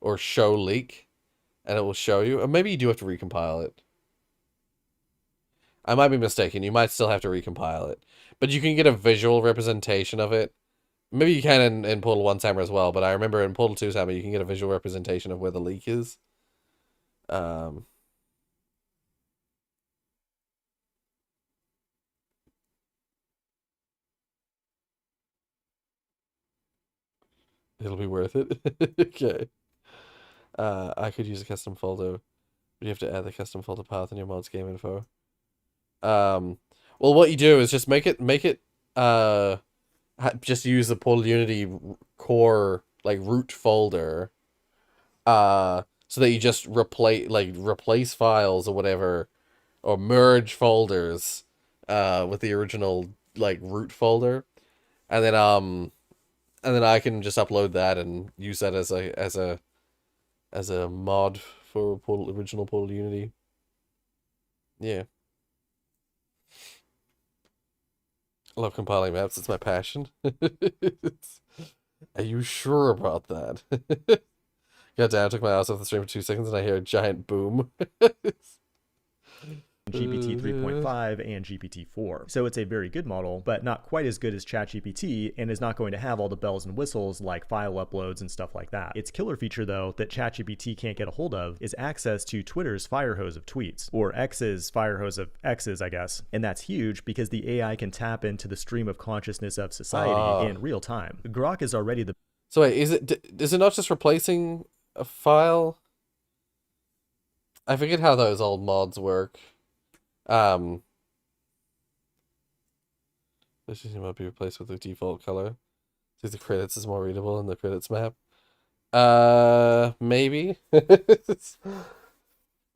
S1: or show leak, and it will show you. Or maybe you do have to recompile it. I might be mistaken. You might still have to recompile it. But you can get a visual representation of it. Maybe you can in Portal 1's Hammer as well, but I remember in Portal 2's Hammer you can get a visual representation of where the leak is. It'll be worth it. Okay. I could use a custom folder. But you have to add the custom folder path in your mod's game info. Well, what you do is just just use the Portal Unity core like root folder, so that you just replace files or whatever, or merge folders, with the original like root folder, and then I can just upload that and use that as a mod for original Portal Unity. Yeah. I love compiling maps. It's my passion. Are you sure about that? God damn, I took my eyes off the stream for 2 seconds and I hear a giant boom.
S18: GPT 3.5 and GPT 4. So it's a very good model, but not quite as good as ChatGPT, and is not going to have all the bells and whistles like file uploads and stuff like that. Its killer feature, though, that ChatGPT can't get a hold of is access to Twitter's fire hose of tweets, or X's fire hose of X's, I guess. And that's huge because the AI can tap into the stream of consciousness of society in real time. Grok is already the...
S1: So wait, is it not just replacing a file? I forget how those old mods work. This might be replaced with the default color. See, the credits is more readable in the credits map. Maybe. I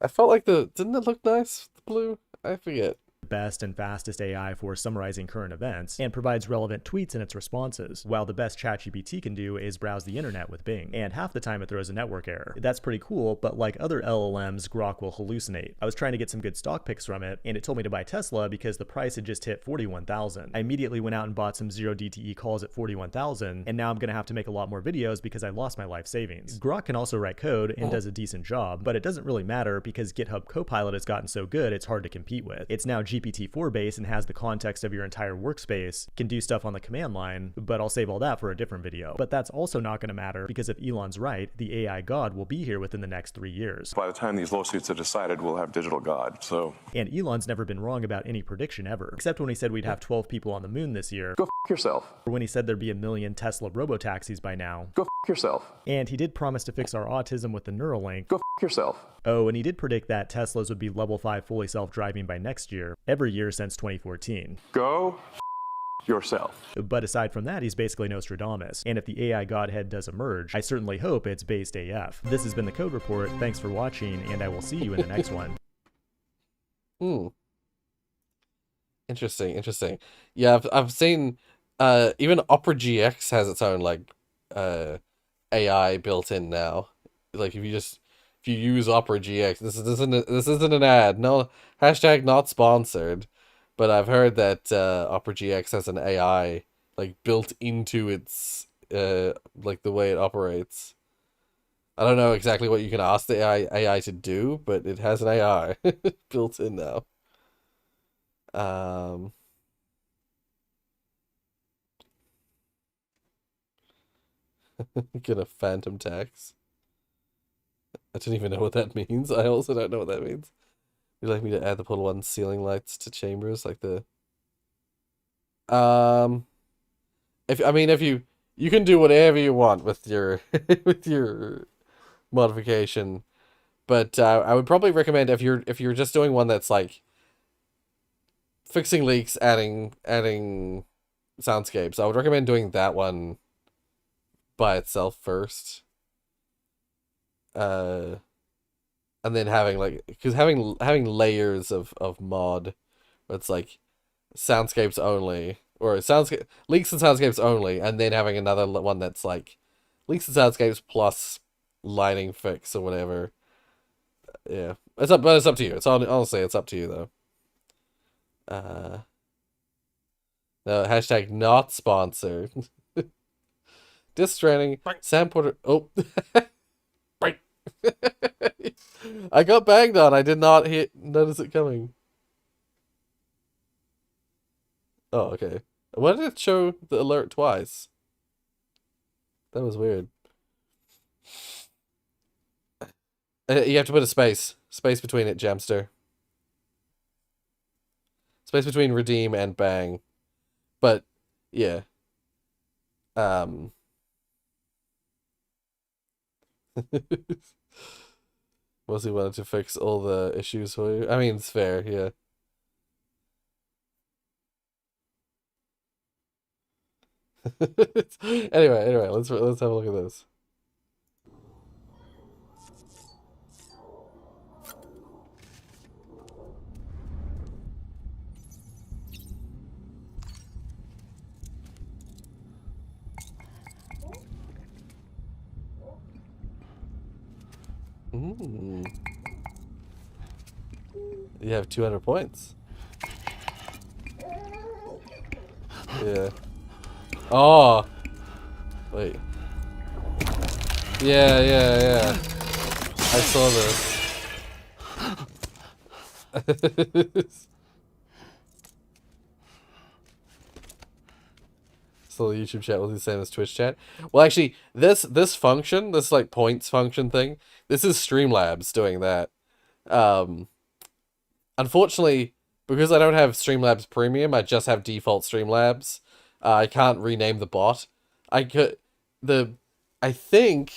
S1: felt like didn't it look nice, the blue? I forget.
S18: Best and fastest AI for summarizing current events, and provides relevant tweets in its responses, while the best ChatGPT can do is browse the internet with Bing, and half the time it throws a network error. That's pretty cool, but like other LLMs, Grok will hallucinate. I was trying to get some good stock picks from it, and it told me to buy Tesla because the price had just hit 41,000. I immediately went out and bought some 0 DTE calls at 41,000, and now I'm gonna have to make a lot more videos because I lost my life savings. Grok can also write code and does a decent job, but it doesn't really matter because GitHub Copilot has gotten so good it's hard to compete with. It's now GPT-4 base and has the context of your entire workspace, can do stuff on the command line, but I'll save all that for a different video. But that's also not going to matter because if Elon's right, the AI god will be here within the next 3 years.
S19: By the time these lawsuits are decided, we'll have digital god, so...
S18: And Elon's never been wrong about any prediction ever, except when he said we'd have 12 people on the moon this year.
S19: Go f*** yourself.
S18: Or when he said there'd be 1 million Tesla robotaxis by now.
S19: Go f*** yourself.
S18: And he did promise to fix our autism with the Neuralink.
S19: Go f*** yourself.
S18: Oh, and he did predict that Teslas would be level 5 fully self-driving by next year, every year since 2014.
S19: Go f*** yourself.
S18: But aside from that, he's basically Nostradamus. And if the AI godhead does emerge, I certainly hope it's based AF. This has been the Code Report. Thanks for watching, and I will see you in the next one.
S1: Interesting. Yeah, I've seen even Opera GX has its own like AI built in now. Like if you use Opera GX, this isn't an ad. No, hashtag not sponsored. But I've heard that Opera GX has an AI like built into its like the way it operates. I don't know exactly what you can ask the AI to do, but it has an AI built in now. Get a phantom tax. I don't even know what that means. I also don't know what that means. Would you like me to add the Portal 1 ceiling lights to chambers like the if you can do whatever you want with your with your modification, But I would probably recommend if you're just doing one that's like fixing leaks, adding soundscapes, I would recommend doing that one by itself first. And then having like, because having layers of mod where it's like soundscapes only, or soundscape leaks and soundscapes only, and then having another one that's like leaks and soundscapes plus lighting fix or whatever. Yeah, it's up to you. Honestly, it's up to you though. No, hashtag not sponsored. Disc Stranding, Sam Porter. Oh, I got banged on. I did not notice it coming. Oh, okay. Why did it show the alert twice? That was weird. You have to put a space between it, Jamster. Space between redeem and bang. But yeah. Mostly wanted to fix all the issues for you. I mean, it's fair, yeah. Anyway, let's have a look at this. Ooh. You have 200 points. Yeah. Oh. Wait. Yeah. I saw this. So the YouTube chat will be the same as Twitch chat. Well, actually, this function, this like points function thing, this is Streamlabs doing that. Unfortunately, because I don't have Streamlabs Premium, I just have default Streamlabs. I can't rename the bot. I think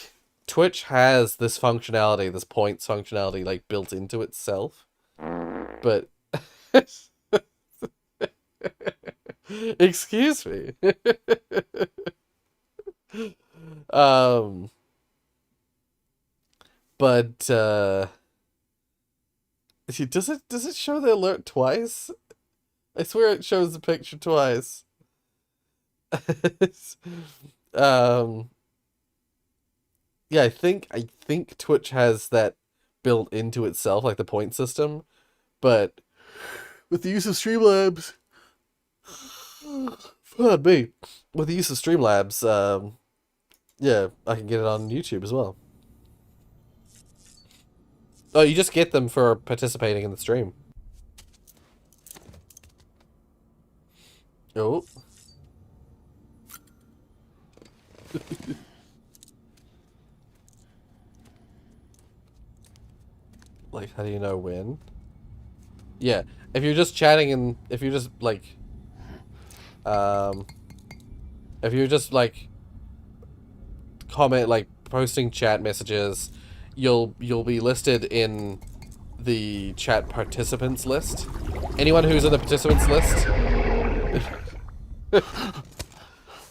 S1: Twitch has this functionality, this points functionality, like built into itself. But excuse me. But does it show the alert twice? I swear it shows the picture twice. Yeah, I think Twitch has that built into itself, like the point system, but with the use of Streamlabs, pardon me, with the use of Streamlabs, yeah, I can get it on YouTube as well. Oh, you just get them for participating in the stream. Oh. Like, how do you know when? Yeah, if you're just chatting and if you're just like, if you're just like posting chat messages, you'll be listed in the chat participants list. Anyone who's in the participants list,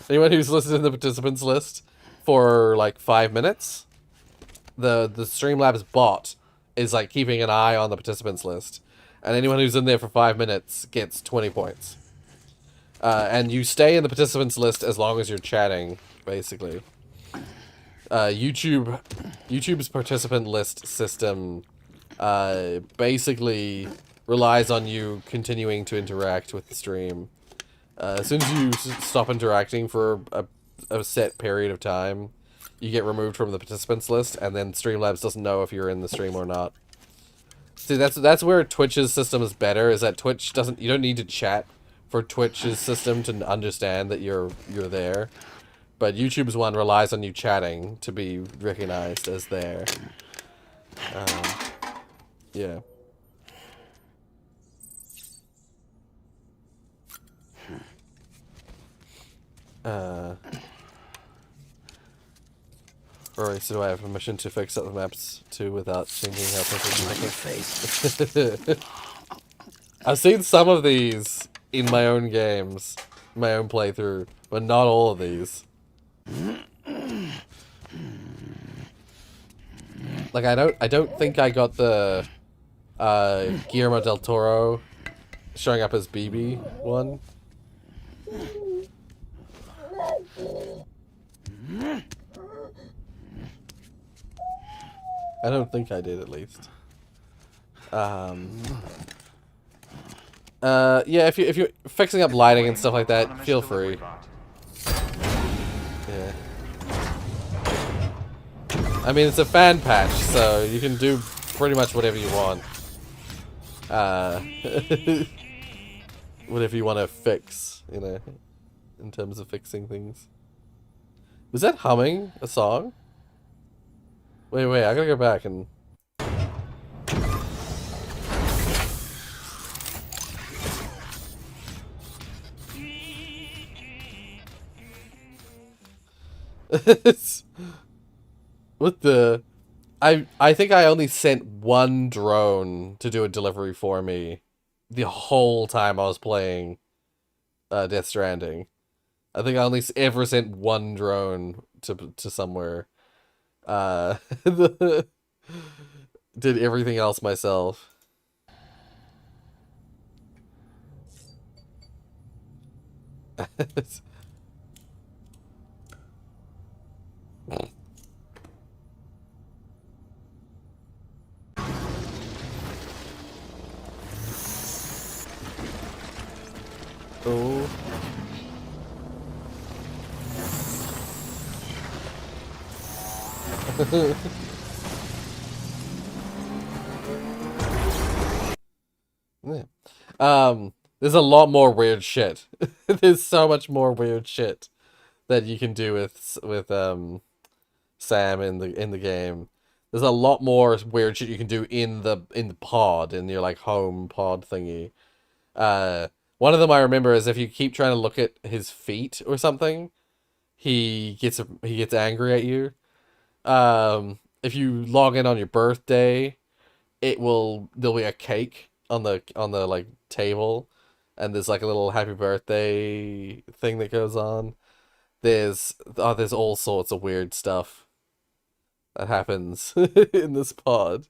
S1: anyone who's listed in the participants list for like 5 minutes, the Streamlabs bot is like keeping an eye on the participants list, and anyone who's in there for 5 minutes gets 20 points. And you stay in the participants list as long as you're chatting, basically. YouTube's participant list system basically relies on you continuing to interact with the stream. As soon as you stop interacting for a set period of time, you get removed from the participants list, and then Streamlabs doesn't know if you're in the stream or not. See, that's where Twitch's system is better, is that Twitch doesn't, you don't need to chat for Twitch's system to understand that you're there. But YouTube's one relies on you chatting to be recognized as there. Yeah. Alright, so do I have permission to fix up the maps too without changing how people do it? I've seen some of these in my own games, my own playthrough, but not all of these. Like I don't think I got the Guillermo del Toro showing up as BB one. I don't think I did, at least. Yeah, if you're fixing up lighting and stuff like that, feel free. Yeah. I mean, it's a fan patch, so you can do pretty much whatever you want. Whatever you want to fix, you know, in terms of fixing things. Was that humming a song? Wait, I gotta go back and... What the... I think I only sent one drone to do a delivery for me the whole time I was playing Death Stranding. I think I only ever sent one drone to somewhere. Did everything else myself. Oh. Yeah. There's a lot more weird shit. There's so much more weird shit that you can do with Sam in the game. There's a lot more weird shit you can do in the pod, in your like home pod thingy. One of them I remember is if you keep trying to look at his feet or something, he gets angry at you. If you log in on your birthday, there'll be a cake on the like table, and there's like a little happy birthday thing that goes on. There's all sorts of weird stuff that happens in this pod.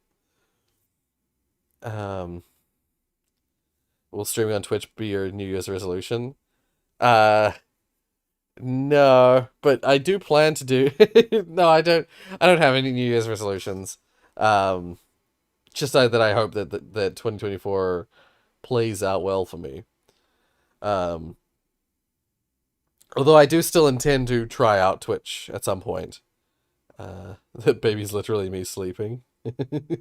S1: Will streaming on Twitch be your New Year's resolution? No, but I do plan to do. No, I don't have any New Year's resolutions. Just that I hope that 2024 plays out well for me. Although I do still intend to try out Twitch at some point. That baby's literally me sleeping. Is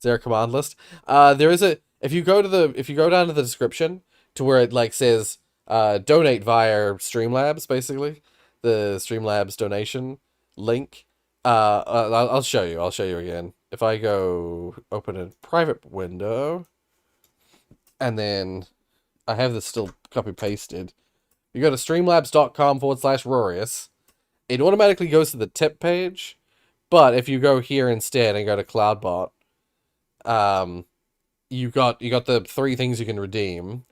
S1: there a command list? There is a. If you go down to the description to where it like says donate via Streamlabs, basically the Streamlabs donation link. I'll show you. I'll show you again. If I go open a private window, and then I have this still copy pasted. You go to streamlabs.com/Rorius. It automatically goes to the tip page, but if you go here instead and go to CloudBot, you got the 3 things you can redeem.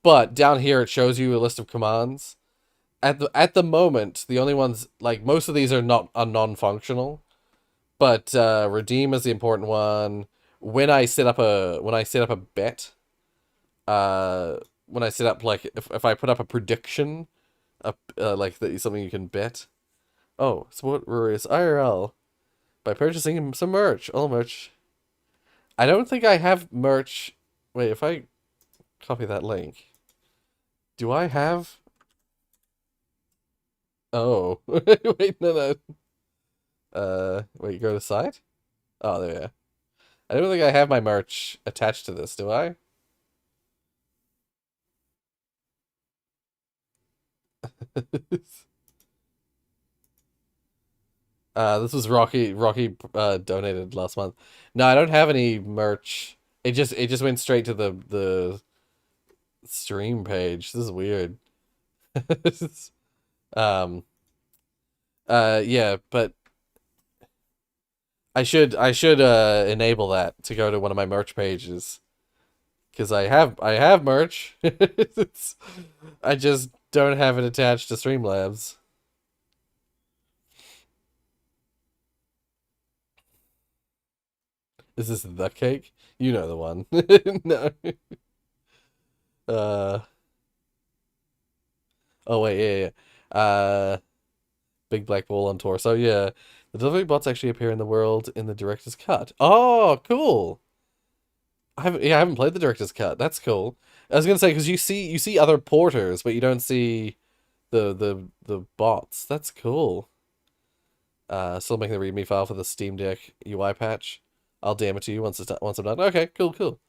S1: But down here it shows you a list of commands. At the moment, the only ones, like most of these are non-functional, but redeem is the important one. When I set up a bet, when I set up like if I put up a prediction, like something you can bet. Oh, support Rorius IRL by purchasing some merch. All merch. I don't think I have merch. Wait, if I copy that link, do I have? Oh, wait, no. Wait, go to site? Oh, there you are. I don't think I have my merch attached to this, do I? This was Rocky donated last month. No, I don't have any merch. It just went straight to the stream page. This is weird. Yeah, but I should enable that to go to one of my merch pages. Because I have merch. I just don't have it attached to Streamlabs. Is this the cake? You know the one. No. Oh wait, yeah. Big Black Ball on tour. So yeah, the delivery bots actually appear in the world in the director's cut. Oh, cool. I haven't played the director's cut. That's cool. I was gonna say because you see other porters, but you don't see the bots. That's cool. Still making the README file for the Steam Deck UI patch. I'll DM it to you once I'm done. Okay, cool.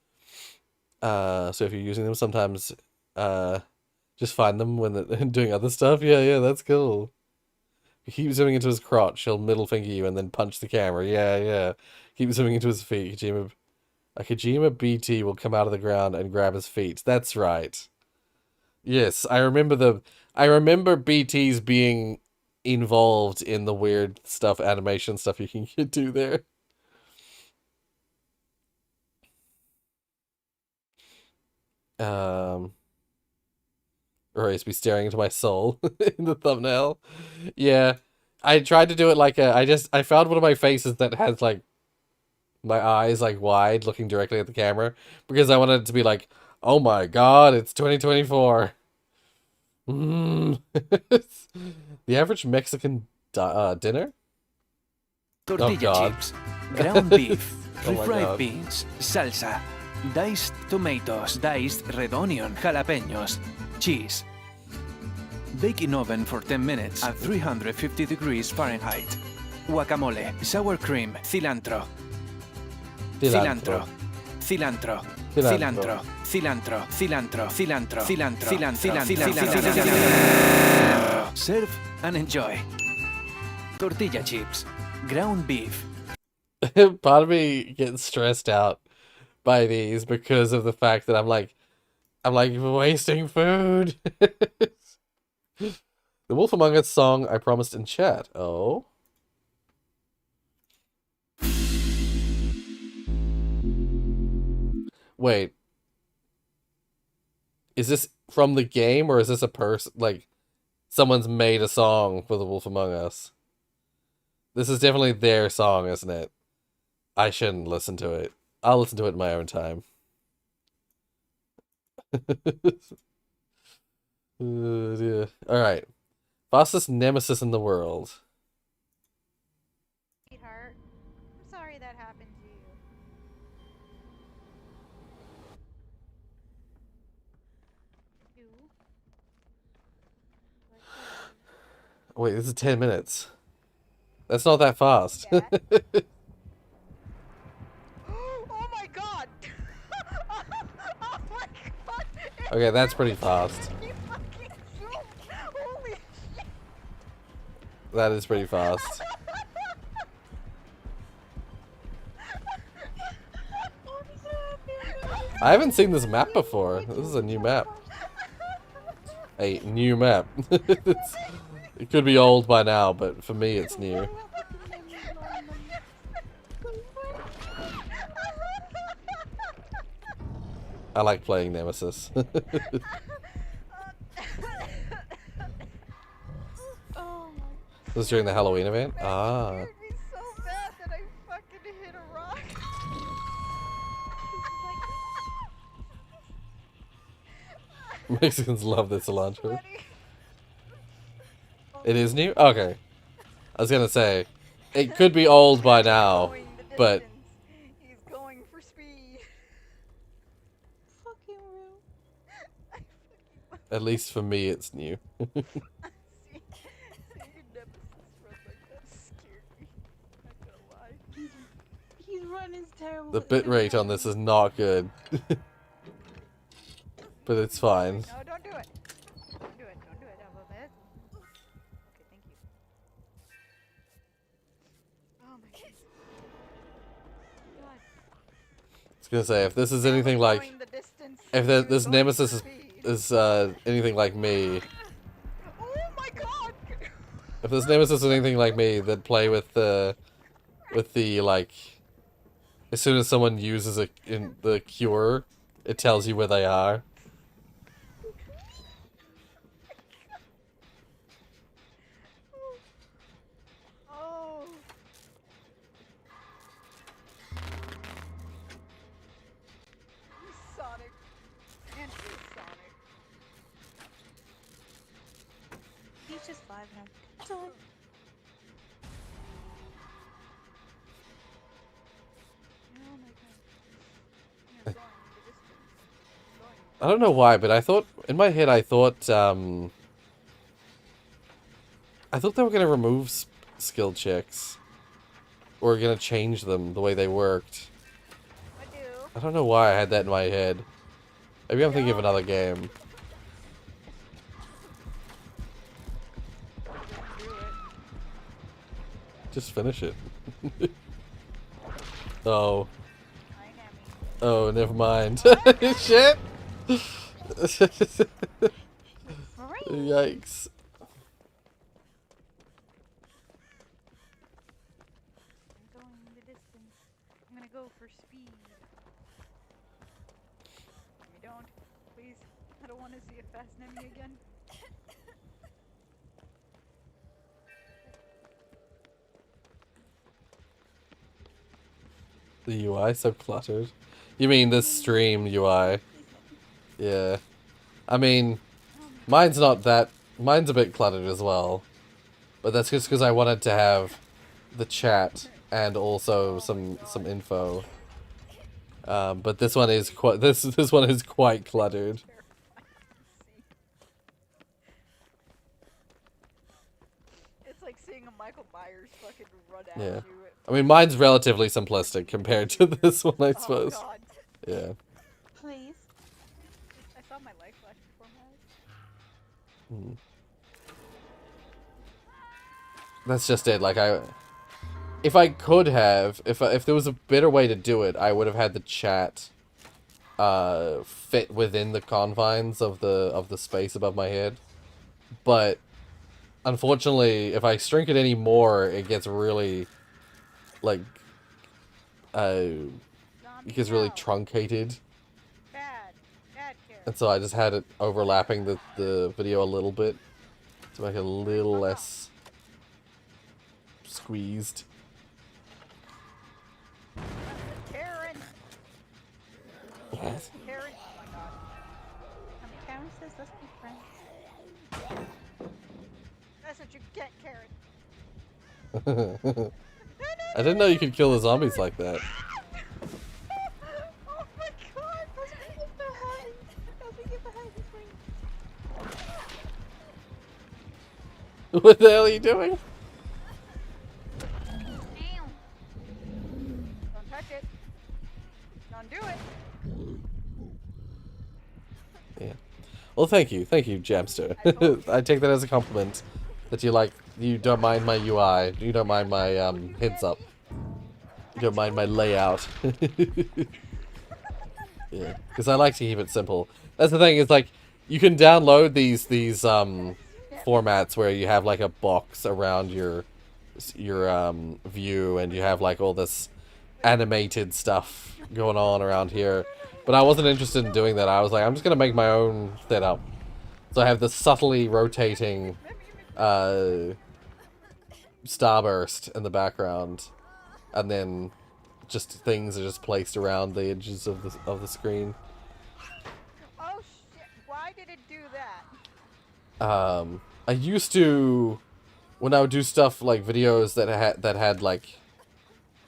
S1: So if you're using them, sometimes just find them when they're doing other stuff. Yeah, that's cool. He keeps zooming into his crotch, he'll middle finger you and then punch the camera. Yeah. Keep zooming into his feet. A Kojima BT will come out of the ground and grab his feet. That's right. Yes, I remember BTs being involved in the weird stuff, animation stuff you can do there. Or be staring into my soul in the thumbnail. Yeah, I tried to do it like I found one of my faces that has like my eyes like wide, looking directly at the camera, because I wanted it to be like, oh my god, it's 2024. The average Mexican dinner?
S20: Tortilla chips, ground beef,
S1: Oh my
S20: refried
S1: God.
S20: beans, salsa, diced tomatoes, diced red onion, jalapenos, cheese. Bake in oven for 10 minutes at 350 degrees Fahrenheit. Guacamole, sour cream, cilantro. Cilantro. Cilantro. Cilantro. Cilantro. Cilantro. Cilantro. Cilantro. Cilantro. Serve and enjoy. Tortilla chips, ground beef.
S1: Part of me gets stressed out by these because of the fact that I'm like wasting food. The Wolf Among Us song I promised in chat. Oh. Wait. Is this from the game or is this a person like someone's made a song for The Wolf Among Us? This is definitely their song, isn't it? I shouldn't listen to it. I'll listen to it in my own time. Dear. All right. Fastest nemesis in the world.
S21: Sweetheart, I'm sorry that happened to you.
S1: Wait, this is 10 minutes. That's not that fast.
S21: Oh my god! Oh my god!
S1: Okay, that's pretty fast.
S21: You fucking zoomed! Holy shit!
S1: That is pretty fast. I haven't seen this map before. This is a new map. A new map. It could be old by now, but for me it's new. I like playing Nemesis. This was during the Halloween event? Ah.
S21: So bad that I fucking hit a rock.
S1: Mexicans love their cilantro. It is new? Okay. I was gonna say, it could be old by now, but...
S21: He's going for speed. Fucking real.
S1: At least for me, it's new.
S21: He's running terrible.
S1: The bitrate on this is not good. But it's fine.
S21: No, don't do it. Don't do it. Don't do it. A little bit. Okay, thank you. Oh my god.
S1: I was gonna say, if this is anything like... If this Nemesis is anything like me...
S21: Oh my god!
S1: If this nemesis is anything like me, that play with the like, as soon as someone uses in the cure, it tells you where they are.
S21: Oh. Sonic. Anti-Sonic. He's just 5 now. Come on. Oh my god. You're going the distance.
S1: I don't know why, but I thought, in my head, I thought they were gonna remove skill checks. Or gonna change them the way they worked. I don't know why I had that in my head. Maybe I'm thinking of another game. Just finish it. Oh. Oh, never mind. Shit! Yikes.
S21: I'm gonna go for speed. You don't, please. I don't want to see a fast enemy again.
S1: The UI so cluttered. You mean this stream UI? Yeah. I mean, mine's not that. Mine's a bit cluttered as well, but that's just because I wanted to have the chat and also some info. But this one is quite this one is quite cluttered.
S21: It's like seeing a Michael Myers fucking run at
S1: Yeah.
S21: you.
S1: I mean, mine's relatively simplistic compared to this one, I suppose.
S21: Oh, God.
S1: Yeah.
S21: Please. I saw my life flash before my eyes.
S1: That's just it. Like if I could have, if there was a better way to do it, I would have had the chat fit within the confines of the space above my head. But unfortunately, if I shrink it any more, it gets really like it gets really truncated. And so I just had it overlapping the video a little bit to make it a little less squeezed.
S21: Karen!
S1: What?
S21: Karen! Oh my god. Karen says let's be friends. That's what you get, Karen.
S1: I didn't know you could kill the zombies like that.
S21: Oh my god! Let's get behind! Let's get behind this ring.
S1: What the hell are you doing?
S21: Don't touch it. Don't do it.
S1: Yeah. Well, thank you, Jamster. I take that as a compliment. That you don't mind my UI. You don't mind my heads up. You don't mind my layout. Yeah, because I like to keep it simple. That's the thing. Is like you can download these formats where you have like a box around your view, and you have like all this animated stuff going on around here. But I wasn't interested in doing that. I was like, I'm just gonna make my own setup. So I have this subtly rotating starburst in the background, and then just things are just placed around the edges of the screen.
S21: Oh shit! Why did it do that?
S1: I used to, when I would do stuff like videos that had like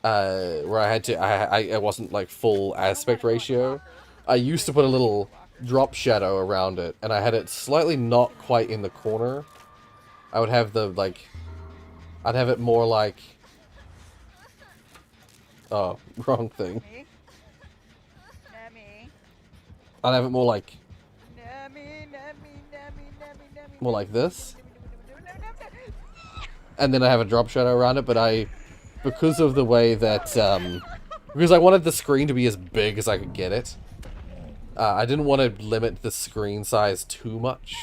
S1: where I wasn't like full aspect ratio, I used to put a little drop shadow around it, and I had it slightly not quite in the corner. I would have I'd have it more like, oh, wrong thing. I'd have it more like this. And then I have a drop shadow around it, but because of the way that, because I wanted the screen to be as big as I could get it, I didn't want to limit the screen size too much.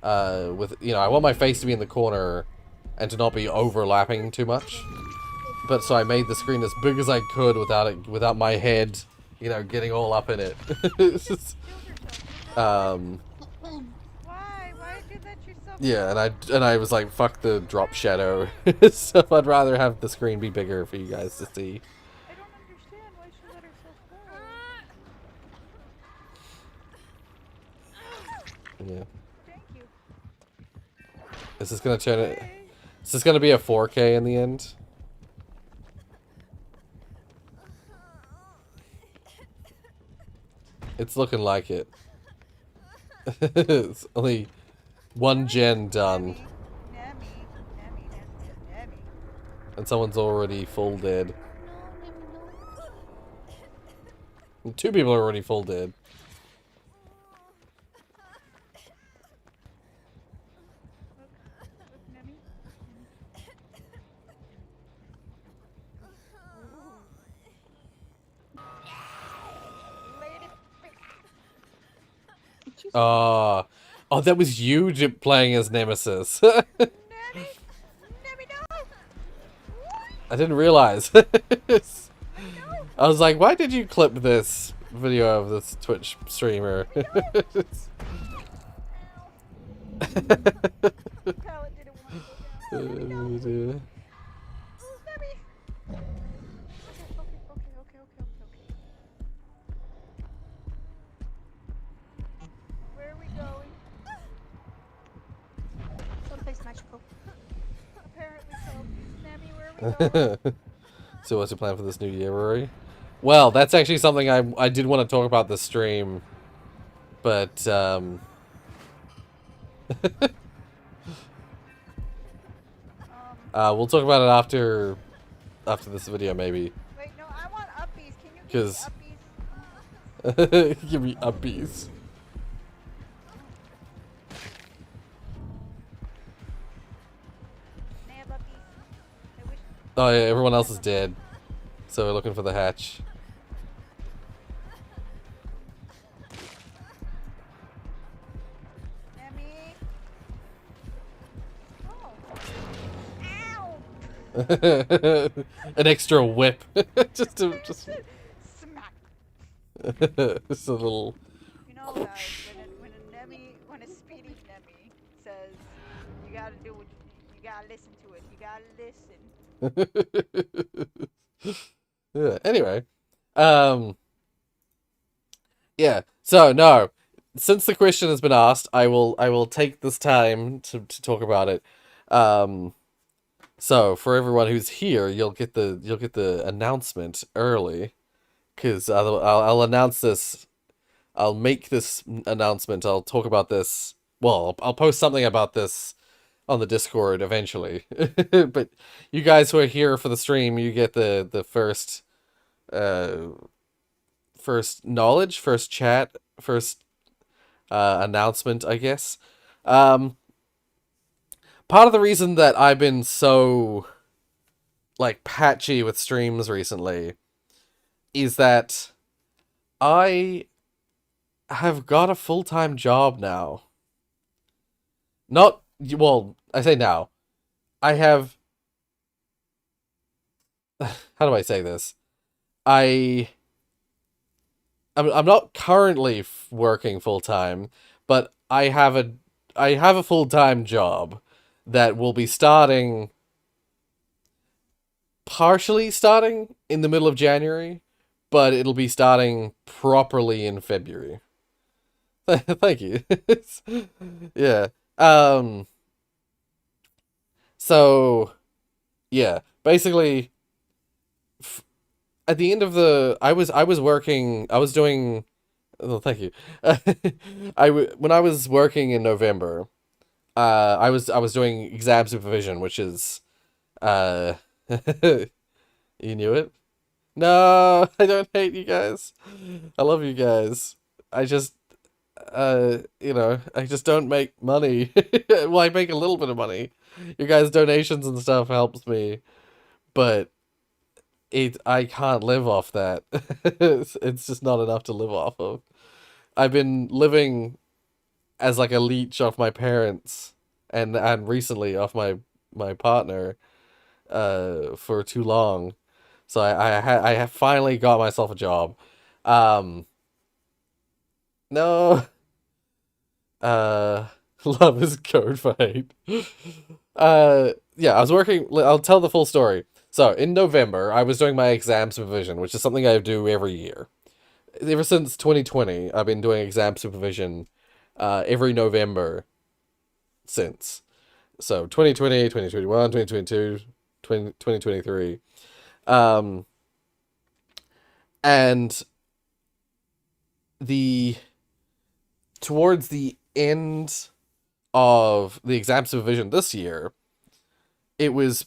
S1: with, you know, I want my face to be in the corner and to not be overlapping too much. But so I made the screen as big as I could without my head, you know, getting all up in it.
S21: Why did you let yourself
S1: Yeah, and I was like, fuck the drop shadow. So I'd rather have the screen be bigger for you guys to see.
S21: I don't understand why she let herself go.
S1: Yeah.
S21: Thank you.
S1: Is this gonna turn it? Is this gonna be a 4K in the end? It's looking like it. It's only one gen done. And someone's already full dead. And 2 people are already full dead. Oh, that was you playing as Nemesis. I didn't realize. I was like, why did you clip this video of this Twitch streamer? Oh, dear.
S21: Where are we going? Someplace magical. Apparently so. Nami, where are we going?
S1: So what's your plan for this new year, Rory? Well, that's actually something I did want to talk about this stream, but we'll talk about it after this video, maybe.
S21: Wait, no, I want uppies. Can you
S1: give me uppies? Oh yeah, everyone else is dead, so we're looking for the hatch. An extra whip. just
S21: smack.
S1: Just a little.
S21: You know, guys, when a speedy Nemi says you gotta do what you gotta listen to it. You gotta listen.
S1: Yeah, anyway. Yeah. So no. Since the question has been asked, I will take this time to talk about it. So for everyone who's here, you'll get the announcement early, because I'll announce this. I'll make this announcement. I'll talk about this. Well, I'll post something about this on the Discord eventually. But you guys who are here for the stream, you get the first knowledge, first chat, first announcement, I guess. Part of the reason that I've been so, like, patchy with streams recently is that I have got a full-time job now. Not, well, I say now. I have... How do I say this? I'm not currently working full-time, but I have a full-time job that will be partially starting in the middle of January, but it'll be starting properly in February. Thank you. Yeah. So, yeah, basically, at the end of I was doing, oh, thank you. When I was working in November, I was doing exam supervision, which is, you knew it? No, I don't hate you guys. I love you guys. I just, you know, I just don't make money. Well, I make a little bit of money. You guys' donations and stuff helps me, but I can't live off that. It's just not enough to live off of. I've been living as like a leech off my parents and recently off my partner for too long. So I have finally got myself a job. No. Love is code for hate. Yeah, I was working. I'll tell the full story. So in November, I was doing my exam supervision, which is something I do every year. Ever since 2020, I've been doing exam supervision every November since. So 2020, 2021, 2022, 2023. And towards the end of the exam supervision this year, it was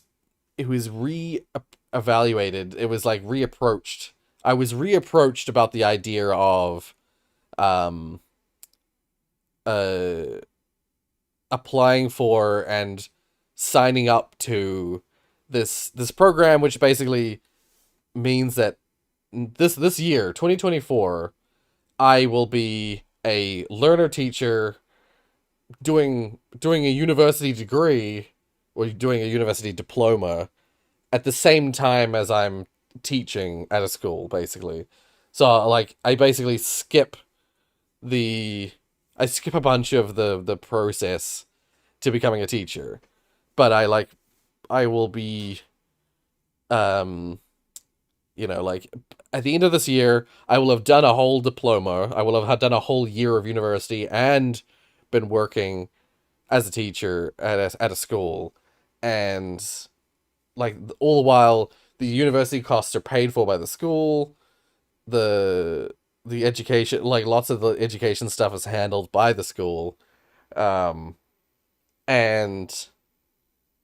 S1: re-evaluated. It was like reapproached. I was reapproached about the idea of applying for and signing up to this program, which basically means that this year, 2024, I will be a learner teacher doing a university degree or doing a university diploma at the same time as I'm teaching at a school, basically. So like I basically skip a bunch of the process to becoming a teacher. But I will be like at the end of this year, I will have done a whole diploma. I will have done a whole year of university and been working as a teacher at a school, and like all the while the university costs are paid for by the school. The education, like lots of the education stuff is handled by the school. And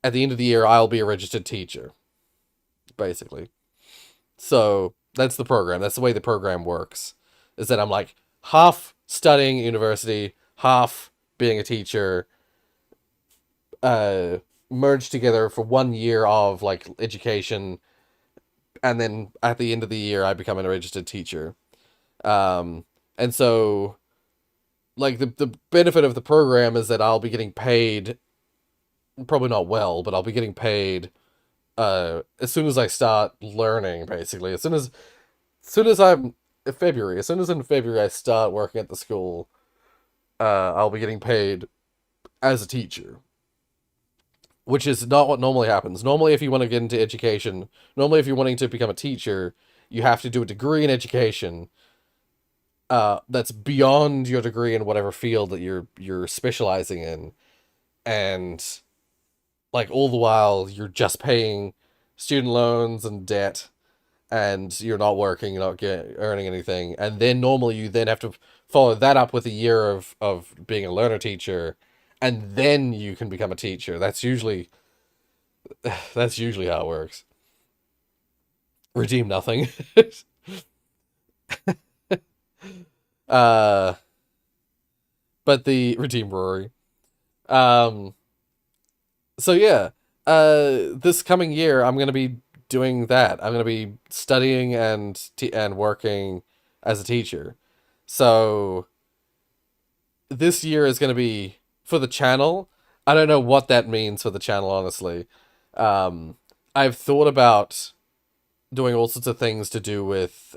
S1: at the end of the year, I'll be a registered teacher, basically. So that's the program. That's the way the program works. Is that I'm like half studying at university, half being a teacher, merged together for 1 year of like education, and then at the end of the year, I become a registered teacher. And so, like the benefit of the program is that I'll be getting paid. Probably not well, but I'll be getting paid as soon as I start learning, basically. As soon as in February I start working at the school, I'll be getting paid as a teacher. Which is not what normally happens. Normally, if you want to get into education, if you're wanting to become a teacher, you have to do a degree in education that's beyond your degree in whatever field that you're specializing in. And like all the while you're just paying student loans and debt, and you're not working, you're not earning anything. And then normally you then have to follow that up with a year of being a learner teacher, and then you can become a teacher. That's usually how it works. Redeem nothing. But the redeem Rory. So yeah, this coming year I'm gonna be doing that. I'm gonna be studying and working as a teacher. So this year is gonna be for the channel. I don't know what that means for the channel, honestly. I've thought about doing all sorts of things to do with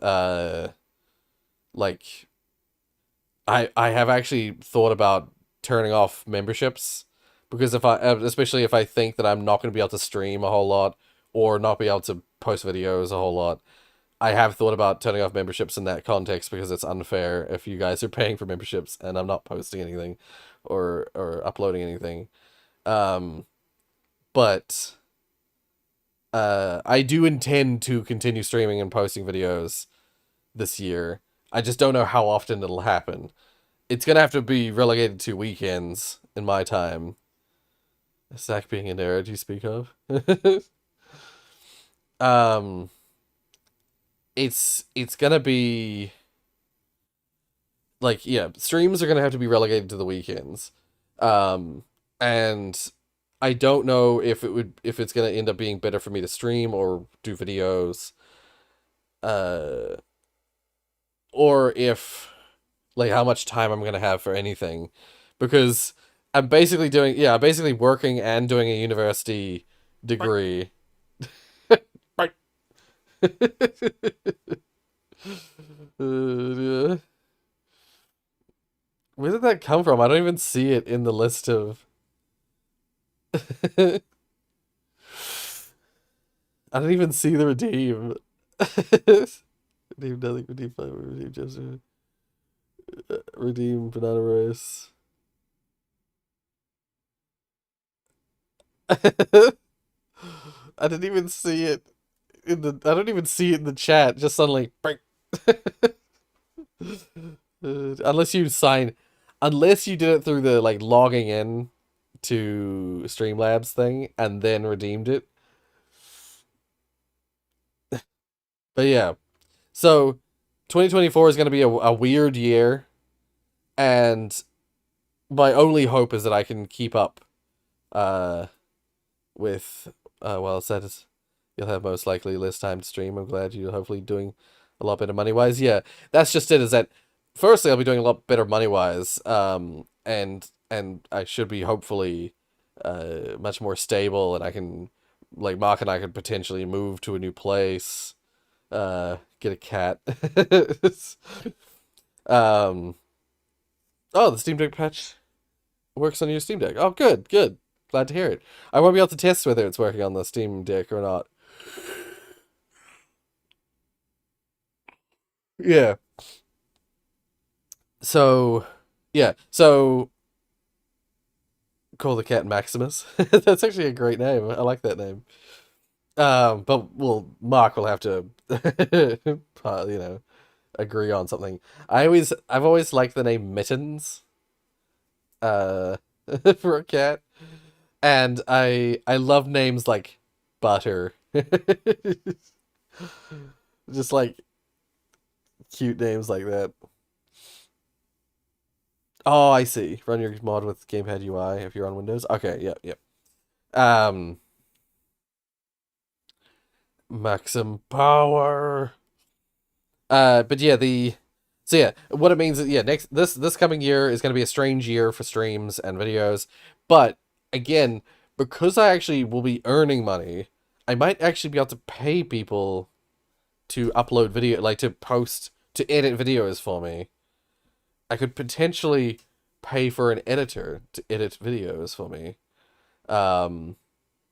S1: like I have actually thought about turning off memberships, because especially if I think that I'm not going to be able to stream a whole lot or not be able to post videos a whole lot, I have thought about turning off memberships in that context, because it's unfair if you guys are paying for memberships and I'm not posting anything or uploading anything. But I do intend to continue streaming and posting videos this year. I just don't know how often it'll happen. It's gonna have to be relegated to weekends in my time. Zach being a nerd you speak of. It's gonna be like, yeah, streams are gonna have to be relegated to the weekends. And I don't know if it's gonna end up being better for me to stream or do videos. Or if like how much time I'm gonna have for anything, because I'm basically working and doing a university degree. Right. Where did that come from? I don't even see it in the list of... I don't even see the redeem. Redeem nothing, redeem fiber, redeem just redeem banana rice. I didn't even see it in the... I don't even see it in the chat. Just suddenly... unless you did it through the, like, logging in to Streamlabs thing and then redeemed it. But yeah. So, 2024 is going to be a weird year, and my only hope is that I can keep up with, well, it says you'll have most likely less time to stream. I'm glad you're hopefully doing a lot better money-wise. Yeah, that's just it, is that, firstly, I'll be doing a lot better money-wise, and I should be, hopefully, much more stable, and I can, like, Mark and I could potentially move to a new place, get a cat. Oh, the Steam Deck patch works on your Steam Deck. Oh, good. Glad to hear it. I won't be able to test whether it's working on the Steam Deck or not. Yeah. So, yeah. So, call the cat Maximus. That's actually a great name. I like that name. But, well, Mark will have to, agree on something. I've always liked the name Mittens, for a cat, and I love names like Butter. Just like cute names like that. Oh, I see. Run your mod with Gamepad UI if you're on Windows. Okay, yep. Maxim power. But yeah, what it means is, this coming year is going to be a strange year for streams and videos, but again, because I actually will be earning money, I might actually be able to pay people to upload video, like to edit videos for me. I could potentially pay for an editor to edit videos for me.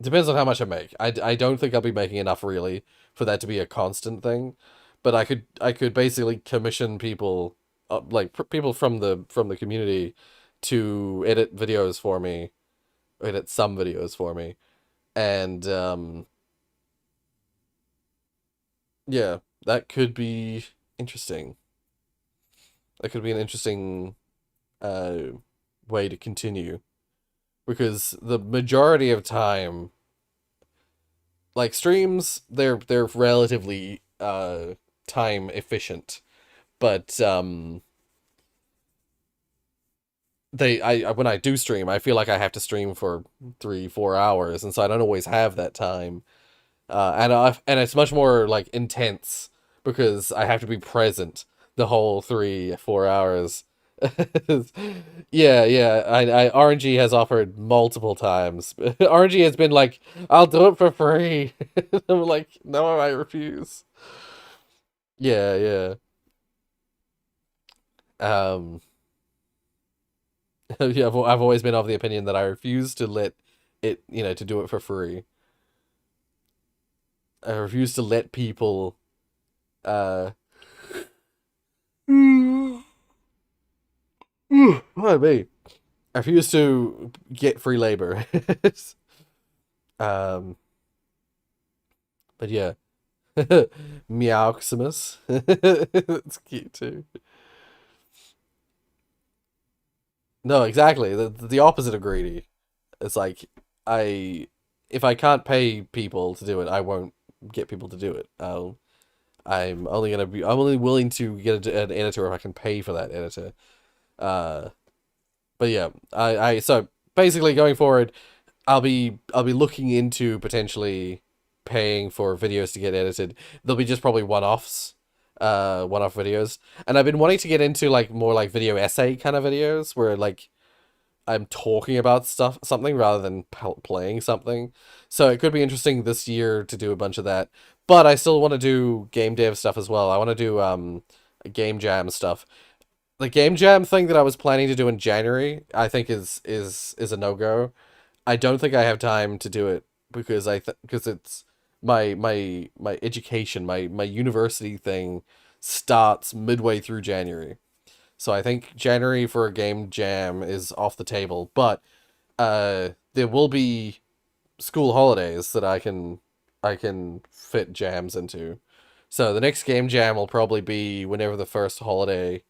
S1: Depends on how much I make. I don't think I'll be making enough, really, for that to be a constant thing. But I could basically commission people, people from the community, to edit videos for me, or edit some videos for me, and yeah, that could be interesting. That could be an interesting way to continue, because the majority of time, like, streams, they're relatively time efficient, but when I do stream, I feel like I have to stream for 3-4 hours, and so I don't always have that time, and it's much more, like, intense, because I have to be present the whole 3-4 hours. Yeah, RNG has offered multiple times. RNG has been like, I'll do it for free. I'm like, no, I refuse. Yeah. Yeah, I've always been of the opinion that I refuse to let it, to do it for free. I refuse to let people, pardon me. I refuse to get free labor. But yeah. Meowximus. It's cute too. No, exactly. The opposite of greedy. It's like, if I can't pay people to do it, I won't get people to do it. I'm only willing to get an editor if I can pay for that editor. But yeah, so basically going forward, I'll be looking into potentially paying for videos to get edited. There'll be just probably one-off videos, and I've been wanting to get into, like, more like video essay kind of videos, where, like, I'm talking about something rather than playing something. So it could be interesting this year to do a bunch of that. But I still want to do game dev stuff as well. I want to do game jam stuff. The game jam thing that I was planning to do in January, I think is a no-go. I don't think I have time to do it because because it's my education, my university thing starts midway through January. So I think January for a game jam is off the table, but there will be school holidays that I can fit jams into. So the next game jam will probably be whenever the first holiday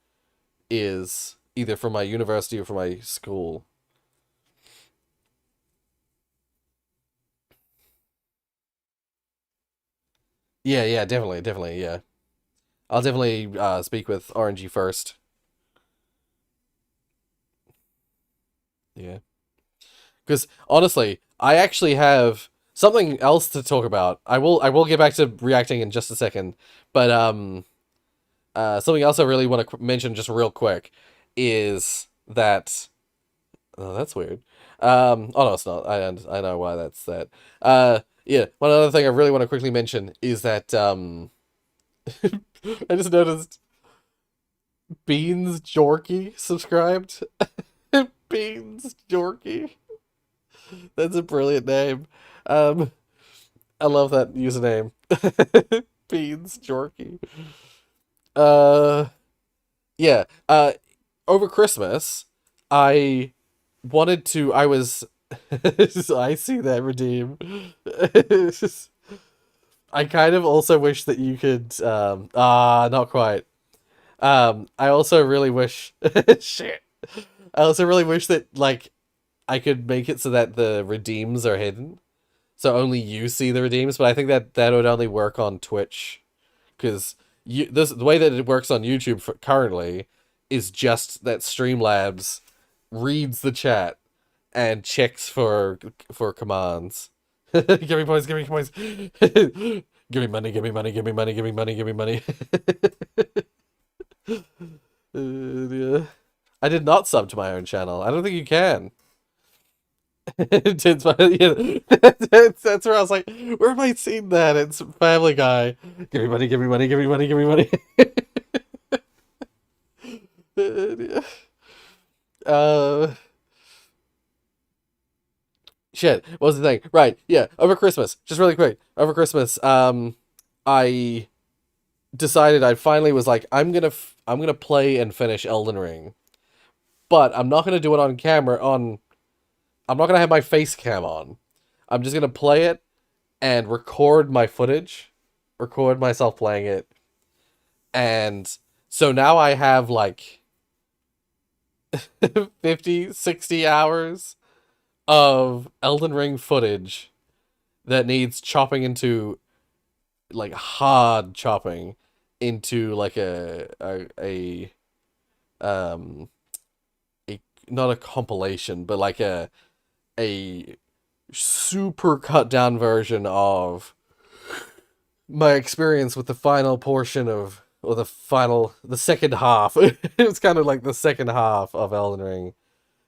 S1: is, either for my university or for my school. Yeah, definitely, yeah. I'll definitely speak with RNG first. Yeah. Because honestly, I actually have something else to talk about. I will get back to reacting in just a second, but something else I really want to mention just real quick is that oh, that's weird. Oh no, it's not. I know why that's that. Yeah, one other thing I really want to quickly mention is that I just noticed Beans Jorky subscribed. Beans Jorky. That's a brilliant name. I love that username. Beans Jorky. Yeah. Over Christmas, I wanted to. I was. I see that, Redeem. I kind of also wish that you could. Not quite. I also really wish. Shit. I also really wish that like I could make it so that the redeems are hidden, so only you see the redeems. But I think that would only work on Twitch, because the way that it works on YouTube currently is just that Streamlabs reads the chat and checks for commands. Give me points, give me points. Give me money, give me money, give me money, give me money, give me money. Yeah. I did not sub to my own channel. I don't think you can. That's where I was like, where have I seen that? It's Family Guy. Give me money, give me money, give me money, give me money. Shit, what was the thing? Right, yeah, over Christmas, just really quick, over Christmas, I decided I finally was like, I'm gonna play and finish Elden Ring. But I'm not gonna do it on camera, I'm not gonna have my face cam on. I'm just gonna play it and record my footage, record myself playing it. And so now I have like 50, 60 hours of Elden Ring footage that needs chopping into, like, hard chopping into like a not a compilation, but like a super cut down version of my experience with the final portion of, or the second half. It was kind of like the second half of Elden Ring.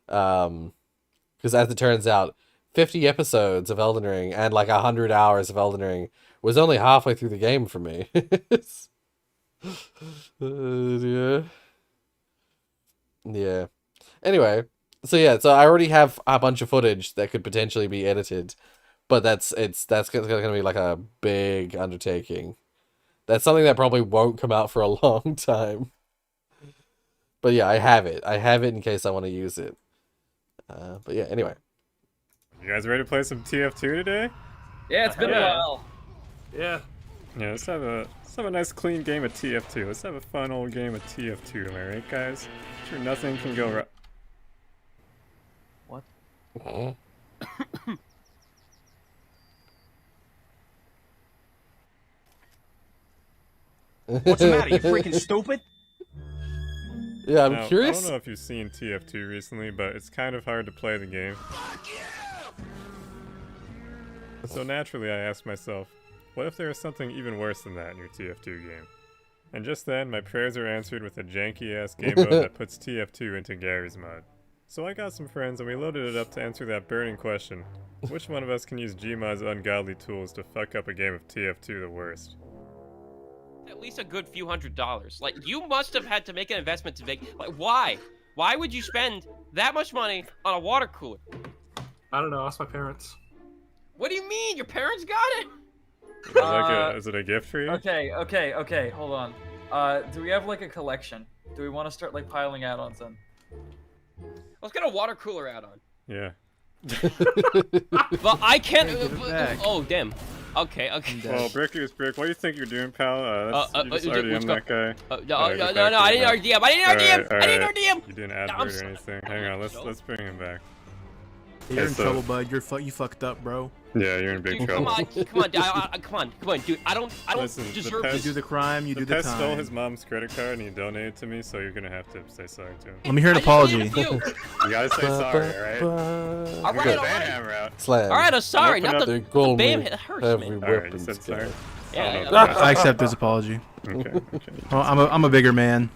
S1: Because as it turns out, 50 episodes of Elden Ring and like 100 hours of Elden Ring was only halfway through the game for me. Yeah. Yeah. Anyway, so yeah, so I already have a bunch of footage that could potentially be edited, but that's gonna be like a big undertaking. That's something that probably won't come out for a long time. But yeah, I have it. I have it in case I want to use it. But yeah, anyway.
S2: You guys ready to play some TF2 today?
S22: Yeah, it's been a while.
S2: Yeah. Yeah, let's have a nice clean game of TF2. Let's have a fun old game of TF2, am I right, guys? Sure, nothing can go wrong.
S22: What?
S23: What's the matter? You freaking stupid?
S1: Yeah, I'm
S2: now,
S1: curious.
S2: I don't know if you've seen TF2 recently, but it's kind of hard to play the game. So naturally, I asked myself, what if there was something even worse than that in your TF2 game? And just then, my prayers are answered with a janky-ass game mode that puts TF2 into Gary's mode. So I got some friends and we loaded it up to answer that burning question. Which one of us can use Gmod's ungodly tools to fuck up a game of TF2 the worst?
S3: At least a good few $100s. Like, you must have had to make an investment to make... Like, why? Why would you spend that much money on a water cooler?
S5: I don't know, ask my parents.
S3: What do you mean? Your parents got it?
S2: Is it a gift for you?
S23: Okay, hold on. Do we have like a collection? Do we want to start like piling add-ons in?
S3: Let's get a water cooler add-on.
S2: Yeah.
S3: But I can't...
S2: back.
S3: oh, damn. Okay.
S2: Well, Brick, what do you think you're doing, pal? You just RDM that guy.
S3: No, I didn't RDM. I didn't RDM.
S2: You didn't advert or anything. Hang on, let's bring him back.
S24: You're in trouble, bud. You fucked up, bro.
S2: Yeah, you're in big
S3: Dude,
S2: trouble.
S3: come on, dude. I don't
S2: Listen,
S3: deserve this.
S24: You do the crime, you do the
S2: pest
S24: time.
S2: stole his mom's credit card and he donated to me, so you're gonna have to say sorry to him.
S24: Let me hear an apology.
S2: You gotta say sorry, alright?
S1: Slam.
S3: Alright, I'm sorry.
S1: Open
S3: Not
S1: up
S3: the
S1: gold
S3: bam
S1: meat.
S3: hit hurts,
S1: Every
S3: man.
S2: Alright, you said sorry.
S3: Yeah,
S24: I accept his apology.
S2: Okay.
S24: Well, I'm a bigger man.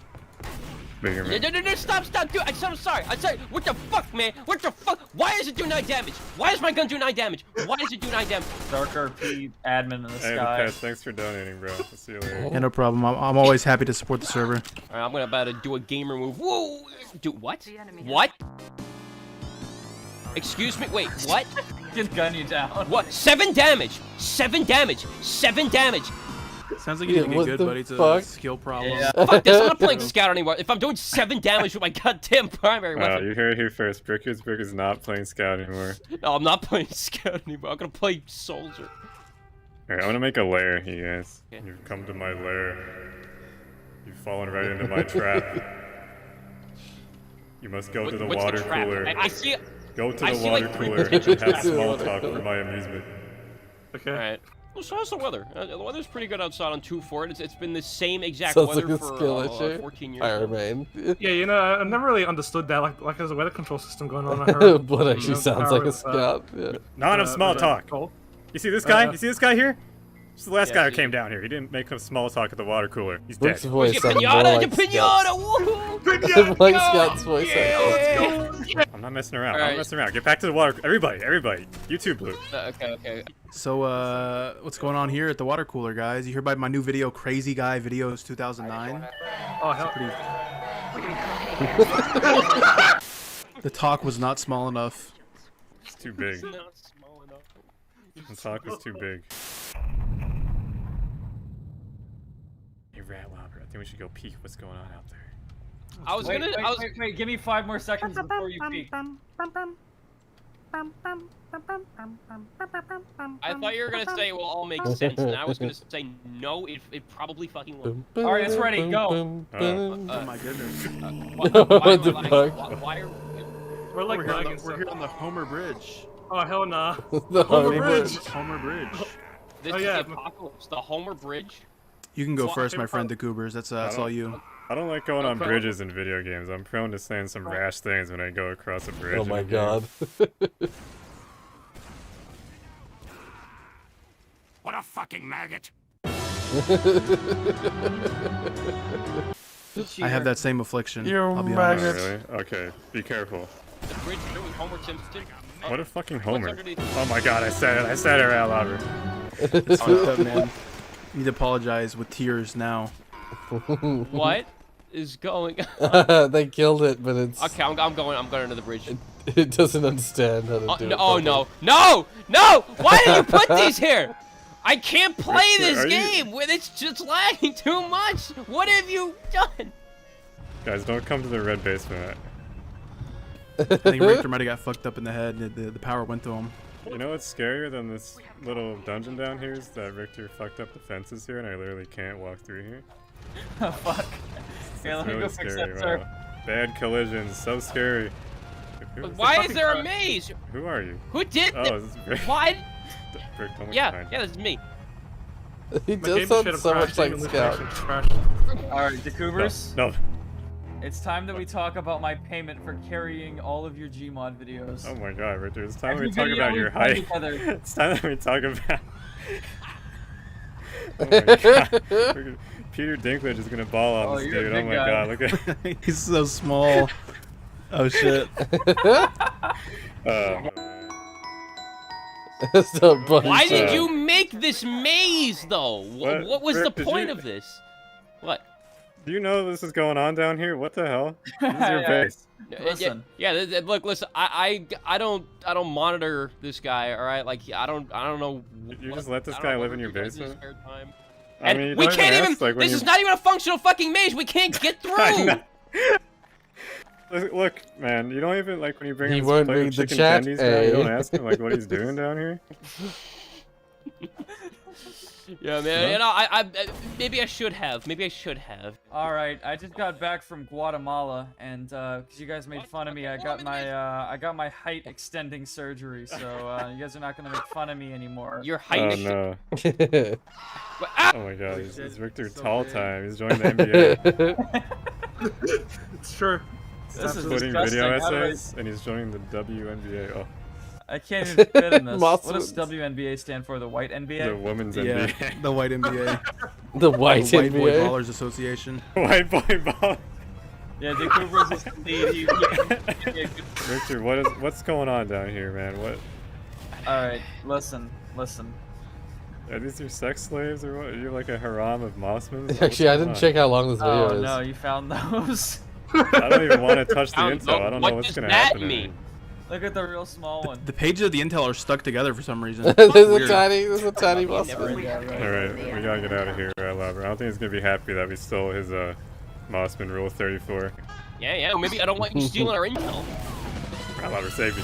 S2: Bigger man.
S3: No, stop, dude. I'm sorry. What the fuck, man? What the fuck? Why does it do 9 damage? Why does my gun do 9 damage? Why does it do 9 damage?
S23: Dark RP admin in the
S2: Hey,
S23: sky.
S2: Pest, thanks for donating, bro. I'll see you later.
S24: Yeah, no problem. I'm always happy to support the server.
S3: Alright, I'm about to do a gamer move. Whoa! Dude, what? What? Excuse me? Wait, what?
S23: Just gun you down.
S3: What? 7 damage! 7 damage! 7 damage!
S24: Sounds like you're doing good, buddy. It's a skill problem.
S3: Yeah. Fuck this, I'm not playing Scout anymore. If I'm doing 7 damage with my goddamn primary weapon.
S2: You heard it here first. Brick is not playing Scout anymore.
S3: No, I'm not playing Scout anymore. I'm gonna play Soldier.
S2: Alright, I'm gonna make a lair, you guys. You've come to my lair. You've fallen right into my trap. You must go to the
S3: What's
S2: water
S3: the trap?
S2: cooler.
S3: I see.
S2: Go to
S3: I
S2: the
S3: see,
S2: water
S3: like,
S2: cooler and have small talk for my amusement.
S5: Okay.
S3: Alright. Well, so how's the weather? The weather's pretty good outside on 2-4. It's been the same exact
S1: Sounds
S3: weather
S1: like a
S3: for
S1: skill issue.
S3: 14 years.
S1: Iron Man.
S5: Yeah, you know, I've never really understood that. Like there's a weather control system going on. I heard.
S1: Blood actually sounds like a Scout. Yeah.
S2: Not enough small talk.
S5: Cold.
S2: You see this guy? You see this guy here? This is the last guy who came down here. He didn't make small talk at the water cooler. He's dead.
S1: Brick's voice sounds more
S3: Pinata,
S1: like
S3: pinata,
S1: Scout's. Like Scout's voice.
S2: I'm not messing around. I'm not messing around. Get back to the water. Everybody. You too, Blue.
S3: Okay.
S24: So, what's going on here at the water cooler, guys? You heard about my new video, Crazy Guy Videos 2009?
S5: Oh, hell.
S24: The talk was not small enough.
S2: It's too big. The talk was too big. Hey, Rat Lobber, I think we should go peek what's going on out there.
S23: Wait, give me 5 more seconds before you peek.
S3: I thought you were gonna say it will all make sense, and I was gonna say no, it probably fucking won't.
S23: Alright, it's ready, go!
S24: Oh my goodness.
S1: What the fuck?
S3: Why are
S5: We're like
S24: We're here on the Homer Bridge.
S5: Oh hell nah.
S1: The
S24: Homer Bridge. Homer Bridge.
S3: This is the apocalypse, the Homer Bridge.
S24: You can go first, my friend, the Goobers. That's all you.
S2: I don't like going on bridges in video games. I'm prone to saying some rash things when I go across a bridge.
S1: Oh my god.
S12: What a fucking maggot!
S24: I have that same affliction.
S1: You're
S24: I'll be
S1: maggot.
S24: honest.
S2: Really? Okay, be careful.
S3: The bridge with Homer Simpson.
S2: What a fucking Homer. Oh my god, I said it, Rat Lobber.
S24: It's fucked up, man. You need to apologize with tears now.
S3: What is going on?
S1: They killed it, but it's...
S3: Okay, I'm going under the bridge.
S1: It doesn't understand how to do it.
S3: Oh no! Why did you put these here? I can't play this game when it's just lagging too much. What have you done?
S2: Guys, don't come to the red basement.
S24: I think Richter might have got fucked up in the head. The power went to him.
S2: You know what's scarier than this little dungeon down here is that Richter fucked up the fences here and I literally can't walk through here.
S23: Oh, fuck. Yeah, let me go fix that, sir.
S2: Bad collisions, so scary.
S3: Why is there a maze?
S2: Who are you?
S3: Who did
S2: this? Is this Rick?
S3: Why?
S2: Rick, don't look
S3: Yeah,
S2: behind
S3: this is me.
S1: He does sound so much like Scout.
S23: Alright, Decubers.
S2: No.
S23: It's time that we talk about my payment for carrying all of your Gmod videos.
S2: Oh my god, Richter, it's time we talk about your height. It's time that we talk about... Oh my god. Peter Dinklage is gonna ball on this dude. Oh my god, look at
S24: He's so small. Oh shit.
S1: So a bunch
S3: Why did
S1: of-
S3: you make this maze, though? What was the
S2: Rick, did
S3: point
S2: you-
S3: of this? What?
S2: Do you know this is going on down here? What the hell? This is your
S23: Yeah.
S2: base.
S23: Listen.
S3: Look, listen. I don't monitor this guy. All right, like I don't know.
S2: You just let this guy live in your basement? I
S3: And
S2: mean, you
S3: we
S2: don't
S3: can't even.
S2: ask, like, when
S3: This is
S2: you-
S3: not even a functional fucking maze. We can't get through.
S2: Look, man, you don't even like when you bring
S1: He
S2: in
S1: won't
S2: plate of
S1: read the
S2: chicken
S1: chat,
S2: tendies guy, you don't
S1: eh?
S2: ask him like what he's doing down here.
S3: Yeah, man. You know, I maybe I should have. Maybe I should have.
S23: All right, I just got back from Guatemala, and because you guys made fun of me, I got my height extending surgery. So you guys are not gonna make fun of me anymore.
S3: Your height.
S2: Oh no.
S3: Ah!
S2: Oh my god, it's Victor Tall time. He's joined the NBA.
S5: It's true.
S23: This is
S2: Putting
S23: disgusting.
S2: video
S23: How do I-
S2: essays, and he's joining the WNBA. Oh,
S23: I can't even fit in this. What
S1: Muscles.
S23: does WNBA stand for? The White NBA?
S2: the women's
S24: Yeah,
S2: NBA.
S24: the white NBA.
S1: The white
S24: The White Boy
S1: NBA.
S24: Ballers Association.
S2: White boy ball.
S23: Yeah, Dick Cooper's just the lead.
S2: Victor, what's going on down here, man? What?
S23: Alright, listen.
S2: Are these your sex slaves or what? Are you like a harem of Mossmans?
S1: Actually, I didn't check how long this video
S23: Oh
S1: is.
S23: no, you found those?
S2: I don't even want to touch the
S3: What
S2: info. I don't know what's
S3: does
S2: gonna
S3: that
S2: happen. to
S3: mean?
S2: me.
S23: Look at the real small one.
S24: The pages of the intel are stuck together for some reason.
S1: there's
S24: Weird.
S1: there's a tiny
S23: Never
S1: muscle.
S23: read that, right?
S2: Alright, we gotta get out of here, Lover. I don't think he's gonna be happy that we stole his Mossman Rule 34.
S3: Yeah. Maybe I don't want you stealing our intel.
S2: Lover, save me.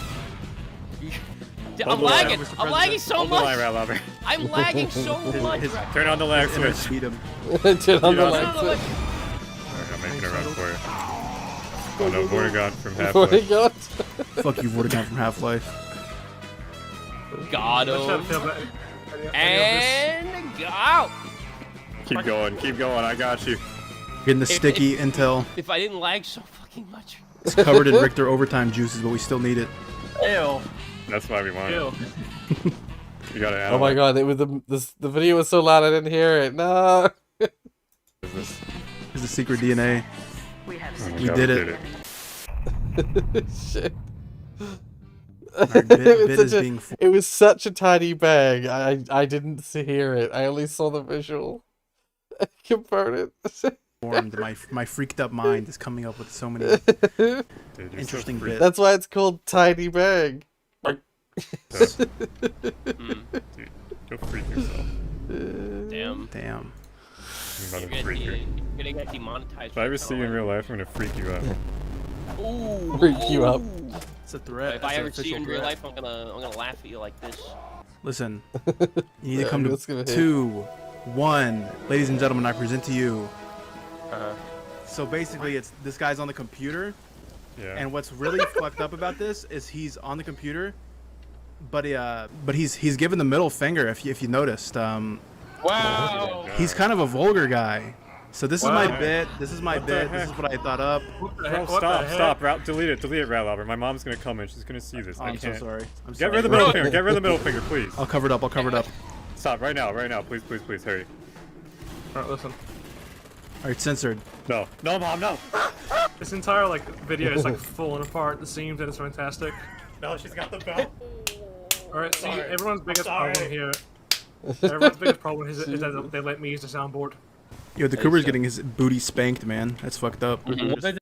S3: I'm
S2: Hold the line,
S3: lagging.
S2: Mr.
S3: I'm lagging
S2: President.
S3: so
S2: Hold the line,
S3: much.
S2: Lover.
S3: I'm lagging so much.
S2: Turn on the lag switch.
S24: Speed him.
S1: Turn on the
S2: Speed
S1: light
S2: up.
S1: switch.
S2: Alright, I'm making a run for it. Oh no, Vortigaunt from
S1: Oh my
S2: Half-Life.
S1: god.
S24: Fuck you, Vortigaunt from Half-Life.
S3: Got
S5: Let's try to
S3: him.
S5: feel that-
S3: And go out.
S2: Keep going, I got you.
S24: Getting the sticky intel.
S3: If I didn't lag so fucking much.
S24: It's covered in Richter overtime juices, but we still need it.
S23: Ew.
S2: That's why we want
S23: Ew.
S2: it. You gotta
S1: Oh my god, it was the video was so loud I didn't hear it. No.
S24: It's the secret DNA.
S2: Oh my
S24: We
S2: God,
S24: did
S2: we
S24: it.
S1: Shit.
S24: Bit is being
S1: It was such a tiny bag. I didn't hear it. I only saw the visual component.
S24: formed. My freaked up mind is coming up with so many
S2: Dude,
S24: interesting bits.
S1: That's why it's called tiny bag.
S2: Dude, go freak yourself.
S3: Damn.
S24: Damn.
S2: I'm
S3: You're
S2: about to freak you.
S3: gonna get demonetized.
S2: If I ever see you in real life, I'm gonna freak you out.
S3: Ooh.
S1: Freak you up.
S24: It's a threat.
S3: If
S24: That's
S3: I
S24: an
S3: ever see you in
S24: official
S3: real
S24: threat.
S3: life, I'm gonna laugh at you like this.
S24: Listen, you need to
S1: Yeah,
S24: come
S1: that's
S24: to
S1: gonna hit.
S24: 2, 1. Ladies and gentlemen, I present to you.
S3: Uh-huh.
S24: So basically, it's this guy's on the computer,
S2: Yeah.
S24: and what's really fucked up about this is he's on the computer, but he's given the middle finger. If you noticed,
S3: Wow.
S24: he's kind of a vulgar guy. So this is
S2: Wow.
S24: my bit. This is my
S2: What the
S24: bit. This
S2: heck?
S24: is what I thought up.
S2: Bro, stop, delete it, Rat Lover. My mom's gonna come in, she's gonna see this.
S24: Oh,
S2: I
S24: I'm so
S2: can't.
S24: sorry. I'm
S2: Get rid of the middle finger, get rid of the middle finger, please.
S24: I'll cover it up.
S2: Stop, right now, please, hurry.
S5: Alright, listen.
S24: Alright, censored.
S2: No, Mom, no!
S5: This entire video is like falling apart at the seams and it's fantastic.
S2: No, she's got the belt.
S5: Alright, see,
S2: Sorry.
S5: everyone's biggest
S2: Sorry.
S5: problem here. Everyone's biggest problem is that they let me use the soundboard.
S24: Yo, the Cooper's getting his booty spanked, man. That's fucked up.
S5: Dude, man.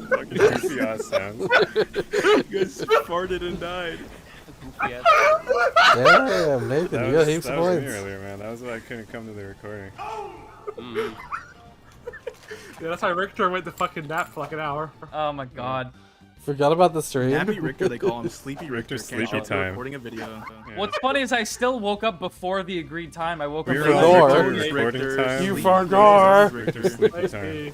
S2: Fucking goofy ass sounds.
S24: You guys farted and died.
S1: Damn, Nathan, you got heaps of
S2: That was me
S1: points.
S2: earlier, man. That was why I couldn't come to the recording.
S5: Yeah, that's why Richter went to fucking nap for like an hour.
S23: Oh my god.
S1: Forgot about the stream.
S24: Nappy Richter, they call him. Sleepy Richter.
S2: Richter,
S24: Can't
S2: sleepy
S24: show up to
S2: time.
S24: recording a video.
S2: Yeah.
S23: What's funny is I still woke up before the agreed time. I woke up
S2: We were
S23: late.
S1: Ignore.
S2: on Richter's recording time.
S1: You
S24: Sleepy
S1: forgot.
S24: Richter.
S2: Sleepy time.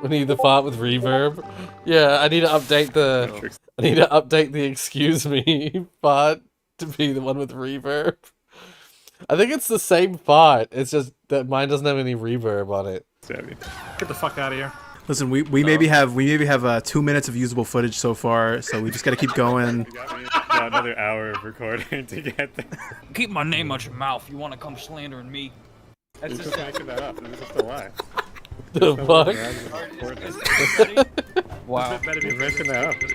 S1: We need the font with reverb. Yeah, I need to update the excuse me font to be the one with reverb. I think it's the same font. It's just that mine doesn't have any reverb on it.
S5: Get the fuck out of here.
S24: Listen, we maybe have 2 minutes of usable footage so far, so we just gotta keep going.
S2: You got me? No, about another hour of recording to get there.
S23: Keep my name out your mouth. You want to come slandering me?
S2: That's just making that up. This is just a lie.
S1: The fuck?
S23: Wow.
S2: You're making that up.
S3: It's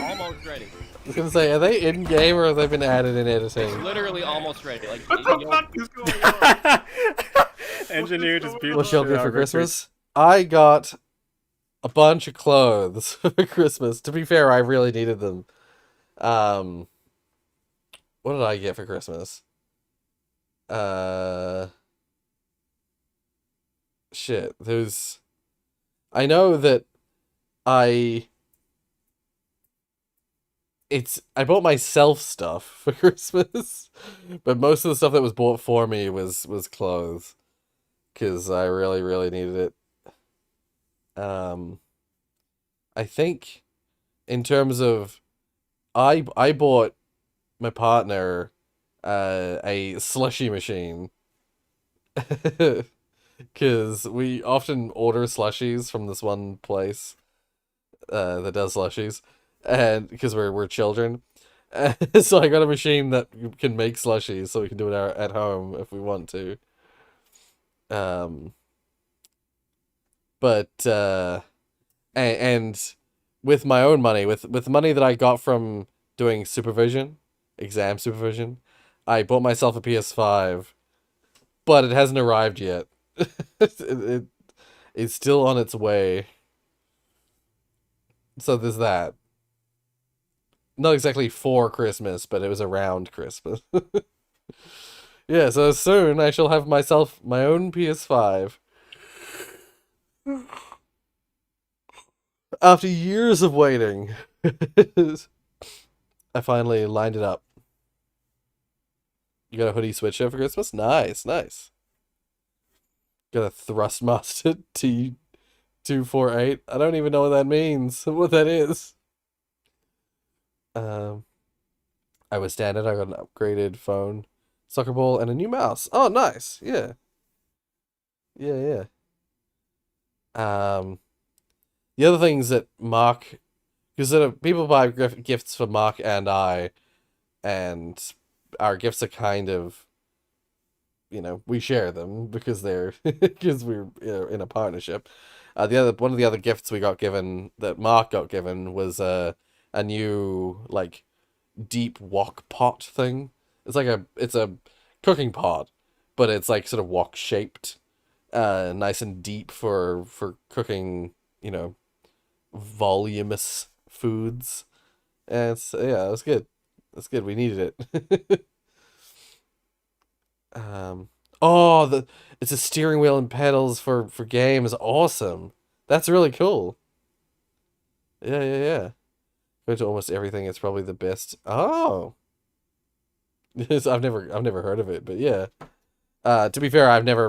S3: almost ready.
S1: I was gonna say, are they in game or have they been added in editing?
S3: Literally almost ready. Like,
S5: What the fuck is going on?
S2: Engineer just beat
S1: What's
S2: the
S1: y'all
S2: shit
S1: get
S2: out
S1: for
S2: of
S1: Christmas? I got a bunch of clothes for Christmas. To be fair, I really needed them. What did I get for Christmas? Shit. I know that I bought myself stuff for Christmas, but most of the stuff that was bought for me was clothes, because I really, really needed it. I think in terms of, I bought my partner a slushy machine, because we often order slushies from this one place that does slushies, and because we're children. So I got a machine that can make slushies, so we can do it at home if we want to. But and with my own money, with the money that I got from doing exam supervision, I bought myself a PS5, but it hasn't arrived yet. It's still on its way. So there's that. Not exactly for Christmas, but it was around Christmas. Yeah, so soon I shall have myself my own PS5. After years of waiting, I finally lined it up. You got a hoodie switcher for Christmas? Nice, nice. Got a Thrustmaster T248. I don't even know what that means. What that is. I was standard. I got an upgraded phone, soccer ball, and a new mouse. Oh, nice. Yeah. Yeah. The other things that Mark, because people buy gifts for Mark and I, and our gifts are kind of, we share them because we're in a partnership. One of the other gifts we got given, that Mark got given, was a new deep wok pot thing. It's a cooking pot, but it's sort of wok shaped, nice and deep for cooking, voluminous foods. And it was good. It's good. We needed it. It's a steering wheel and pedals for games. Awesome. That's really cool. Yeah. Go to almost everything. It's probably the best. Oh. Yes, I've never heard of it, but yeah. To be fair, I've never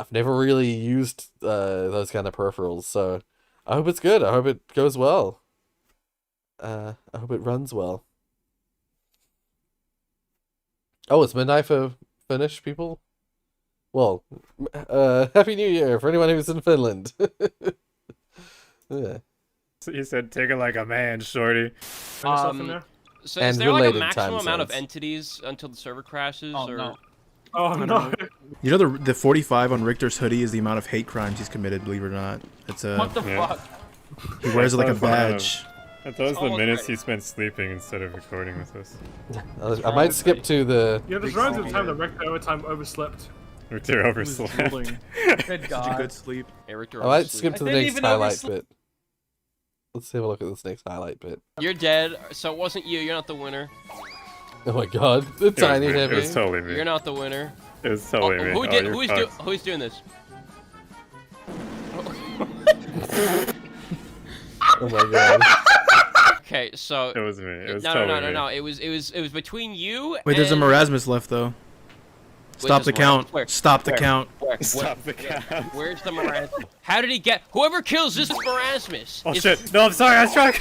S1: really used those kind of peripherals, so I hope it's good. I hope it goes well. I hope it runs well. Oh, it's midnight for Finnish people? Well, Happy New Year for anyone who's in Finland. Yeah.
S2: So he said, take it like a man, shorty.
S3: So is there a maximum amount of entities until the server crashes?
S23: Oh, no.
S5: Oh, no.
S24: You know the 45 on Richter's hoodie is the amount of hate crimes he's committed, believe it or not. It's a...
S23: What the fuck?
S24: He wears it like a badge.
S2: I thought it was the minutes he spent sleeping instead of recording with us.
S1: I might skip to the...
S5: Yeah, there's runs of the time that Richter overtime overslept.
S2: Richter overslept.
S23: Good God.
S24: Such a good sleep.
S1: I might skip to the next highlight bit. Let's have a look at this next highlight bit.
S3: You're dead, so it wasn't you. You're not the winner.
S1: Oh my God, the tiny heavy.
S2: It was totally me.
S3: You're not the winner.
S2: It was totally me.
S3: Who's doing this?
S1: Oh my God.
S3: Okay, so
S2: it was me. It was
S3: no. It was between you.
S24: Wait, there's a Marasmus left though. Stop the count. Stop the count.
S2: Stop the count.
S3: Where's the Marasmus? How did he get? Whoever kills this Marasmus.
S2: Oh shit! No, I'm sorry. I was trying.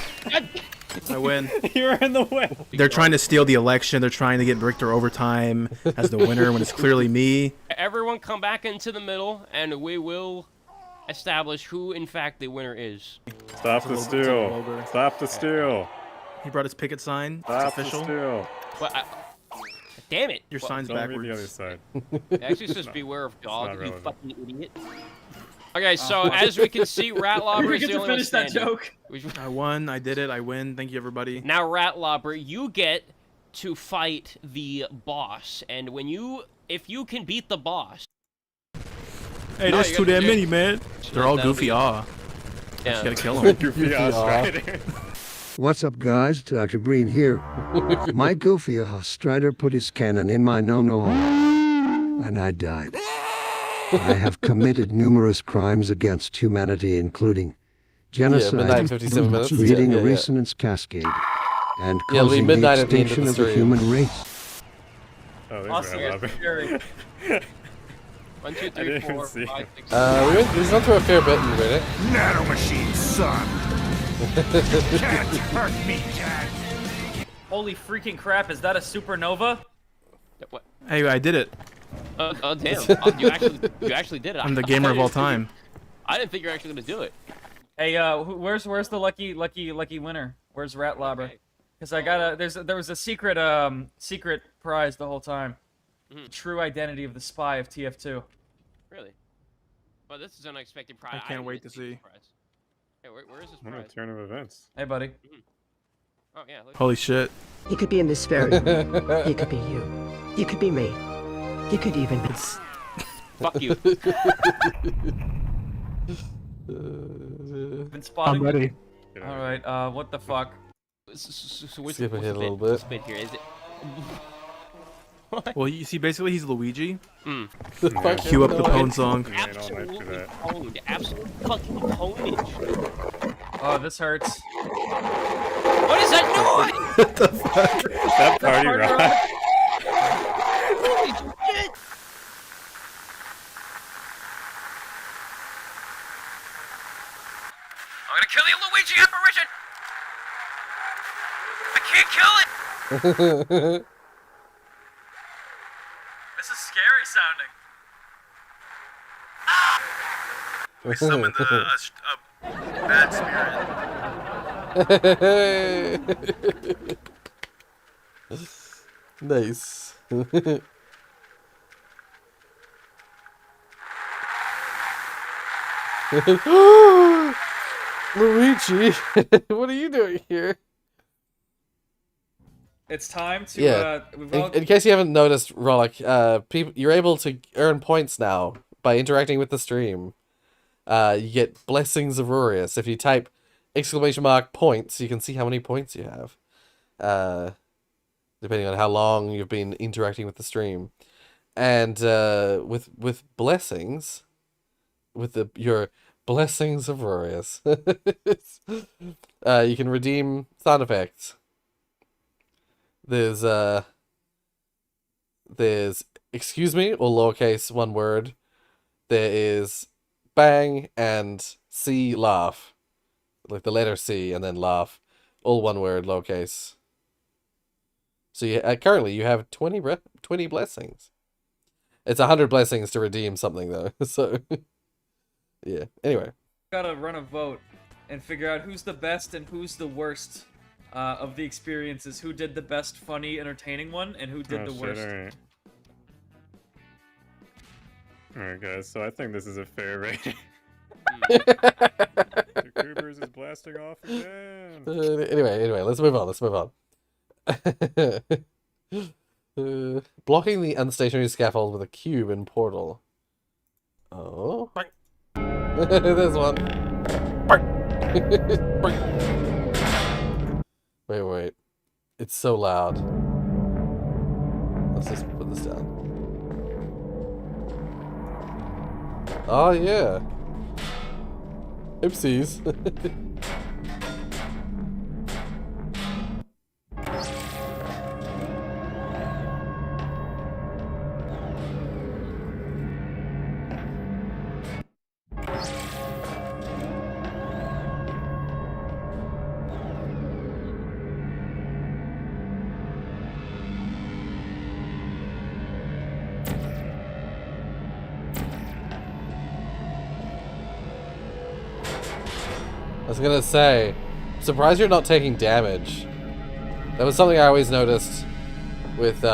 S24: I win.
S2: You were in the way.
S24: They're trying to steal the election. They're trying to get Richter overtime as the winner when it's clearly me.
S3: Everyone come back into the middle, and establish who, in fact, the winner is.
S2: Stop the steal. Stop the steal.
S24: He brought his picket sign.
S2: Stop
S24: It's official.
S2: the steal.
S3: Well, damn it.
S24: Your
S3: Well,
S24: sign's
S2: Don't read
S24: backwards.
S2: the other side.
S3: It actually says beware of
S2: not
S3: dog, you
S2: relevant.
S3: fucking idiot. Okay, so as we can see, Rat Lobber is the only one standing.
S24: I won. I did it. I win. Thank you, everybody.
S3: Now, Rat Lobber, you get to fight the boss, and if you can beat the boss.
S24: Hey,
S3: No,
S24: that's
S3: you
S24: too
S3: gotta
S24: damn
S3: do-
S24: many, man. They're all
S3: that'll
S24: goofy
S3: be-
S24: aw.
S3: Yeah.
S24: Just gotta kill them.
S2: Goofy Strider.
S4: What's up, guys? Dr. Green here. My goofy Strider put his cannon in my no-no hole, and I died. I have committed numerous crimes against humanity, including genocide,
S1: midnight, 57 minutes.
S4: creating
S1: Yeah,
S4: a
S1: yeah.
S4: resonance cascade, and
S1: Yeah, it'll be
S4: causing the
S1: midnight at the end of
S4: extinction
S1: the
S4: of the
S1: stream.
S4: human race.
S2: Oh, there's
S23: Awesome.
S2: Rat Lobber.
S23: Scary.
S3: 1, 2,
S2: I
S3: 3,
S2: didn't
S3: 4,
S2: even see
S3: 5,
S2: it.
S3: 6,
S1: We've gone through a fair bit in Reddit.
S6: Nanomachine, son. Can't hurt me, Jack.
S23: Holy freaking crap! Is that a supernova?
S3: What?
S24: Hey, I did it.
S3: Oh damn! Oh, you actually did it.
S24: I'm the gamer of all time.
S3: I didn't think you were actually gonna do it.
S23: Hey, where's the lucky winner? Where's Rat Lobber? Because I got there was a secret prize the whole time.
S3: Mm-hmm.
S23: True identity of the spy of TF2.
S3: Really? But this is an unexpected prize.
S24: I can't wait to see.
S3: Hey, where is this
S2: What a
S3: prize?
S2: turn of events.
S23: Hey, buddy.
S3: Oh yeah. Look.
S24: Holy shit.
S7: He could be in this fairy. He could be you. You could be me. You could even be.
S3: Fuck you.
S23: Been spotting.
S5: I'm ready.
S23: All right. What the fuck?
S3: So what's
S1: Skip
S3: what's
S1: ahead
S3: the
S1: a little
S3: what's
S1: bit.
S3: the bit here? Is it?
S24: Well, you see, basically, he's Luigi.
S1: Fuck
S24: Cue up the
S1: no.
S24: Pwn song.
S3: Absolutely pwned. Absolutely fucking pwnage.
S23: Oh, this hurts.
S3: What is that noise?
S2: What the fuck? That party rock.
S3: Holy shit! I'm gonna kill the Luigi apparition! I can't kill it!
S23: This is scary sounding.
S24: We summoned a bad spirit.
S1: Nice. Luigi, what are you doing here?
S23: It's time to.
S1: Yeah.
S23: We've all...
S1: In case you haven't noticed, Rollick, you're able to earn points now by interacting with the stream. You get blessings of Rorius. If you type !points, you can see how many points you have. Depending on how long you've been interacting with the stream. And with blessings, with your blessings of Rorius, you can redeem sound effects. There's excuse me, or lowercase one word. There is bang and C laugh. Like the letter C and then laugh. All one word, lowercase. So you, currently you have 20 blessings. It's 100 blessings to redeem something though. So yeah. Anyway.
S23: Gotta run a vote and figure out who's the best and who's the worst of the experiences. Who did the best, funny, entertaining one, and who did the worst.
S2: Alright guys, so I think this is a fair rating. The Coopers is blasting off again.
S1: Anyway, let's move on. Blocking the unstationary scaffold with a cube in portal. Oh. There's one. Wait. It's so loud. Let's just put this down. Oh yeah. Oopsies. was gonna say, surprised you're not taking damage. That was something I always noticed with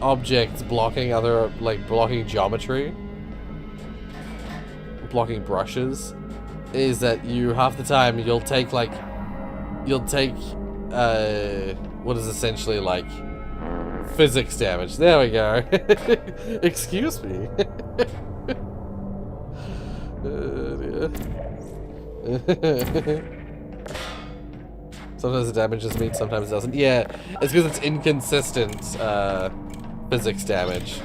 S1: objects blocking other, like blocking geometry, blocking brushes, is that you half the time you'll take what is essentially like physics damage. There we go. Excuse me. Sometimes the damage is meat, sometimes it doesn't. Yeah, it's because it's inconsistent physics damage.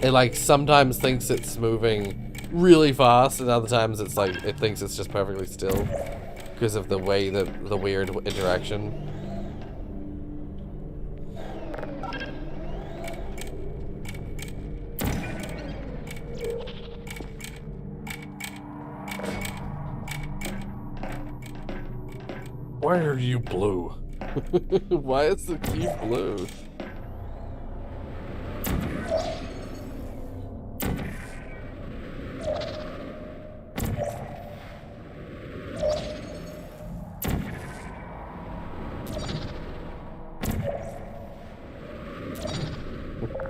S1: It like sometimes thinks it's moving really fast, and other times it's like it thinks it's just perfectly still because of the way that the weird interaction. Why are you blue? Why is the key blue?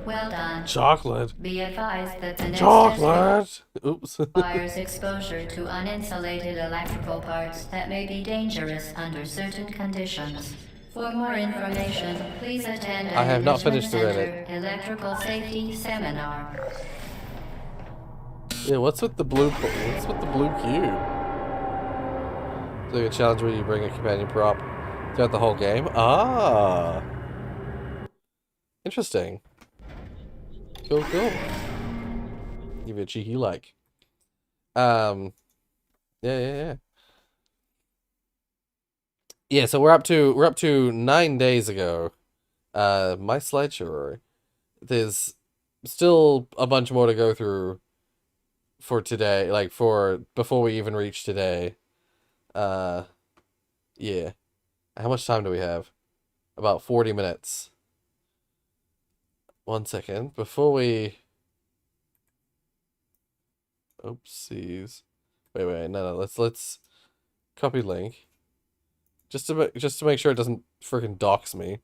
S8: Well done.
S1: Chocolate.
S8: Be advised that the next
S1: Chocolate. Oops.
S8: requires exposure to uninsulated electrical parts that may be dangerous under certain conditions. For more information, please attend an
S1: I have not
S8: Enrichment
S1: finished the Reddit.
S8: Center Electrical Safety Seminar.
S1: Yeah, what's with the blue cube? It's like a challenge where you bring a companion prop throughout the whole game. Ah, interesting. Cool. Give you a cheeky like. Yeah. Yeah, so we're up to 9 days ago. My slideshow, Rory. There's still a bunch more to go through for today, like before we even reach today. Yeah. How much time do we have? About 40 minutes. 1 second. Before we... Oopsies. Wait, no, let's copy link. Just to make sure it doesn't freaking dox me.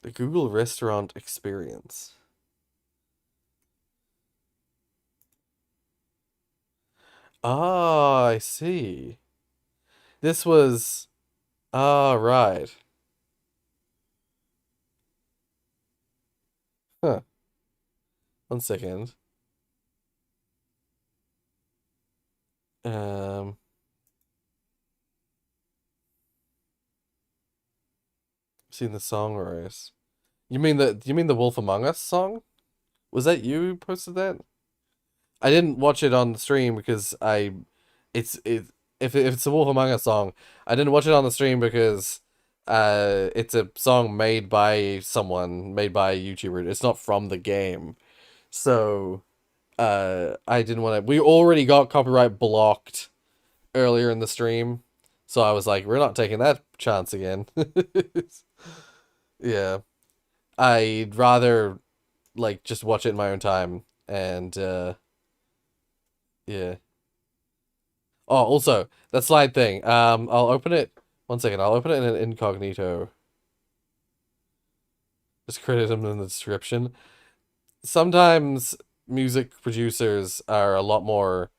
S1: The Google Restaurant Experience. Ah, I see. This was... Ah, right. Huh. 1 second. Seen the song, Rorius. You mean the Wolf Among Us song? Was that you who posted that? I didn't watch it on the stream because if it's a Wolf Among Us song, I didn't watch it on the stream because it's a song made by a YouTuber. It's not from the game. So I didn't want to. We already got copyright blocked earlier in the stream. So I was like, we're not taking that chance again. Yeah. I'd rather like just watch it in my own time and yeah. Oh, also, that slide thing. I'll open it. 1 second. I'll open it in an incognito. Just credit them in the description. Sometimes music producers are a lot more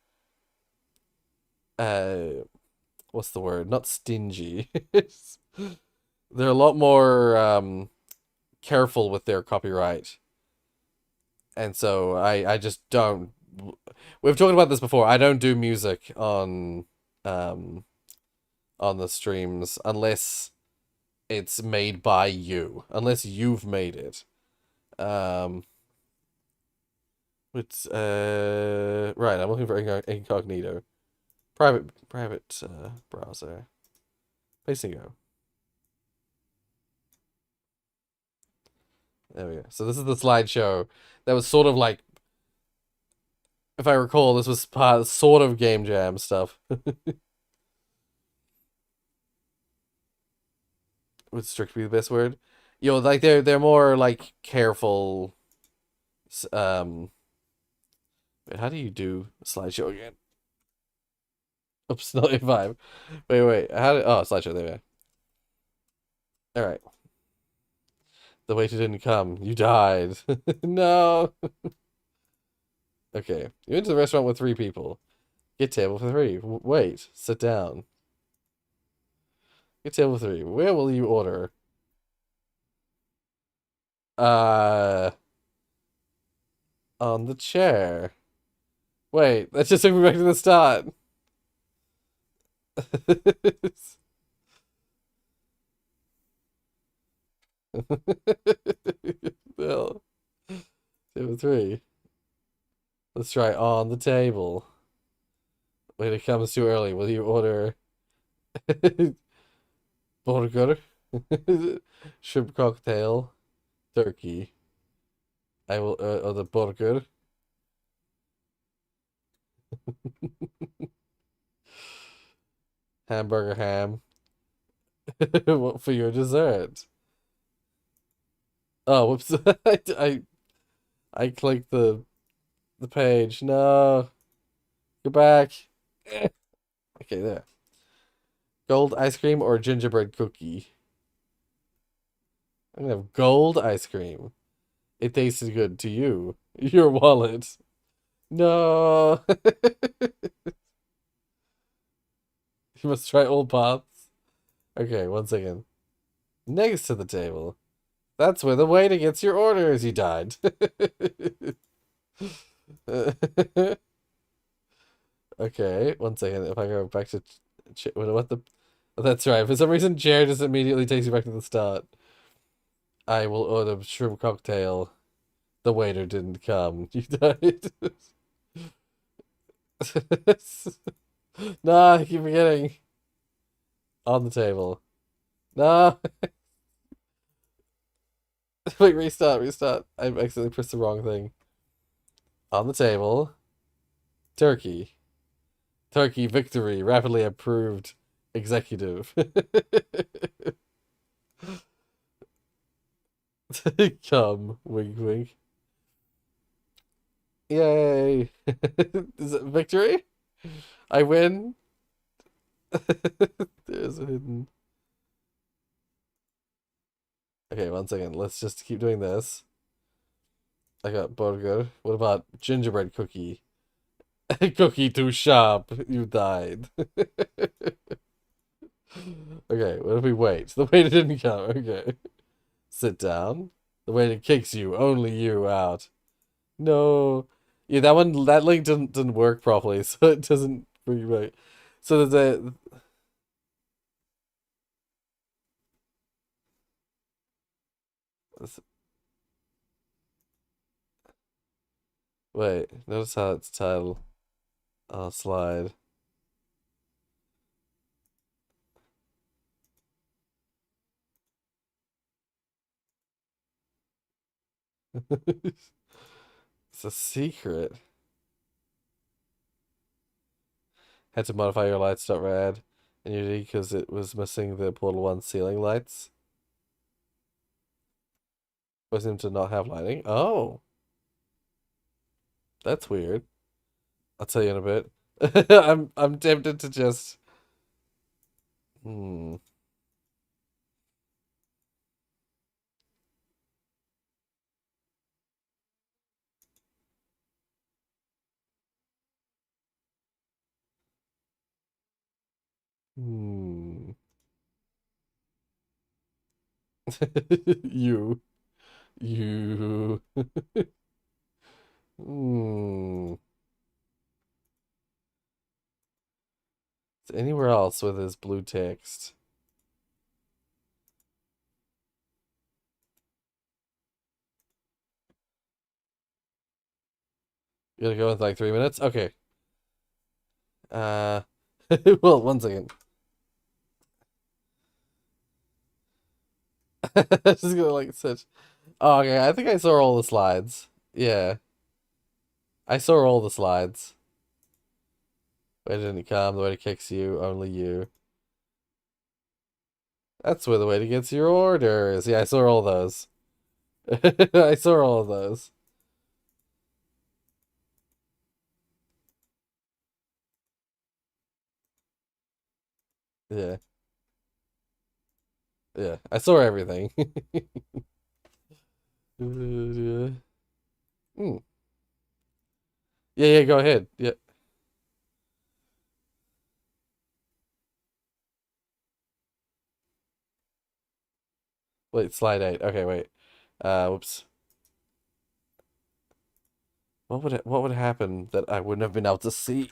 S1: what's the word? Not stingy. They're a lot more careful with their copyright. And so I just don't. We've talked about this before. I don't do music on the streams unless it's made by you. Unless you've made it. It's right, I'm looking for incognito. Private browser. Pasting go. There we go. So this is the slideshow that was sort of like, if I recall, this was part sort of Game Jam stuff. would strict be the best word. You know, like they're more like careful. Wait, how do you do a slideshow again? Oops, not F5. Wait. How did? Oh, slideshow. There we go. All right. The waiter didn't come. You died. No. Okay. You went to the restaurant with 3 people. Get table for 3. Wait. Sit down. Get table for 3. Where will you order? On the chair. Wait, that just took me back to the start. Well, table 3. Let's try on the table. Wait, it comes too early. Will you order burger, shrimp cocktail, turkey? I will order burger. Hamburger ham. What for your dessert? Oh, whoops! I clicked the page. No, go back. Okay, there. Gold ice cream or gingerbread cookie? I'm gonna have gold ice cream. It tasted good to you. Your wallet. No. You must try old pops. Okay, one second. Next to the table. That's where the waiter gets your orders. You died. Okay, one second. If I go back to what the? Oh, that's right. For some reason, chair just immediately takes you back to the start. I will order shrimp cocktail. The waiter didn't come. You died. No, I keep forgetting. On the table. No. Wait, restart. I accidentally pressed the wrong thing. On the table. Turkey. Turkey victory. Rapidly approved. Executive. Come. Wink, wink. Yay. Is it victory? I win. There's a hidden. Okay, one second. Let's just keep doing this. I got burger. What about gingerbread cookie? Cookie too sharp. You died. Okay, what if we wait? The waiter didn't come. Okay. Sit down. The waiter kicks you. Only you out. No. Yeah, that link didn't work properly, so it doesn't bring you back. So there's a... Wait, notice how it's titled. I'll slide. It's a secret. Had to modify your lights to red in Unity because it was missing the Portal 1 ceiling lights. Was him to not have lighting. Oh. That's weird. I'll tell you in a bit. I'm tempted to just Hmm. Hmm. You. You. Hmm. Is anywhere else with his blue text? You gotta go in like 3 minutes? Okay. Uh, well, one second. Just gonna like search. Oh, okay. I think I saw all the slides. Yeah. I saw all the slides. Where didn't he come? The way it kicks you, only you. That's where the way to get to your orders. Yeah, I saw all those. I saw all of those. Yeah. Yeah, I saw everything. Hmm. Yeah, yeah, go ahead. Yeah. Wait, slide 8. Okay, wait. Whoops. What would happen that I wouldn't have been able to see?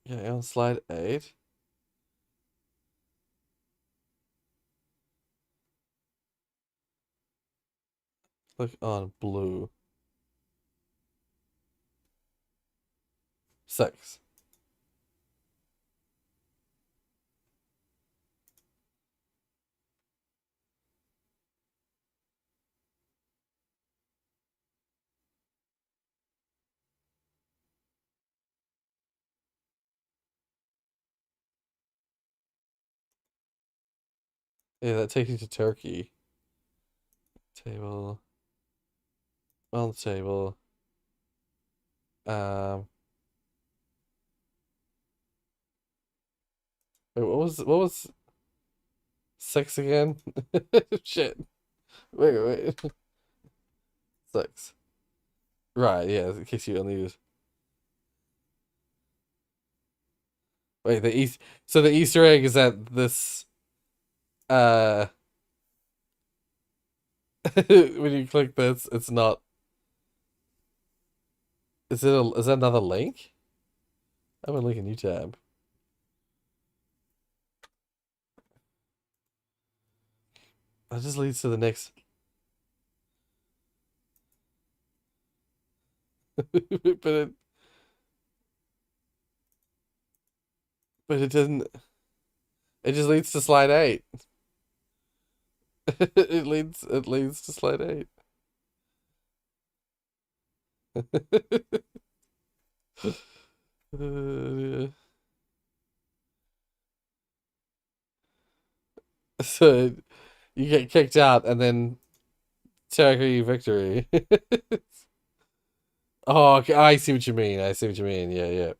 S1: Yeah, on slide 8. Click on blue. 6. Yeah, that takes you to Turkey. Table. On the table. Wait, what was 6 again? Shit. Wait. 6. Right, yeah, in case you only use. Wait, so the Easter egg is that this when you click this, it's not. Is that another link? I have a link in new tab. That just leads to the next. but it doesn't. It just leads to slide 8. It leads to slide 8. Yeah. So you get kicked out and then Turkey victory. Oh, okay. I see what you mean. I see what you mean. Yeah, yeah.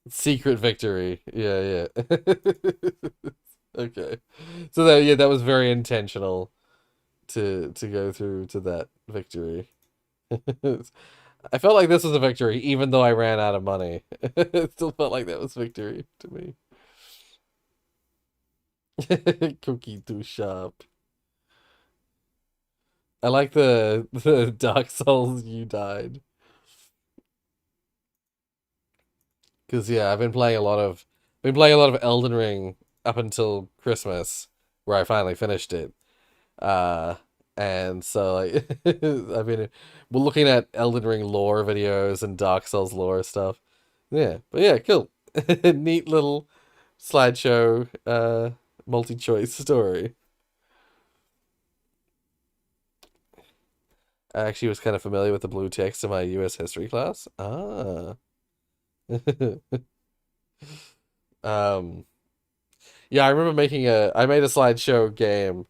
S1: Secret victory. Yeah, yeah. Okay. So that was very intentional to go through to that victory. I felt like this was a victory, even though I ran out of money. It still felt like that was victory to me. Cookie too sharp. I like the Dark Souls you died. Cause yeah, I've been playing a lot of Elden Ring up until Christmas, where I finally finished it. Uh and so like I've been looking at Elden Ring lore videos and Dark Souls lore stuff. Yeah, but yeah, cool. Neat little slideshow multi-choice story. I actually was kind of familiar with the blue text in my US history class. Ah. Um, yeah, I remember I made a slideshow game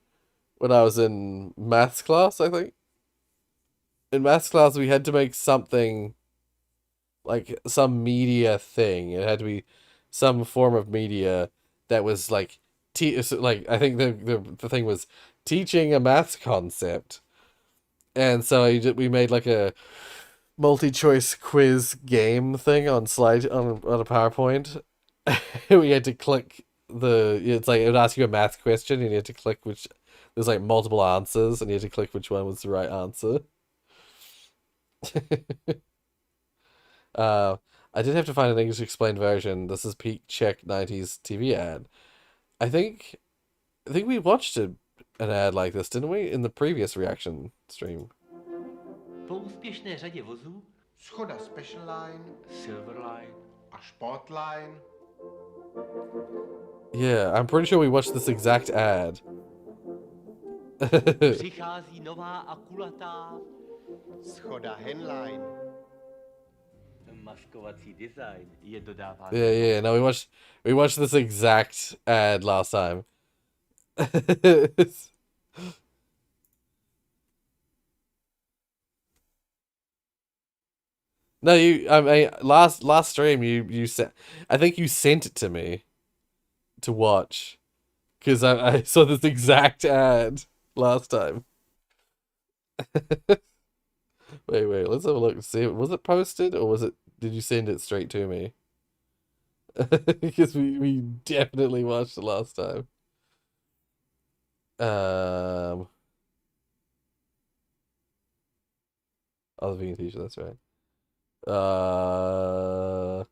S1: when I was in maths class, I think. In maths class, we had to make something like some media thing. It had to be some form of media that was like, like I think the thing was teaching a maths concept. And so we made like a multi-choice quiz game thing on on a PowerPoint. We had to click it's like it would ask you a math question and you had to click which there's like multiple answers and you had to click which one was the right answer. uh I did have to find an English explained version. This is peak Czech 90s TV ad. I think we watched an ad like this, didn't we, in the previous reaction stream?
S9: Po úspěšné řadě vozů
S6: Skoda Special Line,
S9: Silverline
S6: a Sportline.
S1: Yeah, I'm pretty sure we watched this exact ad.
S9: přichází nová a kulatá
S6: Skoda Henline.
S9: maskovací design je dodáván.
S1: Yeah. No, we watched this exact ad last time. No, I mean, last stream you sent. I think you sent it to me to watch because I saw this exact ad last time. Wait, let's have a look and see. Was it posted or did you send it straight to me? Because we definitely watched it last time. Oh, the vegan t-shirt, that's right. I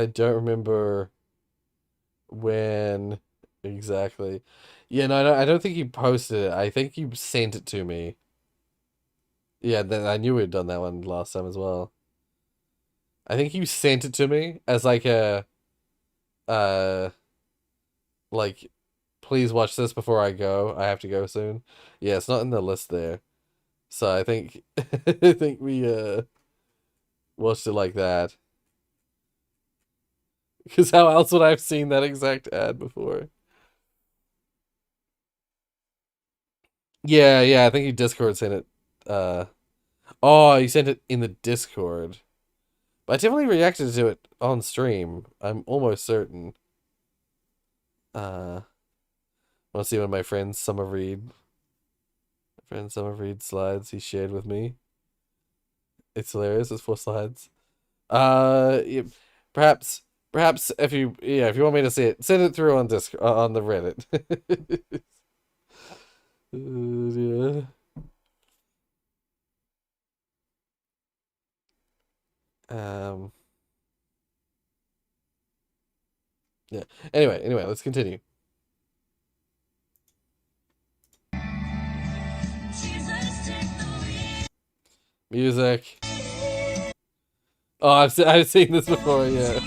S1: don't remember when exactly. Yeah, no, I don't think you posted it. I think you sent it to me. Yeah, then I knew we'd done that one last time as well. I think you sent it to me as like a like please watch this before I go. I have to go soon. Yeah, it's not in the list there. So I think I think we watched it like that. Because how else would I have seen that exact ad before? Yeah, I think you Discord sent it. Oh, you sent it in the Discord. But I definitely reacted to it on stream. I'm almost certain. Want to see one of my friends, Summer Reed. My friend Summer Reed slides he shared with me. It's hilarious. It's 4 slides. Yeah, perhaps if you want me to see it, send it through on on the Reddit. Yeah. Yeah. Anyway, let's continue. Music. Oh, I've seen this before, yeah.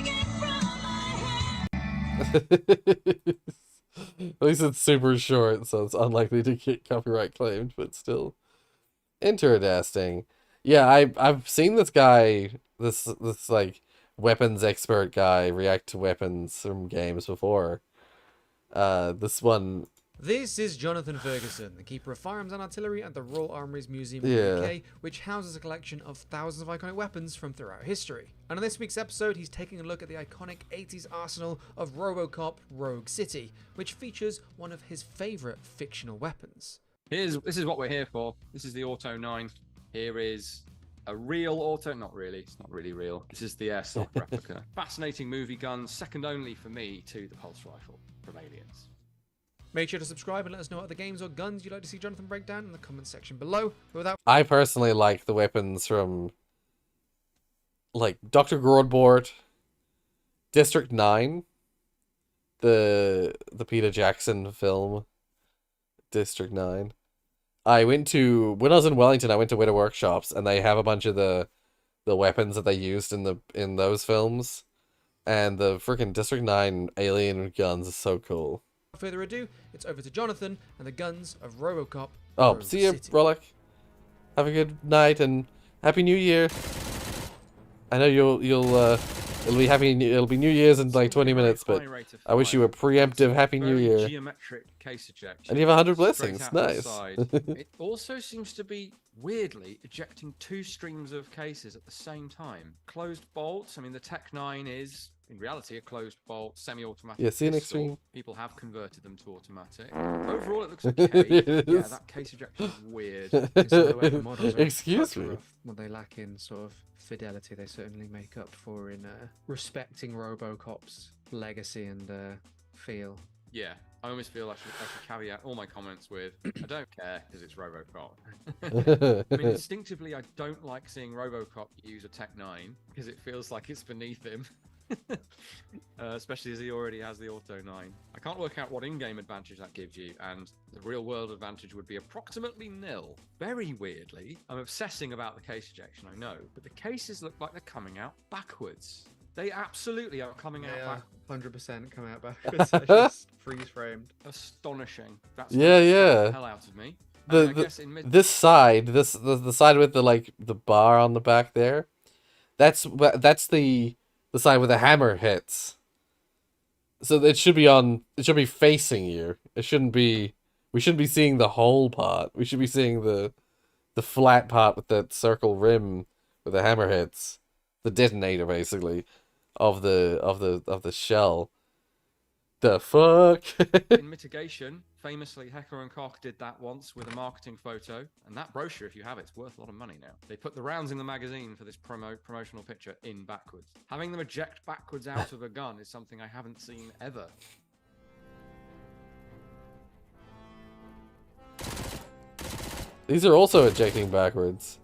S1: At least it's super short, so it's unlikely to get copyright claimed, but still interesting. Yeah, I've seen this guy, this like weapons expert guy react to weapons from games before. This one.
S10: This is Jonathan Ferguson, the keeper of firearms and artillery at the Royal Armouries Museum in
S1: Yeah.
S10: the UK, which houses a collection of thousands of iconic weapons from throughout history. And on this week's episode, he's taking a look at the iconic 80s arsenal of RoboCop Rogue City, which features one of his favourite fictional weapons.
S11: This is what we're here for. This is the Auto 9. Here is a real auto, not really, it's not really real. This is the airsoft replica. Fascinating movie gun, second only for me to the pulse rifle from Aliens.
S10: Make sure to subscribe and let us know what other games or guns you'd like to see Jonathan break down in the comment section below. But without
S1: I personally like the weapons from like Dr. Grodbort, District 9, the Peter Jackson film, District 9. When I was in Wellington, I went to Winter Workshops, and they have a bunch of the weapons that they used in those films, and the freaking District 9 alien guns is so cool.
S10: Without further ado, it's over to Jonathan and the guns of RoboCop.
S1: Oh,
S10: Rogue
S1: see you,
S10: City.
S1: Rollick. Have a good night and Happy New Year. I know it'll be New Year's in like 20 minutes, but I wish you a preemptive Happy New Year.
S11: Geometric case ejection.
S1: And you have 100
S11: Straight
S1: blessings.
S11: out the
S1: Nice.
S11: side. It also seems to be weirdly ejecting 2 streams of cases at the same time. Closed bolts. I mean, the Tech 9 is in reality a closed bolt, semi-automatic.
S1: Yeah, see you next
S11: pistol.
S1: stream.
S11: People have converted them to automatic. Overall, it looks okay. Yeah, that case ejection is weird.
S1: Excuse me.
S10: What they lack in sort of fidelity, they certainly make up for in respecting RoboCop's legacy and feel.
S11: Yeah, I almost feel I should caveat all my comments with, I don't care because it's RoboCop. I mean, instinctively, I don't like seeing RoboCop use a Tech 9 because it feels like it's beneath him. Especially as he already has the Auto 9. I can't work out what in-game advantage that gives you, and the real-world advantage would be approximately nil. Very weirdly, I'm obsessing about the case ejection, I know, but the cases look like they're coming out backwards. They absolutely are coming out backwards.
S10: 100% coming out backwards. Just freeze framed.
S11: Astonishing. That's
S1: Yeah.
S11: the hell out of me.
S1: this side, the side with the bar on the back there, that's the side where the hammer hits. So it should be facing you. We shouldn't be seeing the whole part. We should be seeing the flat part with that circle rim where the hammer hits, the detonator basically of the shell. The fuck?
S11: In mitigation, famously, Heckler and Koch did that once with a marketing photo, and that brochure, if you have it, it's worth a lot of money now. They put the rounds in the magazine for this promotional picture in backwards. Having them eject backwards out of a gun is something I haven't seen ever.
S1: These are also ejecting backwards.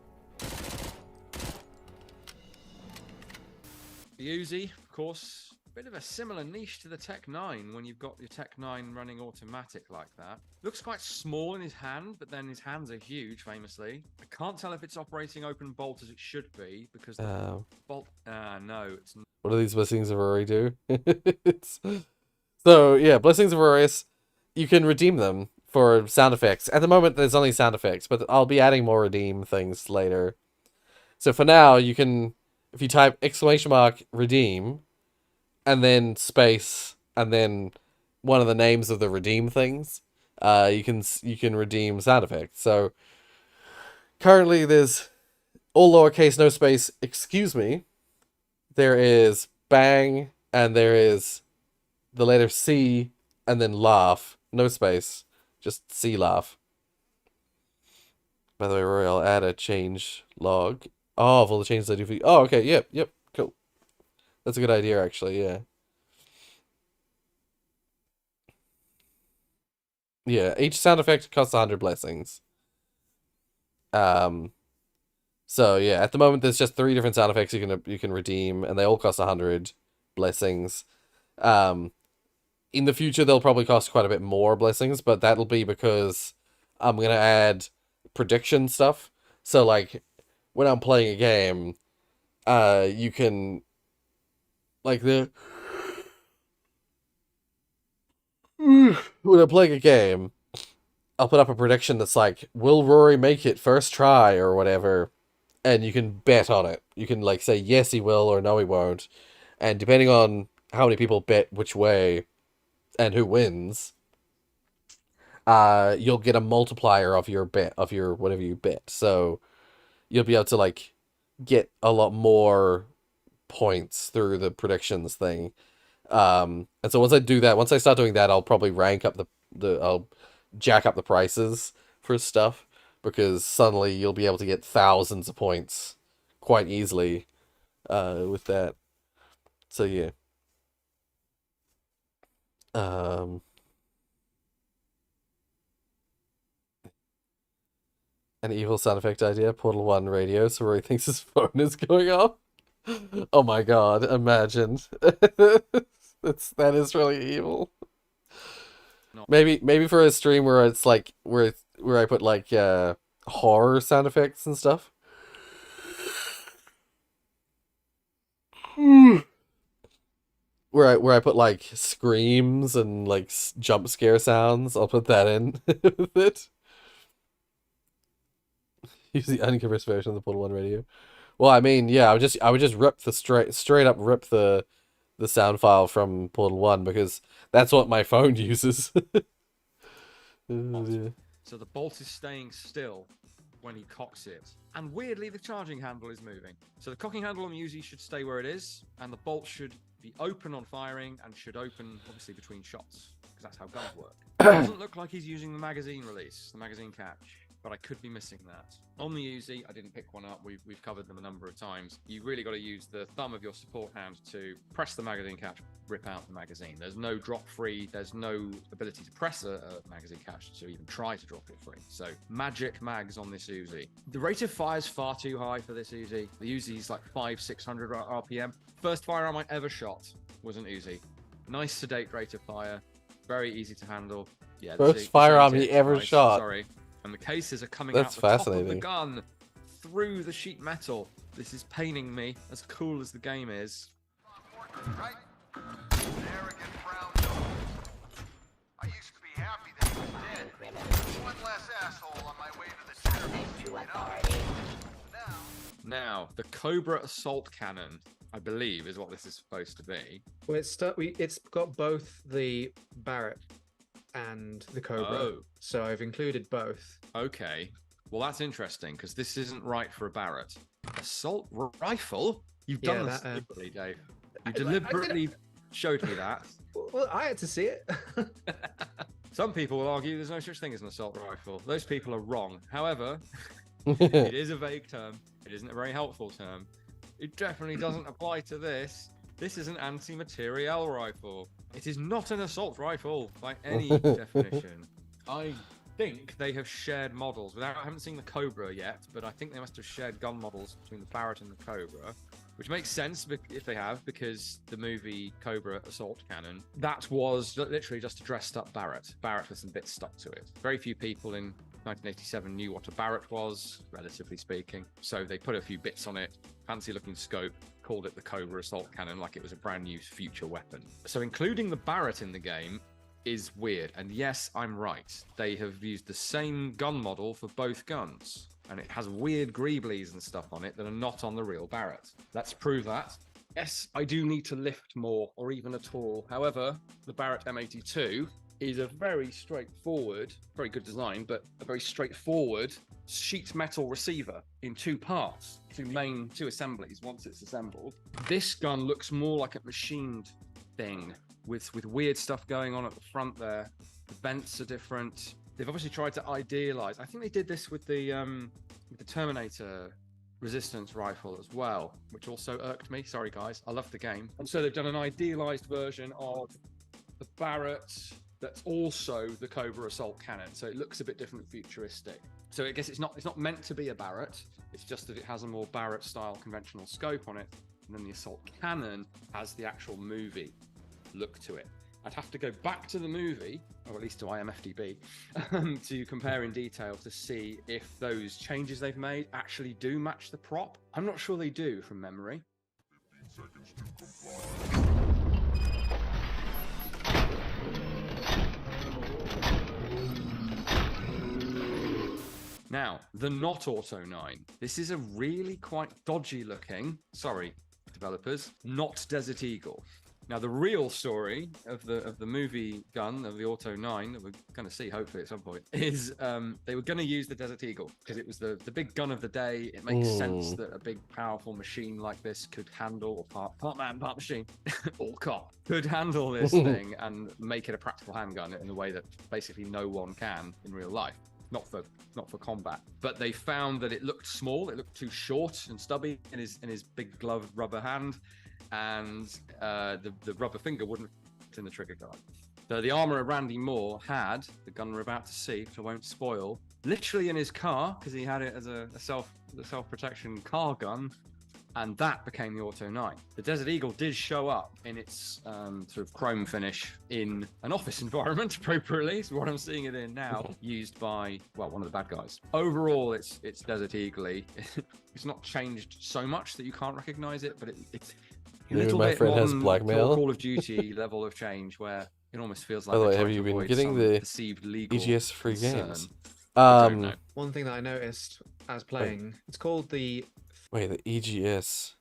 S11: The Uzi, of course, a bit of a similar niche to the Tech 9 when you've got your Tech 9 running automatic like that. Looks quite small in his hand, but then his hands are huge, famously. I can't tell if it's operating open bolt as it should be, because the bolt... no, it's not.
S1: What do these Blessings of Rory do? So, yeah, Blessings of Rorius, you can redeem them for sound effects. At the moment, there's only sound effects, but I'll be adding more redeem things later. So for now, you can, if you type !redeem, and then space, and then one of the names of the redeem things, you can redeem sound effects. So currently there's all lowercase, no space, excuse me. There is bang, and there is the letter C, and then laugh, no space, just C laugh. By the way, Rory, I'll add a change log. Oh, of all the changes I do for you. Oh, okay, yep, cool. That's a good idea, actually, yeah. Yeah, each sound effect costs 100 blessings. So yeah, at the moment there's just 3 different sound effects you can redeem, and they all cost 100 blessings. In the future they'll probably cost quite a bit more blessings, but that'll be because I'm gonna add prediction stuff. So like when I'm playing a game, you can like when I'm playing a game, I'll put up a prediction that's like, will Rory make it first try or whatever, and you can bet on it. You can like say yes he will or no he won't, and depending on how many people bet which way and who wins, you'll get a multiplier of your bet, of your whatever you bet. So you'll be able to like get a lot more points through the predictions thing. And so once I do that, once I start doing that, I'll probably rank up I'll jack up the prices for stuff, because suddenly you'll be able to get thousands of points quite easily with that. So yeah. An evil sound effect idea, Portal 1 radio, so Rory thinks his phone is going off. Oh my god, imagine. That is really evil.
S11: No.
S1: Maybe for a stream where it's like where I put like horror sound effects and stuff. Where I put like screams and like jump scare sounds, I'll put that in with it. Use the unconverted version of the Portal 1 radio. Well, I mean, yeah, I would just rip the straight up rip the sound file from Portal 1, because that's what my phone uses.
S11: So the bolt is staying still when he cocks it. And weirdly, the charging handle is moving. So the cocking handle on Uzi should stay where it is, and the bolt should be open on firing and should open, obviously, between shots, because that's how guns work. It doesn't look like he's using the magazine release, the magazine catch, but I could be missing that. On the Uzi, I didn't pick one up. We've covered them a number of times. You really got to use the thumb of your support hand to press the magazine catch, rip out the magazine. There's no drop free. There's no ability to press a magazine catch to even try to drop it free. So magic mags on this Uzi. The rate of fire is far too high for this Uzi. The Uzi is like 500-600 RPM. First firearm I ever shot was an Uzi. Nice sedate rate of fire. Very easy to handle. Yeah.
S1: First firearm he ever shot.
S11: Sorry. And the cases are coming
S1: That's
S11: out the top of
S1: fascinating.
S11: the gun through the sheet metal. This is paining me, as cool as the game is.
S6: Right? Arrogant brown nose. I used to be happy that he was dead. One less asshole on
S11: Now, the Cobra assault cannon, I believe, is what this is supposed to be.
S10: Well, it's got both the Barrett and the Cobra,
S11: Oh.
S10: so I've included both.
S11: Okay. Well, that's interesting because this isn't right for a Barrett. Assault rifle? You've done this deliberately, Dave. You deliberately showed me that.
S10: Well, I had to see it.
S11: Some people will argue there's no such thing as an assault rifle. Those people are wrong. However, it is a vague term. It isn't a very helpful term. It definitely doesn't apply to this. This is an anti-materiel rifle. It is not an assault rifle by any definition. I think they have shared models. I haven't seen the Cobra yet, but I think they must have shared gun models between the Barrett and the Cobra, which makes sense if they have, because the movie Cobra Assault Cannon, that was literally just a dressed up Barrett with some bits stuck to it. Very few people in 1987 knew what a Barrett was, relatively speaking, so they put a few bits on it, fancy looking scope, called it the Cobra Assault Cannon like it was a brand new future weapon. So including the Barrett in the game is weird, and yes, I'm right. They have used the same gun model for both guns, and it has weird greeblies and stuff on it that are not on the real Barrett. Let's prove that. Yes, I do need to lift more, or even at all. However, the Barrett M82 is a very straightforward, very good design, but a very straightforward sheet metal receiver in two parts, two assemblies once it's assembled. This gun looks more like a machined thing with weird stuff going on at the front there. The vents are different. They've obviously tried to idealize. I think they did this with the Terminator resistance rifle as well, which also irked me. Sorry guys, I love the game. And so they've done an idealized version of the Barrett that's also the Cobra assault cannon, so it looks a bit different, futuristic. So I guess it's not meant to be a Barrett. It's just that it has a more Barrett style conventional scope on it, and then the assault cannon has the actual movie look to it. I'd have to go back to the movie, or at least to IMFDB, to compare in detail to see if those changes they've made actually do match the prop. I'm not sure they do from memory. Now, the not Auto 9. This is a really quite dodgy looking, sorry developers, not Desert Eagle. Now, the real story of the movie gun, of the Auto 9, that we're going to see hopefully at some point, is they were going to use the Desert Eagle because it was the big gun of the day. It makes sense that a big, powerful machine like this could handle, or part man, part machine, all cop, could handle this thing and make it a practical handgun in a way that basically no one can in real life. Not for combat, but they found that it looked small. It looked too short and stubby in his big gloved rubber hand, and the rubber finger wouldn't fit in the trigger guard. So the armourer Randy Moore had the gun we're about to see, which I won't spoil, literally in his car because he had it as a self-protection car gun, and that became the Auto 9. The Desert Eagle did show up in its sort of chrome finish in an office environment, appropriately, so what I'm seeing it in now, used by, well, one of the bad guys. Overall, it's Desert Eagle-y. It's not changed so much that you can't recognize it, but it's a little
S1: my
S11: bit
S1: friend has
S11: modern
S1: blackmail.
S11: Call of Duty level of change where it almost feels like
S1: By the way,
S11: they're
S1: have
S11: trying
S1: you
S11: to
S1: been
S11: avoid
S1: getting
S11: some
S1: the
S11: perceived legal
S1: EGS free
S11: concern.
S1: games?
S11: I don't know.
S10: One thing that I noticed as playing, it's called the...
S1: Wait, the EGS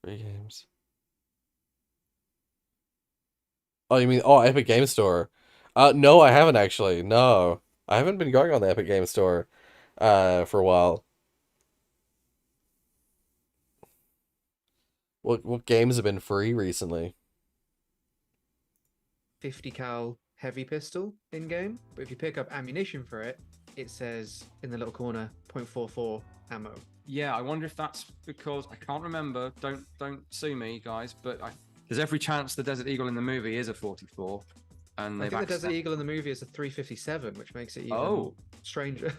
S1: free games. Oh, you mean Epic Game Store? No, I haven't actually. No, I haven't been going on the Epic Game Store, for a while. What games have been free recently?
S10: 50 cal heavy pistol in game, but if you pick up ammunition for it, it says in the little corner .44 ammo.
S11: Yeah, I wonder if that's because I can't remember. Don't sue me, guys, but there's every chance the Desert Eagle in the movie is a 44, and
S10: I think the Desert Eagle in the movie is a 357, which makes it even stranger.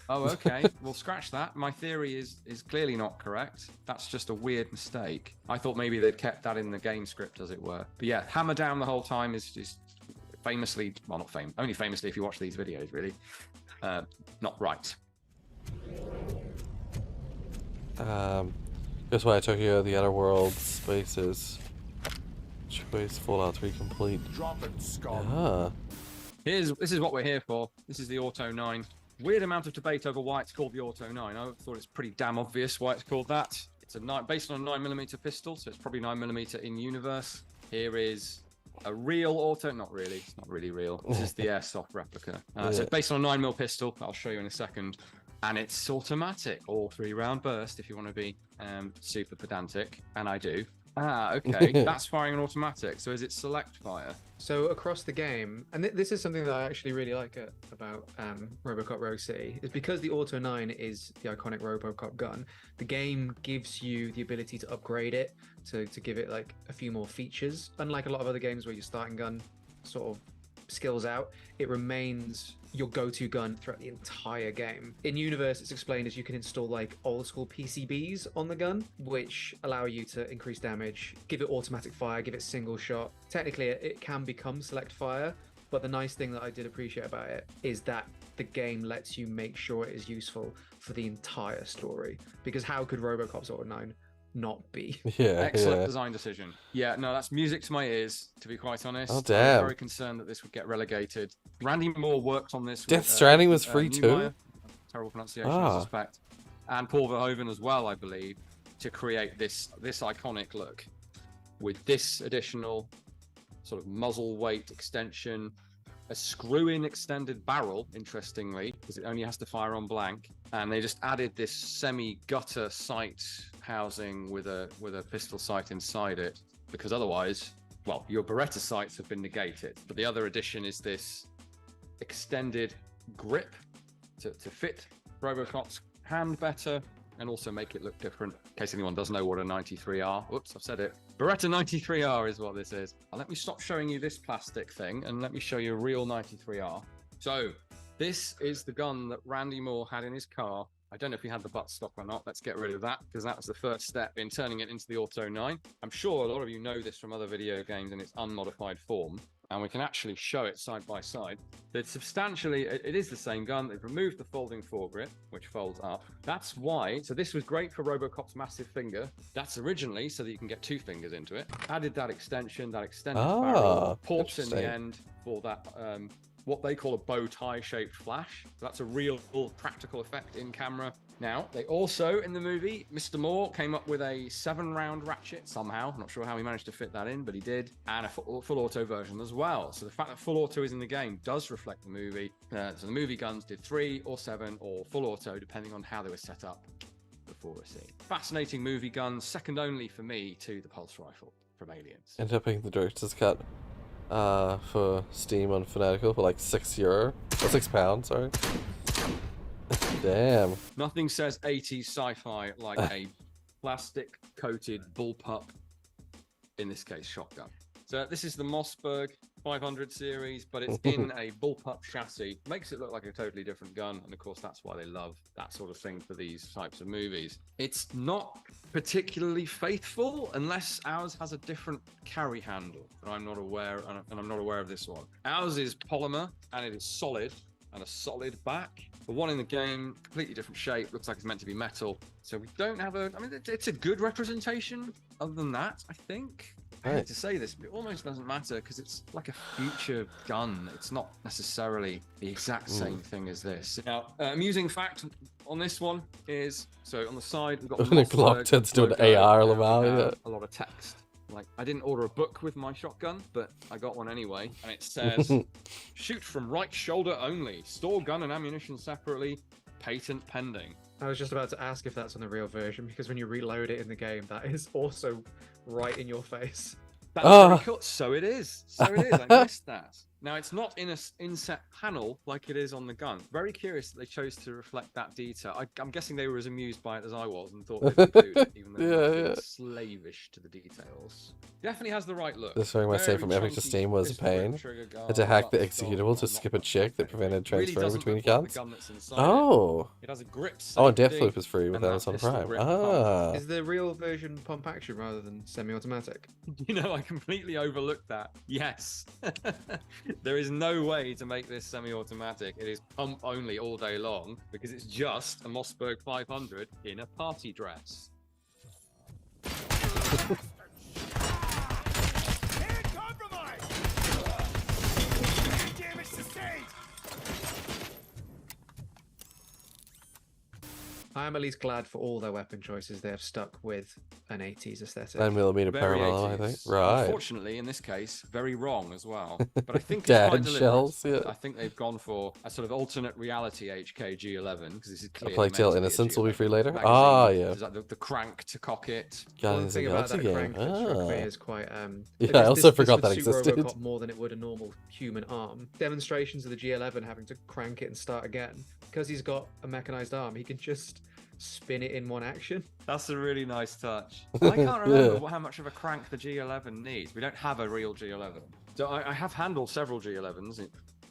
S11: Oh, okay. Well, scratch that. My theory is clearly not correct. That's just a weird mistake. I thought maybe they'd kept that in the game script, as it were. But yeah, hammer down the whole time is famously, well, not famous, only famously if you watch these videos, really, not right.
S1: Guess why Tokyo, the Outer World, Spaces, Space, Fallout 3 complete.
S19: Drop it, Scott.
S1: Ah.
S11: This is what we're here for. This is the Auto 9. Weird amount of debate over why it's called the Auto 9. I thought it's pretty damn obvious why it's called that. It's based on a 9mm pistol, so it's probably 9mm in universe. Here is a real auto, not really, it's not really real. This is the airsoft replica. So it's based on a 9mm pistol, I'll show you in a second. And it's automatic, all 3-round burst if you want to be super pedantic, and I do. Okay, that's firing an automatic. So is it select fire?
S10: So across the game, and this is something that I actually really like about RoboCop Rogue City, is because the Auto 9 is the iconic RoboCop gun, the game gives you the ability to upgrade it, to give it like a few more features. Unlike a lot of other games where your starting gun sort of skills out, it remains your go-to gun throughout the entire game. In Universe, it's explained as you can install like old school PCBs on the gun, which allow you to increase damage, give it automatic fire, give it single shot. Technically, it can become select fire, but the nice thing that I did appreciate about it is that the game lets you make sure it is useful for the entire story. Because how could RoboCop's Auto 9 not be?
S11: Excellent design decision. Yeah, no, that's music to my ears, to be quite honest.
S1: Oh, damn.
S11: I'm very concerned that this would get relegated. Randy Moore worked on this.
S1: Death Stranding was free
S11: Newmeyer,
S1: too?
S11: Terrible pronunciation, I suspect. And Paul Verhoeven as well, I believe, to create this iconic look with this additional sort of muzzle weight extension, a screw-in extended barrel, interestingly, because it only has to fire on blank. And they just added this semi-gutter sight housing with a pistol sight inside it, because otherwise, well, your Beretta sights have been negated. But the other addition is this extended grip to fit RoboCop's hand better and also make it look different. In case anyone does know what a 93R, whoops, I've said it. Beretta 93R is what this is. Let me stop showing you this plastic thing and let me show you a real 93R. So this is the gun that Randy Moore had in his car. I don't know if he had the buttstock or not. Let's get rid of that, because that was the first step in turning it into the Auto 9. I'm sure a lot of you know this from other video games in its unmodified form, and we can actually show it side by side. It's substantially, it is the same gun. They've removed the folding foregrip, which folds up. That's why, so this was great for RoboCop's massive finger. That's originally so that you can get 2 fingers into it. Added that extension, that extended barrel, ports in the end for that, what they call a bow tie shaped flash. That's a real practical effect in camera. Now, they also, in the movie, Mr. Moore came up with a 7-round ratchet somehow. Not sure how he managed to fit that in, but he did. And a full auto version as well. So the fact that full auto is in the game does reflect the movie. So the movie guns did 3 or 7 or full auto, depending on how they were set up before a scene. Fascinating movie guns, second only for me to the pulse rifle from Aliens.
S1: Ended up picking the director's cut for Steam on Fanatical for like €6 or £6, sorry. Damn.
S11: Nothing says 80s sci-fi like a plastic coated bullpup, in this case shotgun. So this is the Mossberg 500 series, but it's in a bullpup chassis. Makes it look like a totally different gun, and of course that's why they love that sort of thing for these types of movies. It's not particularly faithful unless ours has a different carry handle, and I'm not aware, and I'm not aware of this one. Ours is polymer and it is solid and a solid back. The one in the game, completely different shape, looks like it's meant to be metal. So we don't have a, I mean, it's a good representation. Other than that, I think. I hate to say this, but it almost doesn't matter because it's like a future gun. It's not necessarily the exact same thing as this. Now, amusing fact on this one is, so on the side, we've got
S1: Glock turns to an AR
S11: a lot of text. Like, I didn't order a book with my shotgun, but I got one anyway. And it says, shoot from right shoulder only. Store gun and ammunition separately. Patent pending.
S10: I was just about to ask if that's on the real version, because when you reload it in the game, that is also right in your face.
S11: That's very cool. So it is. So it is. I missed that. Now, it's not in a inset panel like it is on the gun. Very curious that they chose to reflect that detail. I'm guessing they were as amused by it as I was and thought they'd include it, even though they're slavish to the details. Definitely has the right look.
S1: Destroying my save from Epic to Steam was a pain. Had to hack the executable to skip a check that prevented transferring between accounts. Oh!
S11: It has a grip.
S1: Oh, and Deathloop is free with Amazon Prime.
S10: Is the real version pump action rather than semi-automatic?
S11: You know, I completely overlooked that. Yes. There is no way to make this semi-automatic. It is pump only all day long because it's just a Mossberg 500 in a party dress.
S10: I'm at least glad for all their weapon choices they have stuck with an 80s aesthetic.
S1: 9mm
S11: Very
S1: parallel, I think.
S11: 80s.
S1: Right.
S11: Unfortunately, in this case, very wrong as well. But I think it's
S1: Dad
S11: quite deliberate.
S1: shells, yeah.
S11: I think they've gone for a sort of alternate reality HKG11 because this is
S1: A
S11: clearly
S1: Plague Tale
S11: meant to be a
S1: Innocence will be
S11: G11
S1: free later.
S11: magazine.
S1: Ah, yeah.
S11: There's like the crank to cock it.
S10: One thing about that crank that struck me is quite.
S1: Yeah, I also forgot that
S10: this would suit
S1: existed.
S10: Robocop more than it would a normal human arm. Demonstrations of the G11 having to crank it and start again because he's got a mechanized arm. He can just spin it in one action.
S11: That's a really nice touch. I can't remember how much of a crank the G11 needs. We don't have a real G11. So I have handled several G11s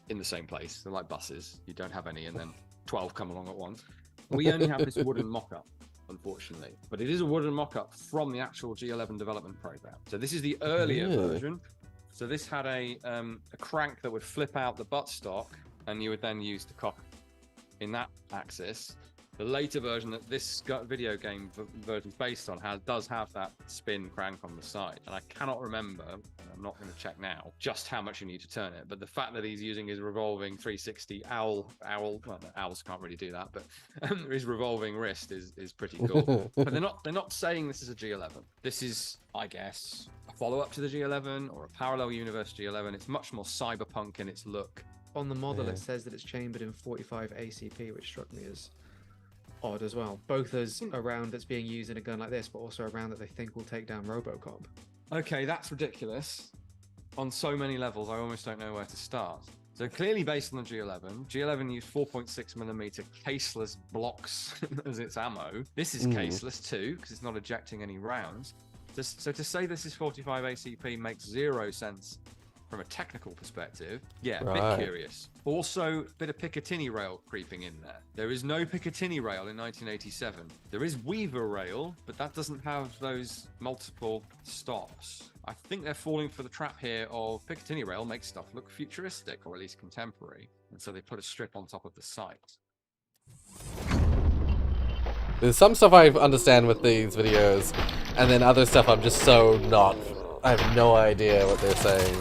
S11: in the same place. They're like buses. You don't have any and then 12 come along at once. We only have this wooden mock-up, unfortunately. But it is a wooden mock-up from the actual G11 development program. So this is the earlier version. So this had a crank that would flip out the buttstock and you would then use the cock in that axis. The later version that this video game version is based on does have that spin crank on the side. And I cannot remember, and I'm not going to check now, just how much you need to turn it. But the fact that he's using his revolving 360 well, no, owls can't really do that, but his revolving wrist is pretty cool. But they're not saying this is a G11. This is, I guess, a follow-up to the G11 or a parallel universe G11. It's much more cyberpunk in its look.
S10: On the model, it says that it's chambered in 45 ACP, which struck me as odd as well. Both as a round that's being used in a gun like this, but also a round that they think will take down Robocop.
S11: Okay, that's ridiculous. On so many levels, I almost don't know where to start. So clearly based on the G11, G11 used 4.6mm caseless blocks as its ammo. This is caseless too, because it's not ejecting any rounds. So to say this is 45 ACP makes zero sense from a technical perspective. Yeah, a bit curious. Also, a bit of Picatinny rail creeping in there. There is no Picatinny rail in 1987. There is Weaver rail, but that doesn't have those multiple stops. I think they're falling for the trap here of Picatinny rail makes stuff look futuristic, or at least contemporary, and so they put a strip on top of the sight.
S1: There's some stuff I understand with these videos, and then other stuff I'm just so not. I have no idea what they're saying.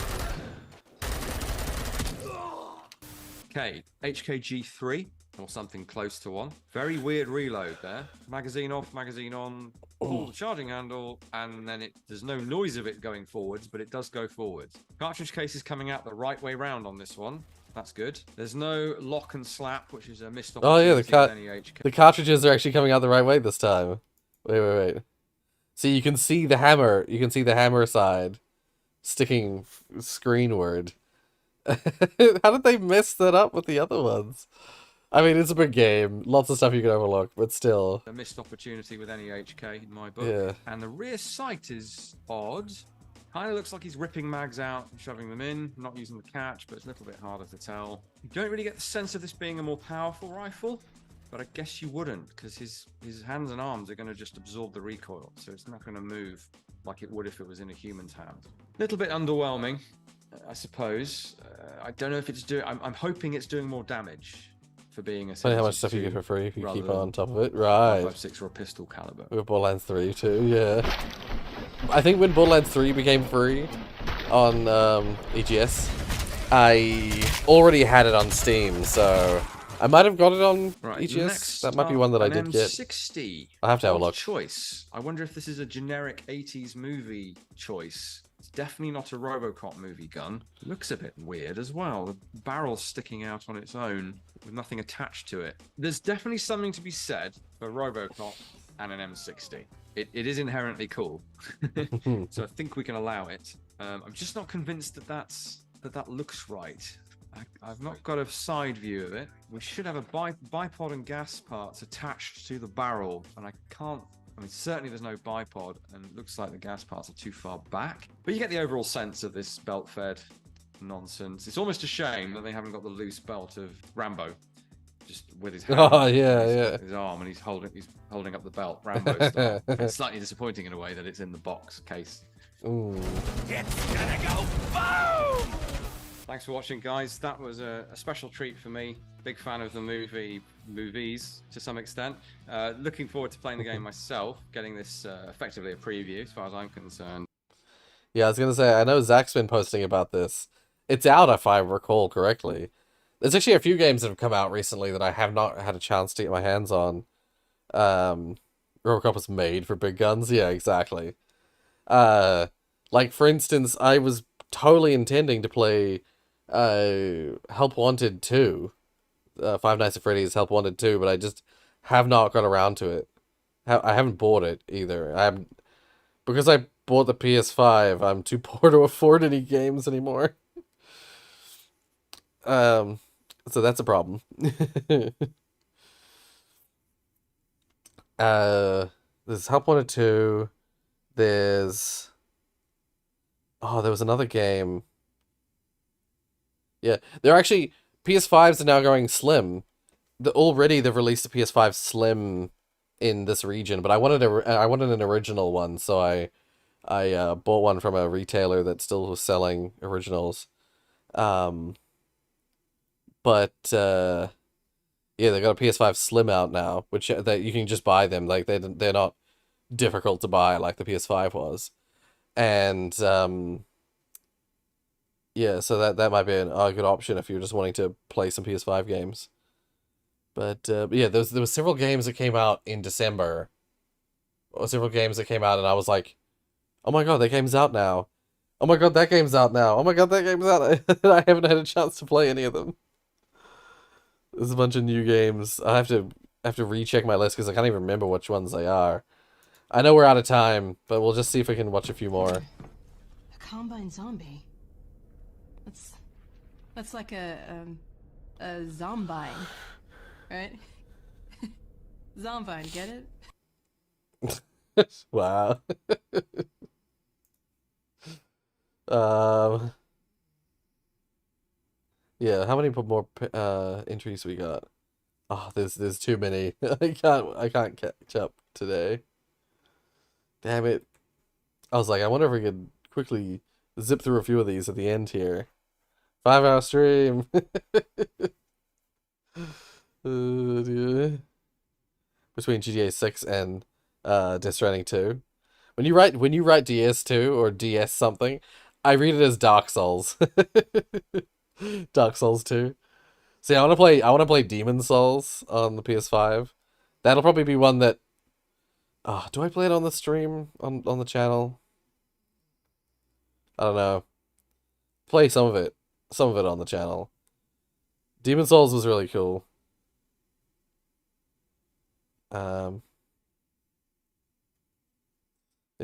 S11: Okay, HKG3, or something close to one. Very weird reload there. Magazine off, magazine on, pull the charging handle, and then there's no noise of it going forwards, but it does go forwards. Cartridge case is coming out the right way round on this one. That's good. There's no lock and slap, which is a missed opportunity.
S1: Oh yeah, the cartridges are actually coming out the right way this time. Wait. See, you can see the hammer. You can see the hammer side sticking screenward. How did they mess that up with the other ones? I mean, it's a big game. Lots of stuff you can overlook, but still.
S11: A missed opportunity with any HK in my book.
S1: Yeah.
S11: And the rear sight is odd. Kind of looks like he's ripping mags out and shoving them in, not using the catch, but it's a little bit harder to tell. You don't really get the sense of this being a more powerful rifle, but I guess you wouldn't, because his hands and arms are going to just absorb the recoil, so it's not going to move like it would if it was in a human's hand. A little bit underwhelming, I suppose. I don't know if it's doing... I'm hoping it's doing more damage for being a...
S1: Funny how much stuff you get for free if you keep on top of it. Right.
S11: 5.56 or a pistol caliber.
S1: With Borderlands 3 too, yeah. I think when Borderlands 3 became free on EGS, I already had it on Steam, so I might have got it on EGS. That might be one that I did get.
S11: M60.
S1: I'll have to have a look.
S11: Choice. I wonder if this is a generic 80s movie choice. It's definitely not a Robocop movie gun. It looks a bit weird as well. The barrel's sticking out on its own with nothing attached to it. There's definitely something to be said for Robocop and an M60. It is inherently cool. So I think we can allow it. I'm just not convinced that looks right. I've not got a side view of it. We should have a bipod and gas parts attached to the barrel, and I can't... I mean, certainly there's no bipod, and it looks like the gas parts are too far back. But you get the overall sense of this belt-fed nonsense. It's almost a shame that they haven't got the loose belt of Rambo, just with his hand.
S1: Oh yeah.
S11: His arm, and he's holding up the belt, Rambo style. It's slightly disappointing in a way that it's in the box case.
S1: Ooh.
S6: It's gonna go boom!
S11: Thanks for watching, guys. That was a special treat for me. Big fan of the movies to some extent. Looking forward to playing the game myself, getting this effectively a preview as far as I'm concerned.
S1: Yeah, I was gonna say, I know Zach's been posting about this. It's out, if I recall correctly. There's actually a few games that have come out recently that I have not had a chance to get my hands on. RoboCop was made for big guns. Yeah, exactly. Like for instance, I was totally intending to play Help Wanted 2. Five Nights at Freddy's Help Wanted 2, but I just have not got around to it. I haven't bought it either. Because I bought the PS5, I'm too poor to afford any games anymore. So that's a problem. There's Help Wanted 2. There's... Oh, there was another game. Yeah, they're actually... PS5s are now going slim. Already they've released a PS5 Slim in this region, but I wanted an original one, so I bought one from a retailer that still was selling originals. But yeah, they got a PS5 Slim out now, which that you can just buy them. Like they're not difficult to buy like the PS5 was, and yeah, so that might be a good option if you're just wanting to play some PS5 games. But yeah, there was several games that came out in December, or several games that came out, and I was like, oh my god, that game's out now. Oh my god, that game's out now. Oh my god, that game's out. I haven't had a chance to play any of them. There's a bunch of new games. I have to recheck my list because I can't even remember which ones they are. I know we're out of time, but we'll just see if we can watch a few more.
S13: A combine zombie. That's like a zombine, right? Zombine, get it?
S1: Wow. Yeah, how many more entries we got? Oh, there's too many. I can't catch up today. Damn it. I was like, I wonder if we could quickly zip through a few of these at the end here. 5-hour stream. Between GTA 6 and Death Stranding 2. When you write DS2 or DS something, I read it as Dark Souls. Dark Souls 2. See, I want to play Demon Souls on the PS5. That'll probably be one that do I play it on the stream on the channel? I don't know. Play some of it on the channel. Demon Souls was really cool. Yeah,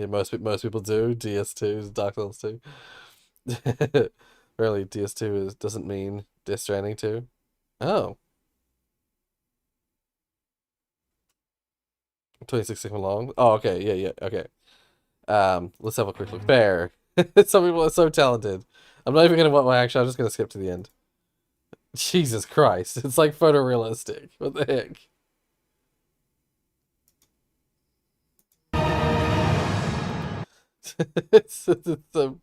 S1: most people do. DS2 is Dark Souls 2. Really, DS2 doesn't mean Death Stranding 2. Oh. 26 seconds long. Oh, okay. Yeah, okay. Let's have a quick look. Fair. Some people are so talented. I'm not even gonna actually I'm just gonna skip to the end. Jesus Christ. It's like photorealistic. What the heck? it's a,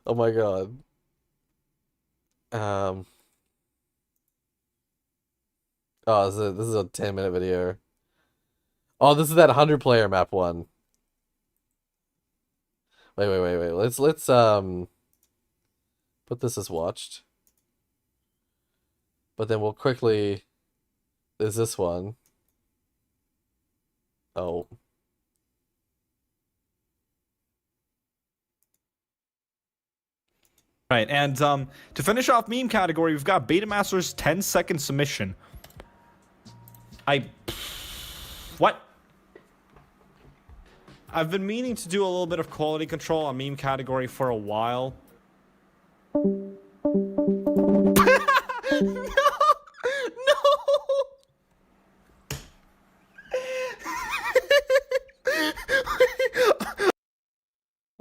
S1: oh my god. Oh, this is a 10-minute video. Oh, this is that 100-player map one. Wait. Let's put this as watched. But then we'll quickly... There's this one. Oh.
S14: Right, and to finish off meme category, we've got Betamaster's 10-second submission. What? I've been meaning to do a little bit of quality control on meme category for a while. No!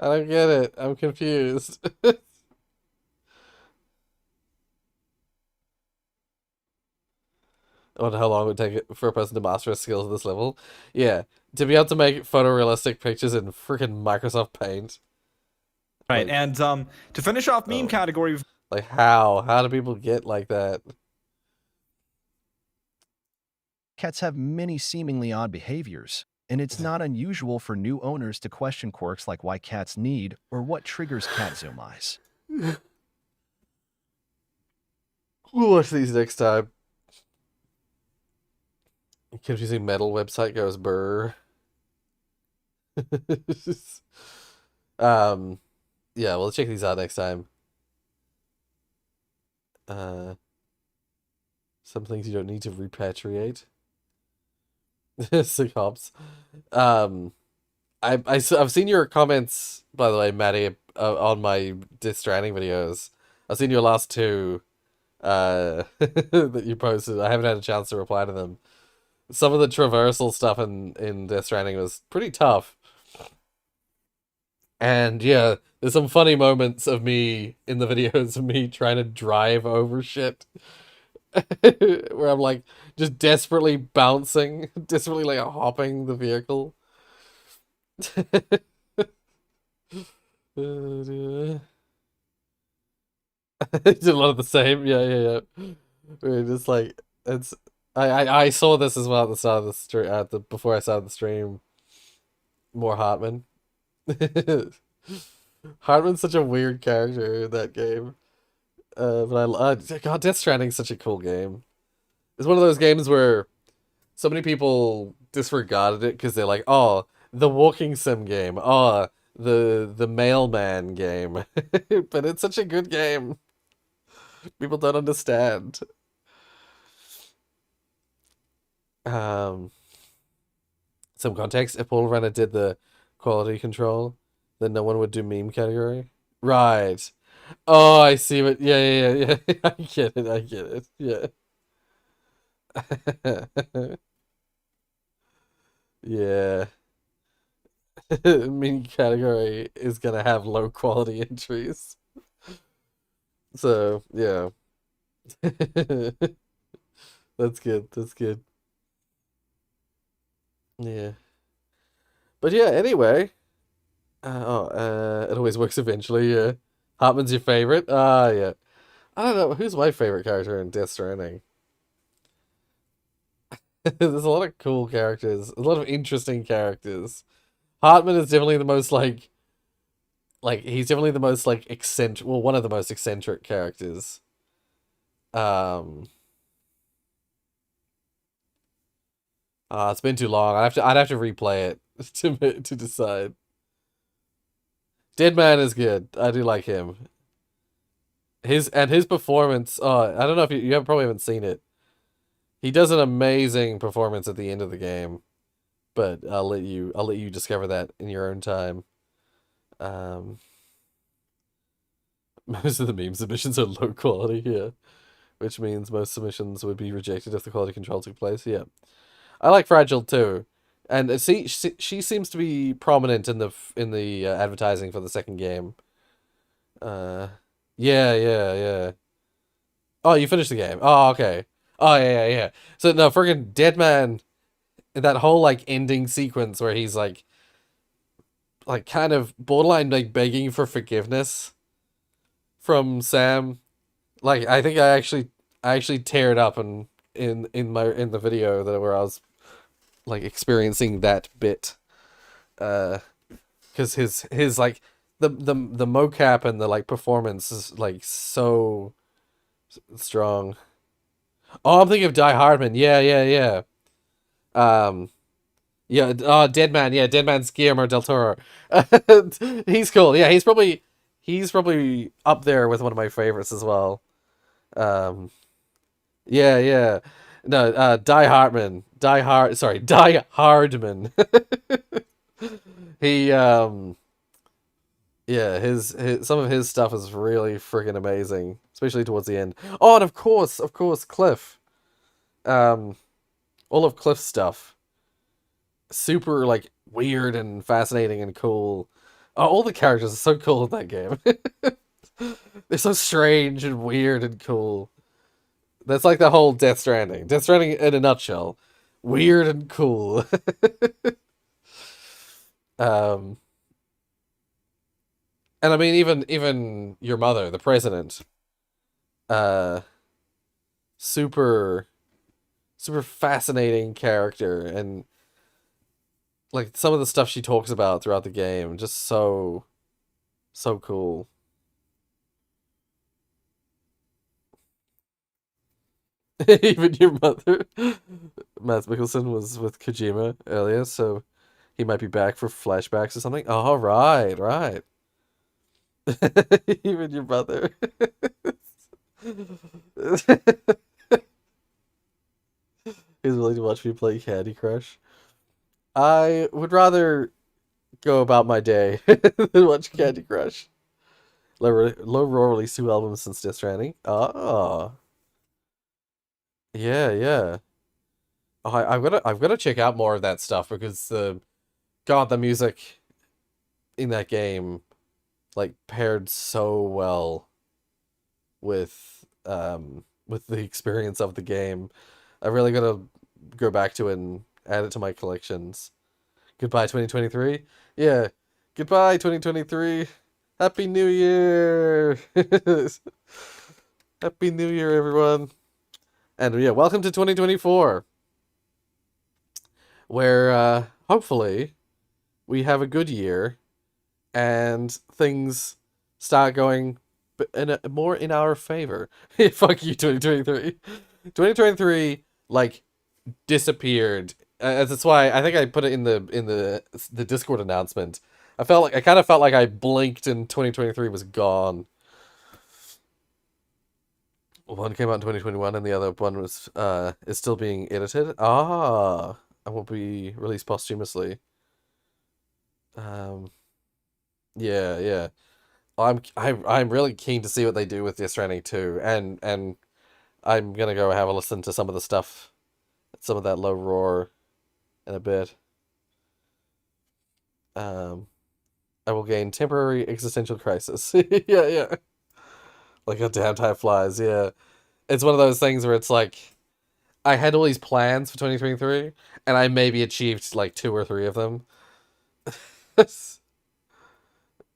S1: I don't get it. I'm confused. I wonder how long it would take for a person to master a skill at this level. Yeah, to be able to make photorealistic pictures in freaking Microsoft Paint.
S14: Right, like, and to finish off meme category...
S1: Like, how? How do people get like that?
S15: Cats have many seemingly odd behaviors, and it's not unusual for new owners to question quirks like why cats need or what triggers cat zoom eyes.
S1: We'll watch these next time. Confusing metal website goes burr. Yeah, we'll check these out next time. Some things you don't need to repatriate. Sick hops. I've seen your comments, by the way, Maddie, on my Death Stranding videos. I've seen your last two that you posted. I haven't had a chance to reply to them. Some of the traversal stuff in Death Stranding was pretty tough. And yeah, there's some funny moments of me in the videos of me trying to drive over shit. Where I'm like just desperately bouncing, desperately like hopping the vehicle. Did a lot of the same, yeah. We're just like it's. I saw this as well at the start of the stream, before I started the stream. More Hartman. Hartman's such a weird character in that game. But God, Death Stranding's such a cool game. It's one of those games where so many people disregarded it because they're like, oh, the walking sim game, oh, the mailman game. But it's such a good game. People don't understand. Some context, if Paul Renner did the quality control, then no one would do meme category. Right. Oh, I see what. Yeah. I get it. Yeah. Yeah. Meme category is gonna have low quality entries. So, yeah. That's good. Yeah. But yeah, anyway. It always works eventually, yeah. Hartman's your favorite? Ah, yeah. I don't know, who's my favorite character in Death Stranding? There's a lot of cool characters, a lot of interesting characters. Hartman is definitely the most, he's definitely the most, eccentric, well, one of the most eccentric characters. It's been too long. I'd have to replay it to decide. Dead Man is good. I do like him. His performance. I don't know if you probably haven't seen it. He does an amazing performance at the end of the game, but I'll let you discover that in your own time. Most of the meme submissions are low quality here, which means most submissions would be rejected if the quality control took place. Yeah, I like Fragile too, and see, she seems to be prominent in the advertising for the second game. Yeah. Oh, you finished the game. Oh, okay. Oh, yeah. So no, friggin' Dead Man, that whole ending sequence where he's like kind of borderline begging for forgiveness from Sam. I think I actually teared up in the video where I was experiencing that bit, because his the mocap and the performance is so strong. Oh, I'm thinking of Die Hardman. Yeah. Yeah. Dead Man. Yeah, Dead Man's Guillermo del Toro. He's cool. Yeah, he's probably up there with one of my favorites as well. Yeah. No, Die Hardman. Die Hardman. He yeah, his some of his stuff is really freaking amazing, especially towards the end. Oh, and of course, Cliff. All of Cliff's stuff, super weird and fascinating and cool. Oh, all the characters are so cool in that game. They're so strange and weird and cool. That's like the whole Death Stranding. Death Stranding in a nutshell. Weird and cool. And I mean, even your mother, the president, super fascinating character, and some of the stuff she talks about throughout the game, just so cool. Even your mother. Matt Mikkelsen was with Kojima earlier, so he might be back for flashbacks or something. Oh, right, right. Even your mother. He's willing to watch me play Candy Crush. I would rather go about my day than watch Candy Crush. Low Roar released 2 albums since Death Stranding. Oh. Yeah, yeah. Oh, I've gotta check out more of that stuff because the music in that game like paired so well with the experience of the game. I really gotta go back to it and add it to my collections. Goodbye 2023. Yeah. Goodbye 2023. Happy New Year. Happy New Year, everyone. And yeah, welcome to 2024. Where hopefully we have a good year and things start going more in our favor. Fuck you, 2023. 2023 like disappeared. That's why I think I put it in the Discord announcement. I kind of felt like I blinked and 2023 was gone. One came out in 2021 and the other one was is still being edited. Ah, and will be released posthumously. Yeah, yeah. I'm really keen to see what they do with Death Stranding 2, and I'm gonna go have a listen to some of the stuff, some of that Low Roar, in a bit. I will gain temporary existential crisis. Yeah, yeah. Like how damn time flies. Yeah, it's one of those things where it's like I had all these plans for 2023, and I maybe achieved like 2 or 3 of them.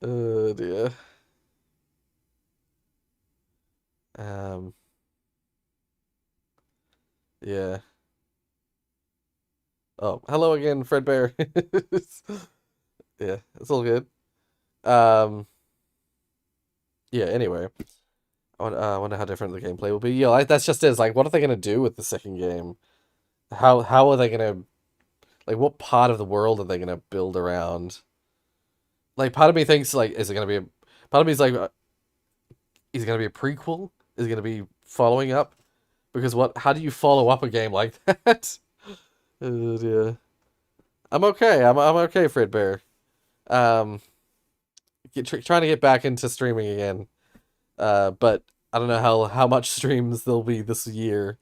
S1: Oh dear. Um. Yeah. Oh, hello again, Fredbear. Yeah, it's all good. Um. Yeah. Anyway, I wonder how different the gameplay will be. Yeah, that's just is like, what are they gonna do with the second game? How are they gonna like? What part of the world are they gonna build around? Like, part of me thinks like, is it gonna be a? Part of me is like, is it gonna be a prequel? Is it gonna be following up? Because what? How do you follow up a game like that? Oh dear. I'm okay. I'm okay, Fredbear. Um, trying to get back into streaming again. But I don't know how much streams there'll be this year.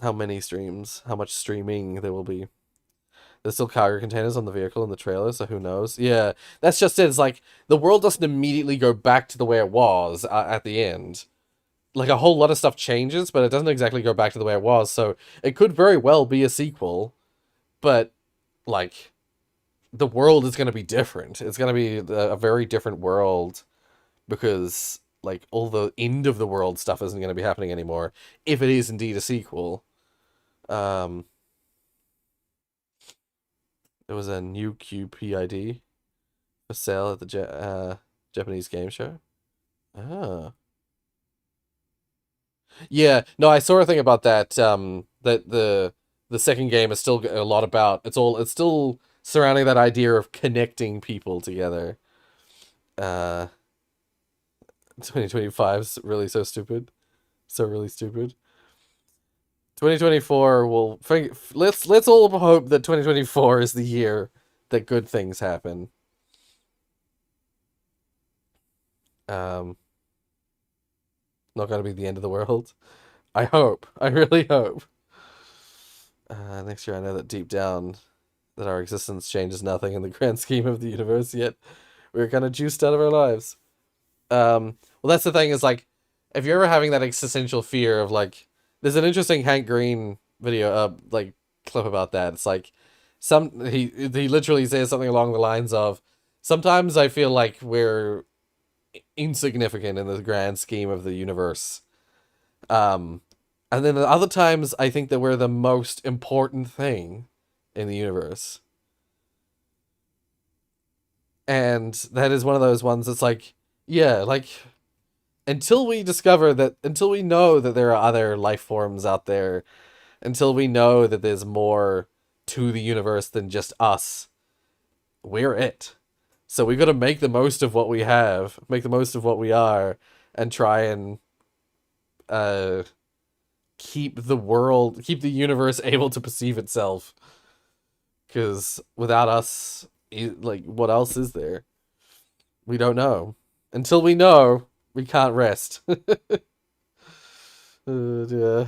S1: How many streams? How much streaming there will be? There's still cargo containers on the vehicle in the trailer, so who knows? Yeah, that's just it. It's like the world doesn't immediately go back to the way it was at the end. Like a whole lot of stuff changes, but it doesn't exactly go back to the way it was. So it could very well be a sequel, but like the world is going to be different. It's going to be a very different world because like all the end of the world stuff isn't going to be happening anymore if it is indeed a sequel. There was a new QPID for sale at the Japanese game show. Ah. Yeah, no, I saw a thing about that. That the second game is still a lot about. It's still surrounding that idea of connecting people together. 2025's really so stupid, so really stupid. 2024 will. Let's all hope that 2024 is the year that good things happen. Not gonna be the end of the world. I hope. I really hope. Next year, I know that deep down, that our existence changes nothing in the grand scheme of the universe. Yet, we're kind of juiced out of our lives. Well, that's the thing. Is like, if you're ever having that existential fear of like, there's an interesting Hank Green video, like clip about that. It's like, he literally says something along the lines of, sometimes I feel like we're insignificant in the grand scheme of the universe. And then other times I think that we're the most important thing in the universe. And that is one of those ones that's like, yeah, like until we discover that, until we know that there are other life forms out there, until we know that there's more to the universe than just us, we're it. So we got to make the most of what we have, make the most of what we are, and try and keep the universe able to perceive itself. Because without us, like, what else is there? We don't know. Until we know, we can't rest. Dear.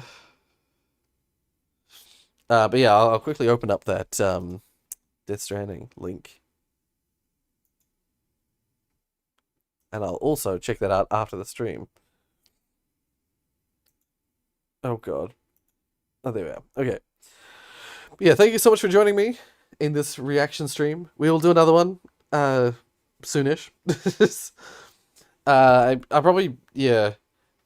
S1: But yeah, I'll quickly open up that Death Stranding link. And I'll also check that out after the stream. Oh god. Oh, there we are. Okay. But yeah, thank you so much for joining me in this reaction stream. We will do another one soonish. I probably, yeah.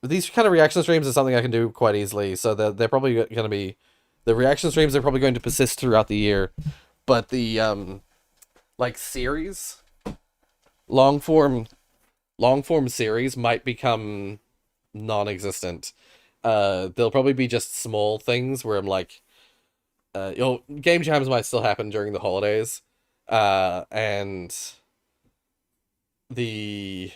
S1: These kind of reaction streams are something I can do quite easily, so they're probably going to be, the reaction streams are probably going to persist throughout the year. But the like series, long form series might become non-existent. There'll probably be just small things where I'm like, game jams might still happen during the holidays, and the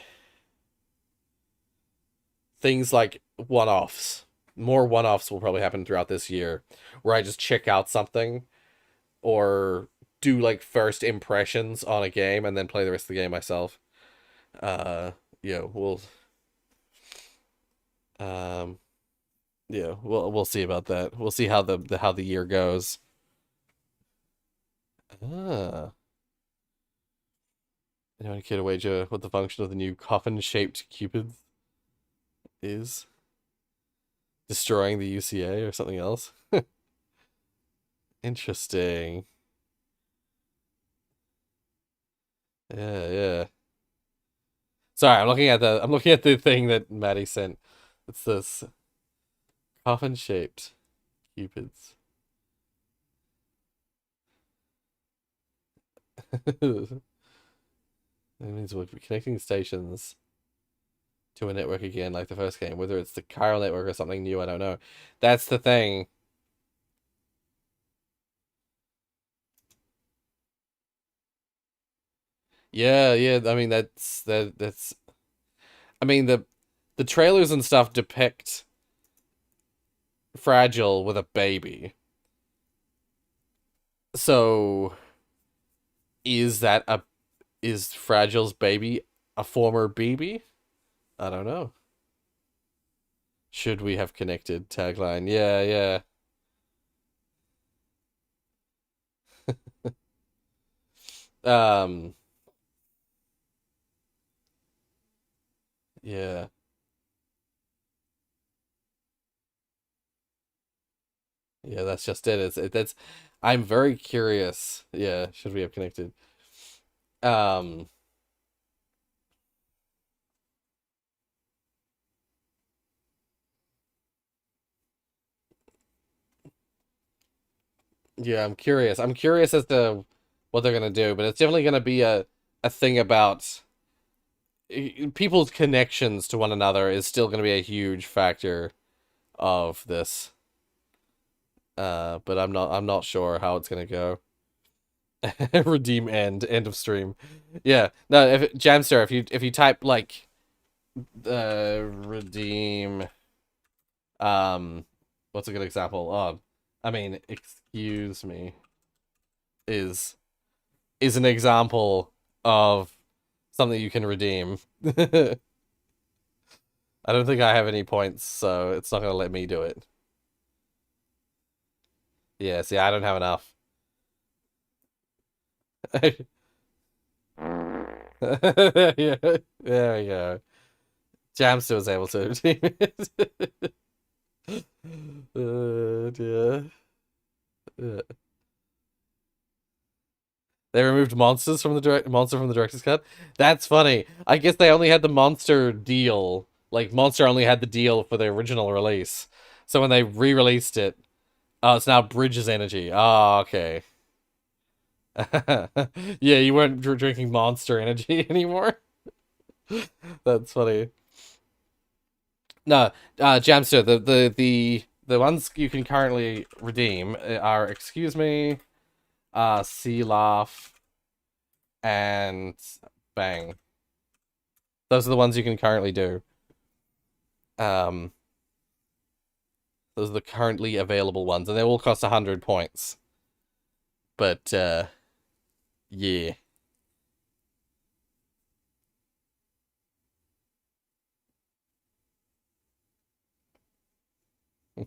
S1: things like one-offs, more one-offs will probably happen throughout this year, where I just check out something or do like first impressions on a game and then play the rest of the game myself. Yeah, we'll see about that. We'll see how the year goes. Anyone care to wager what the function of the new coffin-shaped Cupid is? Destroying the UCA or something else? Interesting. Yeah. Sorry, I'm looking at the thing that Maddie sent. It's this coffin-shaped Cupids. That means we'll be connecting stations to a network again, like the first game. Whether it's the chiral network or something new, I don't know. That's the thing. Yeah. I mean, that's. I mean, the trailers and stuff depict Fragile with a baby. So, is Fragile's baby a former BB? I don't know. Should we have connected? Tagline. Yeah. Yeah. Yeah, that's just it. That's I'm very curious. Yeah, should we have connected? Um Yeah, I'm curious. I'm curious as to what they're gonna do, but it's definitely gonna be a thing about people's connections to one another is still gonna be a huge factor of this. But I'm not sure how it's gonna go. Redeem end of stream. Yeah. No, if Jamster, if you type like redeem what's a good example? I mean, excuse me is an example of something you can redeem. I don't think I have any points, so it's not gonna let me do it. Yeah, see, I don't have enough. Yeah, there we go. Jamster was able to redeem it. Dear. Yeah. They removed monster from the director's cut. That's funny. I guess they only had the monster deal. Like, Monster only had the deal for the original release. So when they re-released it, it's now Bridges Energy. Oh, okay. Yeah, you weren't drinking Monster Energy anymore. That's funny. No, Jamster, the ones you can currently redeem are Excuse Me, Sea Laugh, and Bang. Those are the ones you can currently do. Those are the currently available ones, and they all cost 100 points. But, yeah.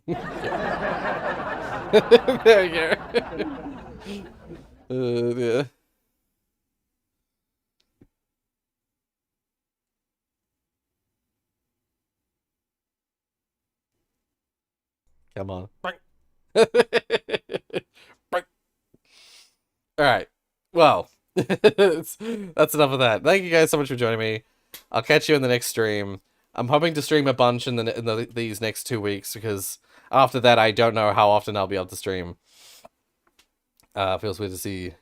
S1: There you go. Yeah. Come on. Alright. Well, that's enough of that. Thank you guys so much for joining me. I'll catch you in the next stream. I'm hoping to stream a bunch in these next 2 weeks, because after that I don't know how often I'll be able to stream. Feels weird to see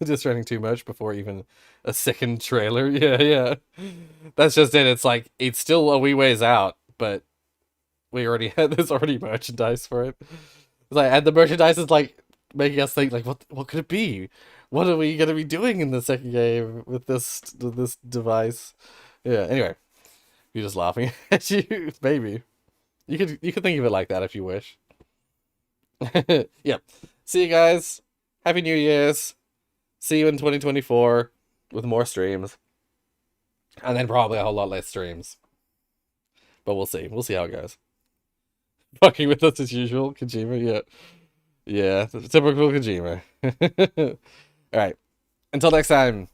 S1: just running too much before even a second trailer. Yeah. That's just it. It's like, it's still a wee ways out, but we already had, there's already merchandise for it. It's like, and the merchandise is like making us think, like, what could it be? What are we gonna be doing in the second game with this device? Yeah. Anyway, you're just laughing at you. Maybe you could think of it like that if you wish. Yep. See you guys. Happy New Year's. See you in 2024 with more streams, and then probably a whole lot less streams. But we'll see. We'll see how it goes. Fucking with us as usual, Kojima. Yeah, typical Kojima. All right. Until next time.